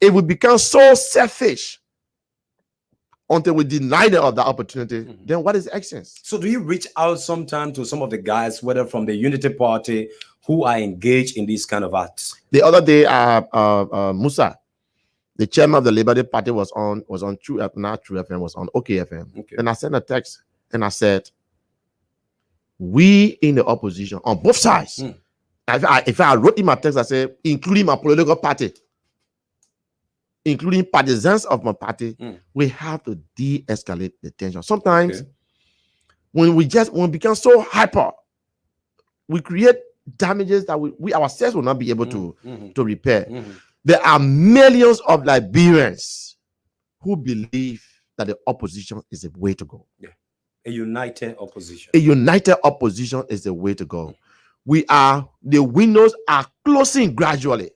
It will become so selfish until we deny them of that opportunity. Then what is the essence? So do you reach out sometime to some of the guys, whether from the Unity Party, who are engaged in these kind of acts? The other day, Musa, the chairman of the Liberty Party, was on True FM, not True FM, was on OKFM. And I sent a text and I said, we in the opposition on both sides. If I wrote in my text, I said, including my political party, including partisans of my party, we have to de-escalate the tension. Sometimes when we become so hyper, we create damages that we ourselves will not be able to repair. There are millions of Liberians who believe that the opposition is the way to go. A united opposition. A united opposition is the way to go. The windows are closing gradually.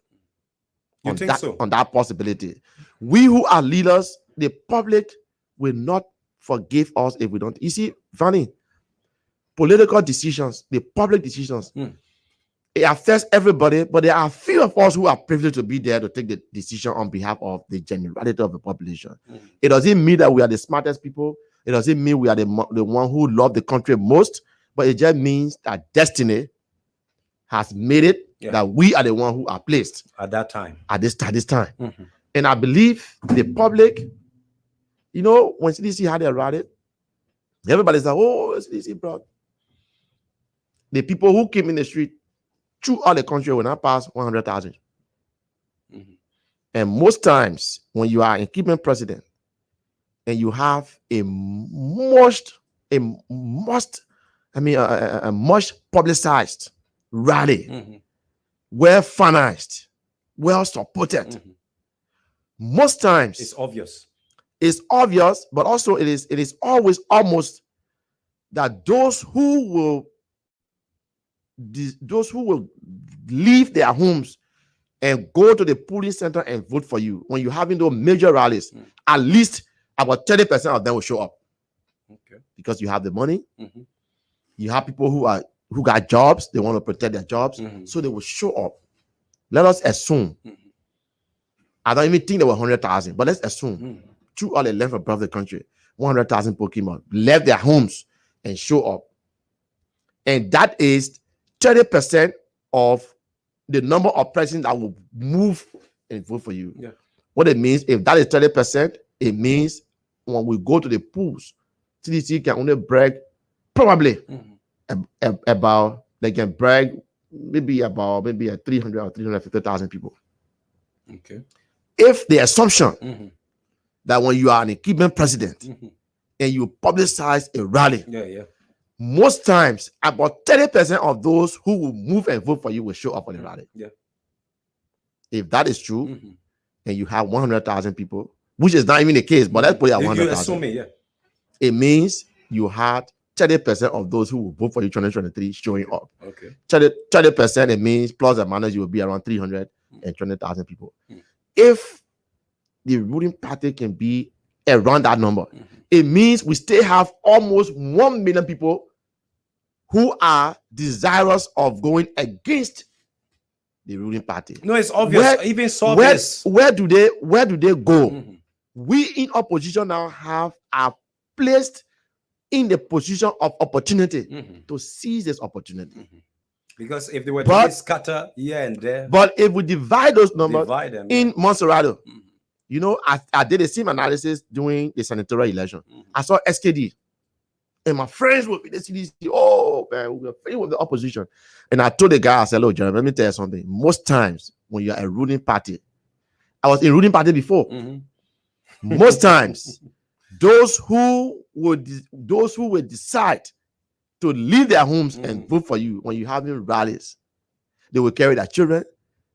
You think so? On that possibility. We who are leaders, the public will not forgive us if we don't. You see, Vanny, political decisions, the public decisions, it affects everybody, but there are few of us who are privileged to be there to take the decision on behalf of the generality of the population. It doesn't mean that we are the smartest people. It doesn't mean we are the one who love the country most, but it just means that destiny has made it that we are the one who are placed at that time. At this time. And I believe the public, when CDC had their rally, everybody's like, oh, CDC brought. The people who came in the street through all the country will not pass 100,000. And most times when you are a incumbent president and you have a much publicized rally, well financed, well supported. Most times it's obvious. It's obvious, but also it is always almost that those who will leave their homes and go to the polling center and vote for you when you're having those major rallies, at least about 30% of them will show up. Because you have the money, you have people who got jobs, they want to protect their jobs, so they will show up. Let us assume. I don't even think there were 100,000, but let's assume through all the length above the country, 100,000 Pokemon left their homes and show up. And that is 30% of the number of persons that will move and vote for you. Yeah. What it means, if that is 30%, it means when we go to the polls, CDC can only brag probably about, they can brag maybe a 300 or 350,000 people. Okay. If the assumption that when you are an incumbent president and you publicize a rally, most times about 30% of those who will move and vote for you will show up on the rally. Yeah. If that is true, and you have 100,000 people, which is not even the case, but let's put it at 100,000. It means you had 30% of those who will vote for you 2023 showing up. Okay. 30%, it means plus or minus you will be around 320,000 people. If the ruling party can be around that number, it means we still have almost 1 million people who are desirous of going against the ruling party. No, it's obvious. Even saw this. Where do they go? We in opposition now are placed in the position of opportunity to seize this opportunity. Because if they were to scatter here and there, but if we divide those numbers in yeah. Monserrado, you know, I did the same analysis during the senatorial election. I saw SKD, and my friends would be the CDC. Oh man, we were fighting with the opposition, and I told the guy, I said, "Look, Jeremy, let me tell you something. Most times when you're a ruling party, I was in ruling party before. Most times, those who would decide to leave their homes and vote for you when you having rallies, they will carry their children.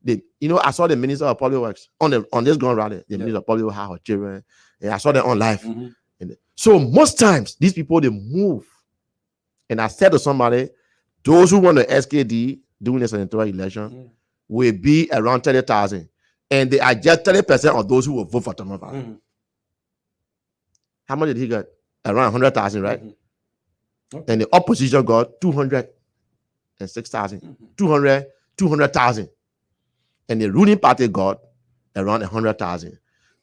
I saw the Minister of Public Works on this gun rally. The Minister of Public Works had her children, and I saw them on live. So most times these people they move, and I said to somebody, those who want the SKD during the senatorial election will be around 30,000, and they are just 30% of those who will vote for Tomofa. How much did he get? Around 100,000, right? Okay. And the opposition got 206,000, 200,000, and the ruling party got around 100,000.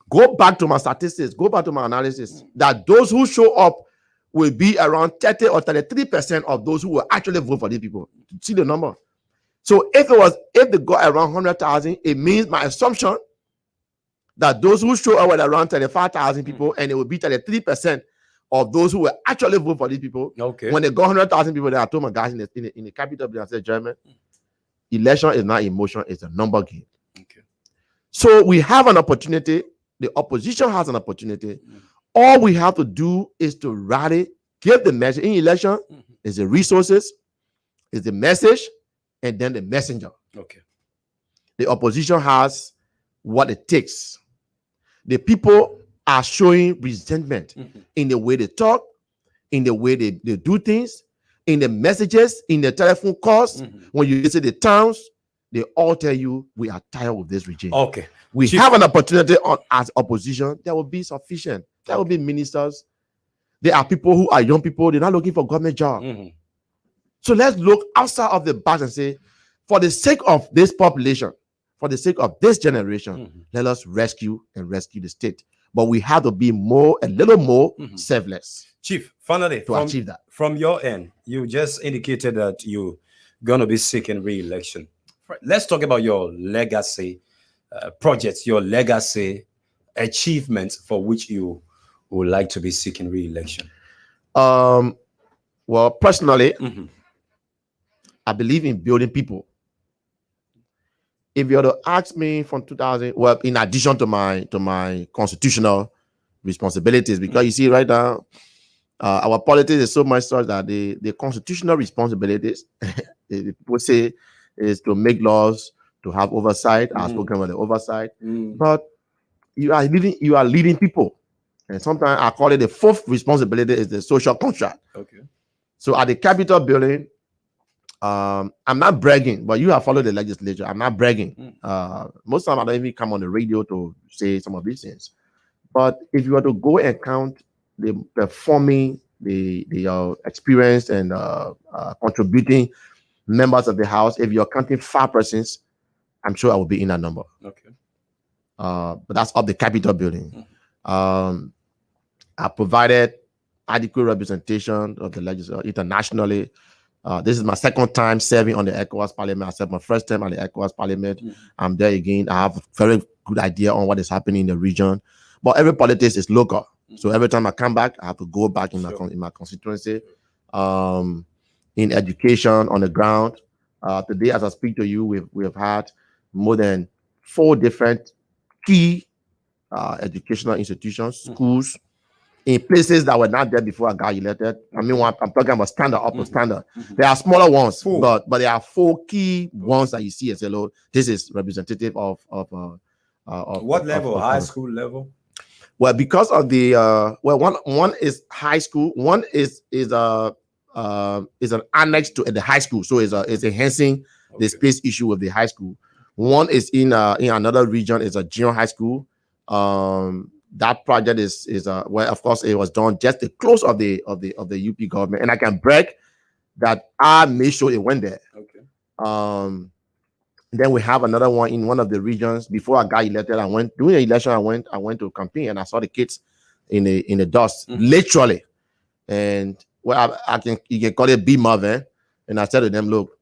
Go back to my statistics, go back to my analysis, that those who show up will be around 30 or 33% of those who will actually vote for these people. See the number. So if they got around 100,000, it means my assumption that those who show up with around 35,000 people, and it will be 33% of those who will actually vote for these people. Okay. When they got 100,000 people, I told my guys in the capital, I said, German, election is not emotion, it's a number game. Okay. So we have an opportunity. The opposition has an opportunity. All we have to do is to rally, give the message. In election, is the resources, is the message, and then the messenger. Okay. The opposition has what it takes. The people are showing resentment in the way they talk, in the way they do things, in the messages, in the telephone calls. When you visit the towns, they all tell you, we are tired of this regime. Okay. We have an opportunity as opposition. There will be sufficient. There will be ministers. There are people who are young people. They're not looking for government job. So let's look outside of the box and say, for the sake of this population, for the sake of this generation, let us rescue the state. But we have to be a little more selfless. Chief, finally, to achieve that. From your end, you just indicated that you're going to be seeking re-election. Let's talk about your legacy projects, your legacy achievements for which you would like to be seeking re-election. Well, personally, I believe in building people. If you were to ask me from 2000, well, in addition to my constitutional responsibilities, because you see right now, our politics is so much such that the constitutional responsibilities, people say, is to make laws, to have oversight. I've spoken about the oversight, but you are leading people, and sometimes I call it the fourth responsibility is the social contract. Okay. So at the Capitol building, I'm not bragging, but you have followed the legislature. I'm not bragging. Most time I don't even come on the radio to say some of these things. But if you were to go and count the performing, the experienced and contributing members of the House, if you're counting 5 persons, I'm sure I will be in that number. Okay. But that's up the Capitol building. I provided adequate representation of the legislature internationally. This is my second time serving on the ECOWAS Parliament. I served my first time on the ECOWAS Parliament. I'm there again. I have a very good idea on what is happening in the region. But every politics is local. So every time I come back, I have to go back in my constituency. In education on the ground. Today, as I speak to you, we have had more than 4 different key educational institutions, schools, in places that were not there before I got elected. I mean, I'm talking about standard, upper standard. There are smaller ones, but there are 4 key ones that you see and say, "Look, this is representative of what level? High school level? Well, because of the one is high school, one is an annex to the high school, so it's enhancing the space issue with the high school. One is in another region, is a junior high school. That project is well, of course, it was done just the close of the UP government, and I can brag that I made sure it went there. Okay. Then we have another one in one of the regions. Before I got elected, I went during the election. I went to campaign and I saw the kids in the dust, literally. And well, you can call it B Marvin. And I said to them, look,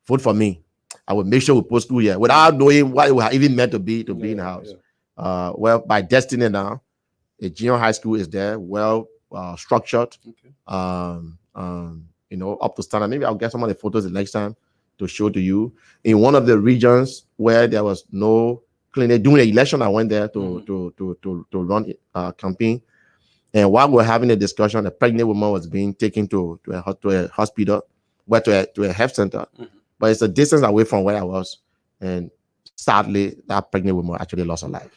vote for me. I will make sure we put school here without knowing what it was even meant to be in the house. Yeah. Well, by destiny now, a junior high school is there, well structured. Okay. You know, up to standard. Maybe I'll get some of the photos the next time to show to you. In one of the regions where there was no clinic during the election, I went there to run a campaign. And while we were having a discussion, a pregnant woman was being taken to a hospital, well, to a health center. But it's a distance away from where I was. And sadly, that pregnant woman actually lost her life.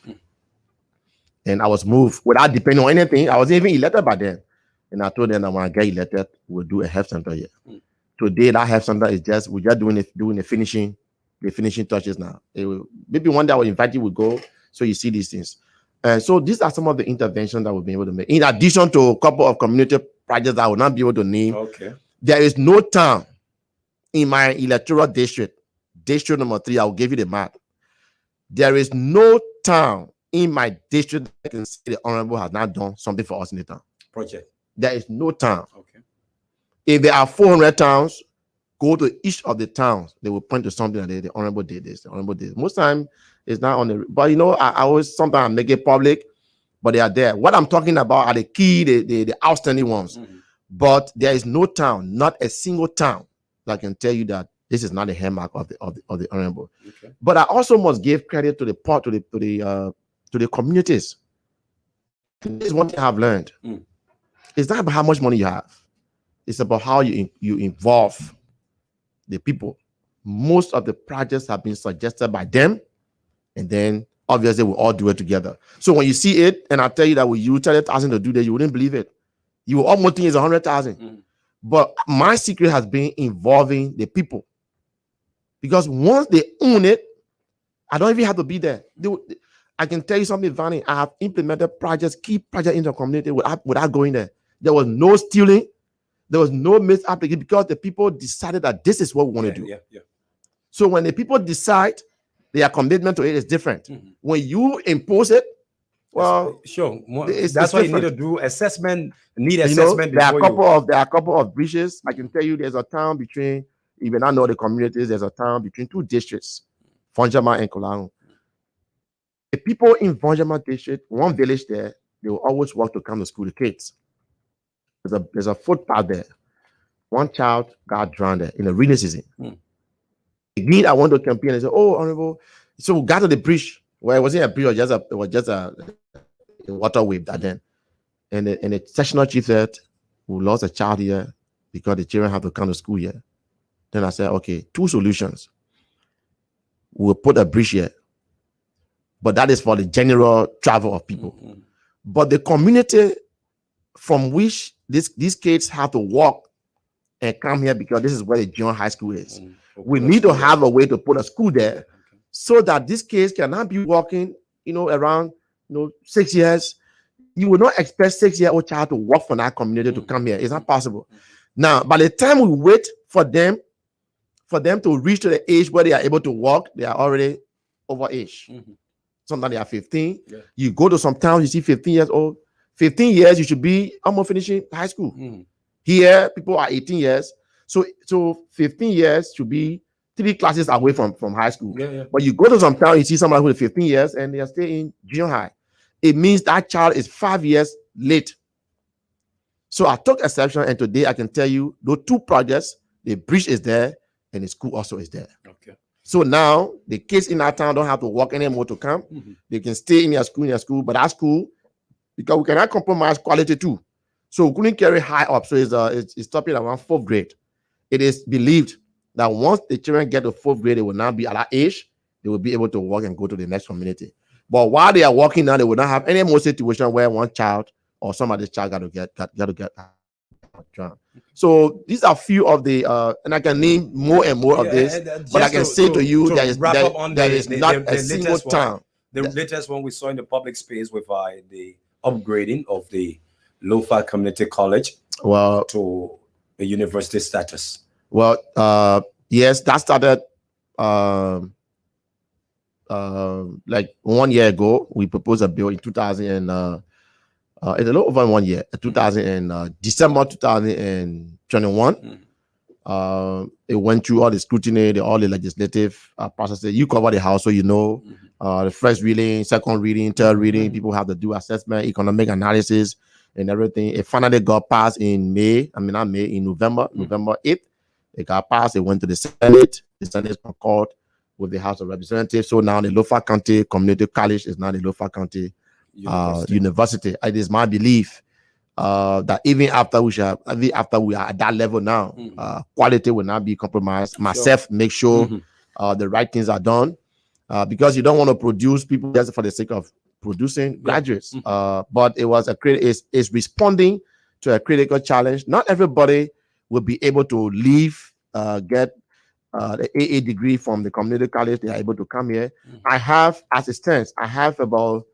And I was moved without depending on anything. I wasn't even elected by then. And I told them that when I get elected, we'll do a health center here. Today, that health center is we're just doing the finishing touches now. Maybe one day I will invite you, we'll go, so you see these things. And so these are some of the interventions that we've been able to make. In addition to a couple of community projects that I will not be able to name. Okay. There is no town in my electoral district number 3, I will give you the map. There is no town in my district that can say the Honorable has not done something for us in the town. Project. There is no town. Okay. If there are 400 towns, go to each of the towns. They will point to something that the Honorable did this, the Honorable did this. Most time it's not on the, but you know, I always sometimes make it public, but they are there. What I'm talking about are the key, the outstanding ones. But there is no town, not a single town, that can tell you that this is not the hallmark of the Honorable. Okay. But I also must give credit to the communities. This is one thing I've learned. It's not about how much money you have. It's about how you involve the people. Most of the projects have been suggested by them, and then obviously we all do it together. So when you see it, and I tell you that we use 30,000 to do that, you wouldn't believe it. You will almost think it's 100,000. But my secret has been involving the people, because once they own it, I don't even have to be there. I can tell you something, Vanny. I have implemented projects, key projects in the community without going there. There was no stealing. There was no misapplication, because the people decided that this is what we want to do. So when the people decide, their commitment to it is different. When you impose it, well, sure, that's why you need to do assessment. Assessment. There are a couple of bridges. I can tell you, there's a town between, even I know the communities. There's a town between 2 districts, Fonjama and Kolango. The people in Fonjama district, one village there, they will always walk to come to school. The kids. There's a footpath there. One child got drowned there in the rainy season. Again, I went to campaign and said, "Oh, Honorable." So we got to the bridge. Well, it wasn't a bridge, it was just a waterway back then. And the sectional chief said, "We lost a child here because the children have to come to school here." Then I said, "Okay, 2 solutions. We'll put a bridge here, but that is for the general travel of people. But the community from which these kids have to walk and come here, because this is where the junior high school is. We need to have a way to put a school there, so that these kids cannot be walking, around, 6 years. You will not expect 6-year-old child to walk from that community to come here. It's not possible. Now, by the time we wait for them to reach to the age where they are able to walk, they are already over age. Sometimes they are 15. You go to some towns, you see 15 years old. 15 years, you should be almost finishing high school. Here, people are 18 years. So 15 years should be 3 classes away from high school. Yeah. But you go to some town, you see somebody who is 15 years and they are still in junior high. It means that child is 5 years late. So I took exception, and today I can tell you those 2 projects, the bridge is there and the school also is there. Okay. So now the kids in our town don't have to walk anymore to come. They can stay in their school, but our school, because we cannot compromise quality too. So we couldn't carry high up. So it's stopping around 4th grade. It is believed that once the children get to 4th grade, they will now be at that age, they will be able to walk and go to the next community. But while they are walking now, they will not have any more situation where one child or somebody's child got to get drowned. So these are few of the and I can name more and more of this, but I can say to you there is not a single town. The latest one we saw in the public space with the upgrading of the Lofa Community College to the university status. Well, yes, that started like 1 year ago. We proposed a bill in 2000 it's a little over 1 year, December 2021. It went through all the scrutiny, all the legislative processes. You cover the house, so you know the first reading, second reading, third reading. People have to do assessment, economic analysis, and everything. It finally got passed in November 8th. It got passed. It went to the Senate. The Senate concurred with the House of Representatives. So now the Lofa County Community College is now the Lofa County University. It is my belief that even after we are at that level now, quality will not be compromised. Myself, make sure the right things are done, because you don't want to produce people just for the sake of producing graduates. But it was it's responding to a critical challenge. Not everybody will be able to leave, get the AA degree from the community college. They are able to come here. I have, as it stands, I have about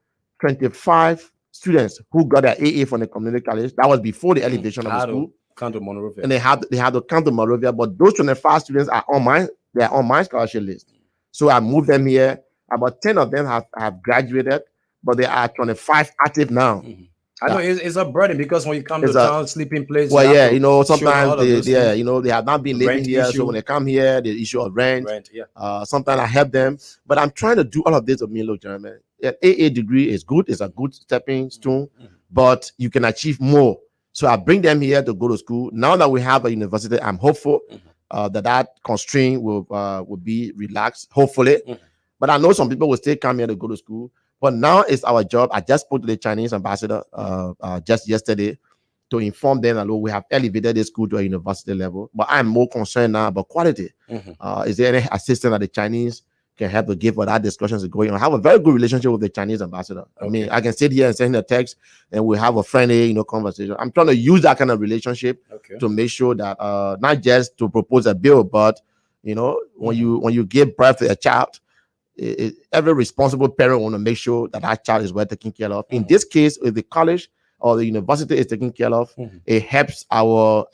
25 students who got their AA from the community college. That was before the elevation of the school. Count to Monrovia. And they had to come to Monrovia. But those 25 students are on my scholarship list. So I moved them here. About 10 of them have graduated, but there are 25 active now. I know it's a burden, because when you come to town, sleeping place. Well, yeah, sometimes they have not been living here. So when they come here, the issue of rent. Sometimes I help them, but I'm trying to do all of this with me. Look, Jeremy, an AA degree is good. It's a good stepping stone, but you can achieve more. So I bring them here to go to school. Now that we have a university, I'm hopeful that constraint will be relaxed, hopefully. But I know some people will still come here to go to school. But now it's our job. I just spoke to the Chinese ambassador just yesterday to inform them that we have elevated the school to a university level. But I'm more concerned now about quality. Is there any assistance that the Chinese can help to give for that discussions is going on? I have a very good relationship with the Chinese ambassador. I mean, I can sit here and send a text and we have a friendly, conversation. I'm trying to use that kind of relationship to make sure that not just to propose a bill, but when you give birth to a child, every responsible parent want to make sure that child is well taken care of. In this case, if the college or the university is taken care of, it helps our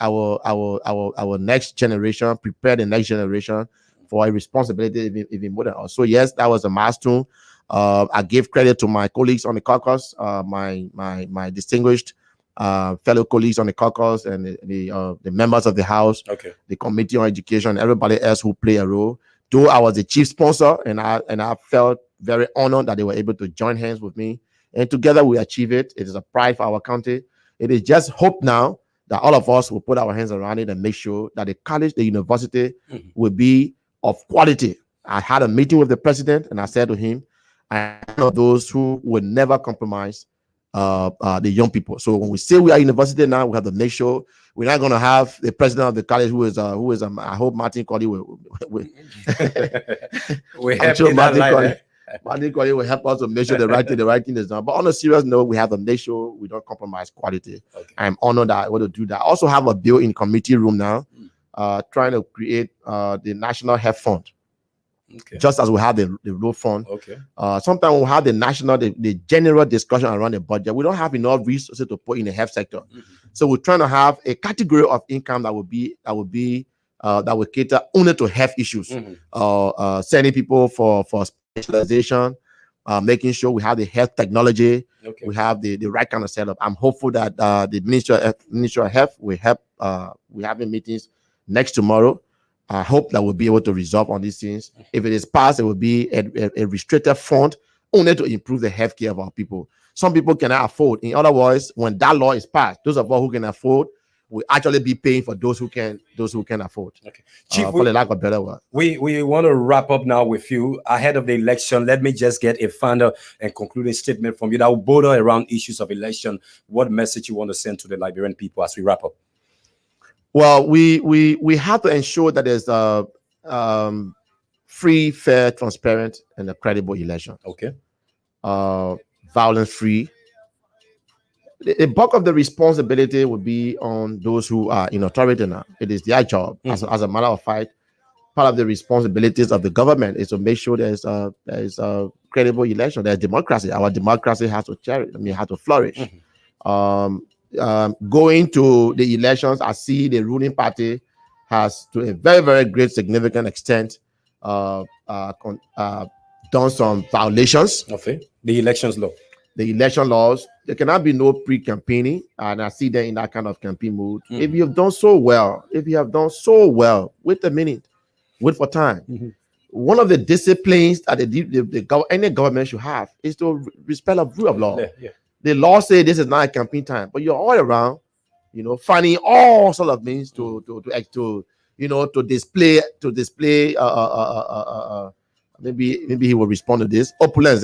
next generation, prepare the next generation for a responsibility even more than us. So yes, that was a milestone. I give credit to my colleagues on the caucus, my distinguished fellow colleagues on the caucus, and the members of the House, the Committee on Education, everybody else who play a role. Though I was the chief sponsor, and I felt very honored that they were able to join hands with me, and together we achieve it. It is a pride for our county. It is just hope now that all of us will put our hands around it and make sure that the college, the university, will be of quality. I had a meeting with the president, and I said to him, I am one of those who will never compromise the young people. So when we say we are university now, we have to make sure we're not going to have the president of the college who is I hope Martin Colley will I'm sure Martin Colley will help us to make sure the right thing is done. But on a serious note, we have to make sure we don't compromise quality. I'm honored that I want to do that. I also have a bill in committee room now, trying to create the National Health Fund. Just as we have the road fund. Sometimes we have the general discussion around the budget. We don't have enough resources to put in the health sector. So we're trying to have a category of income that will cater only to health issues. Sending people for specialization, making sure we have the health technology, we have the right kind of setup. I'm hopeful that the Ministry of Health will help. We're having meetings next tomorrow. I hope that we'll be able to resolve on these things. If it is passed, it will be a restricted fund only to improve the healthcare of our people. Some people cannot afford. In other words, when that law is passed, those of us who can afford will actually be paying for those who can afford. Okay, Chief, for the lack of better word. We want to wrap up now with you ahead of the election. Let me just get a final and concluding statement from you that will border around issues of election. What message you want to send to the Liberian people as we wrap up? Well, we have to ensure that there's a free, fair, transparent, and a credible election. Okay. Violence-free. The bulk of the responsibility will be on those who are in authority now. It is their job. As a matter of fact, part of the responsibilities of the government is to make sure there's a credible election. There's democracy. Our democracy has to has to flourish. Going to the elections, I see the ruling party has, to a very, very great, significant extent, done some violations. Okay. The elections law. The election laws. There cannot be no pre-campaigning, and I see them in that kind of campaign mood. If you have done so well, wait a minute, wait for time. One of the disciplines that any government should have is to respect the rule of law. The law say this is not a campaign time, but you're all around, finding all sort of means to display. Maybe he will respond to this opulence,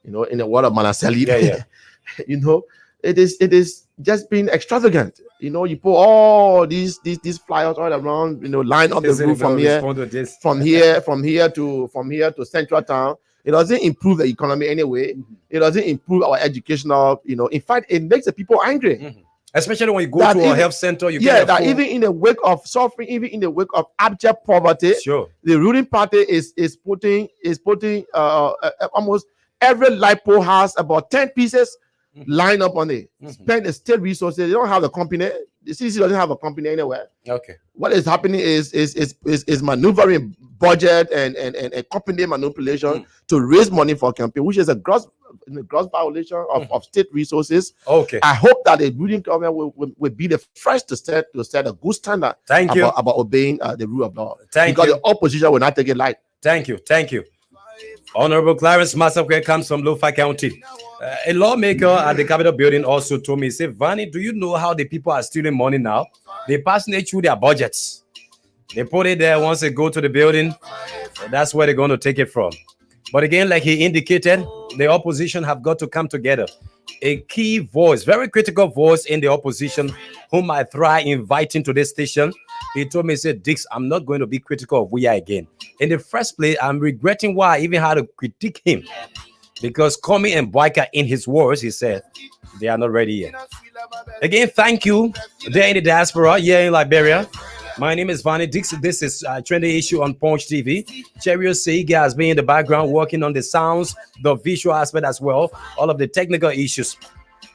in the word of Manaseli. It is just being extravagant. You put all these flyers all around, line up the roof from here to central town. It doesn't improve the economy anyway. It doesn't improve our educational, in fact, it makes the people angry. Especially when you go to a health center, even in the wake of suffering, even in the wake of abject poverty, the ruling party is putting almost every LiPo has about 10 pieces lined up on it. Spend the state resources. They don't have a company. The CDC doesn't have a company anywhere. Okay. What is happening is maneuvering budget and company manipulation to raise money for a campaign, which is a gross violation of state resources. Okay. I hope that the ruling government will be the first to set a good standard about obeying the rule of law. Because the opposition will not take it light. Thank you. Honorable Clarence Masakwe comes from Lofa County. A lawmaker at the Capitol building also told me, he said, Vani, do you know how the people are stealing money now? They passing it through their budgets. They put it there once they go to the building. That's where they're going to take it from. But again, like he indicated, the opposition have got to come together. A key voice, very critical voice in the opposition, whom I try inviting to this station. He told me, he said, Dix, I'm not going to be critical of Weah again. In the first place, I'm regretting why I even had to critique him. Because Comey and Boyka, in his words, he said, they are not ready yet. Again, thank you. There in the diaspora, here in Liberia. My name is Vani Dix. This is Trending Issue on Punch TV. Cherio Seiga has been in the background working on the sounds, the visual aspect as well, all of the technical issues.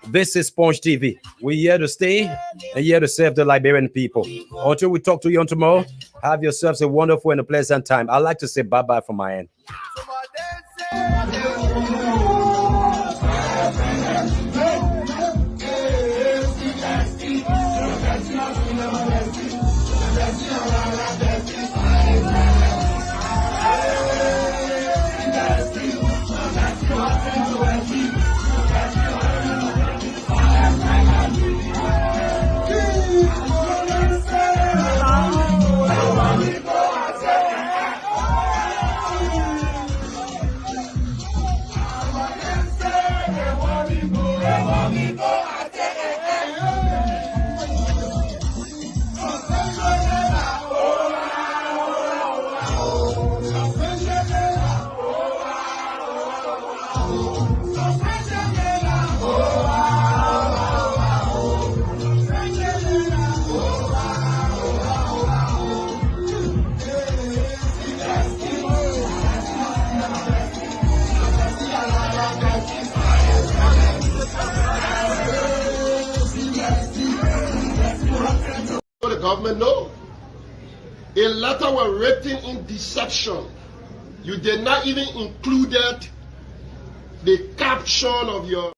This is Punch TV. We're here to stay and here to serve the Liberian people. Until we talk to you on tomorrow, have yourselves a wonderful and a pleasant time. I'd like to say bye-bye from my end. Government, no. A letter was written in deception. You did not even include the caption of your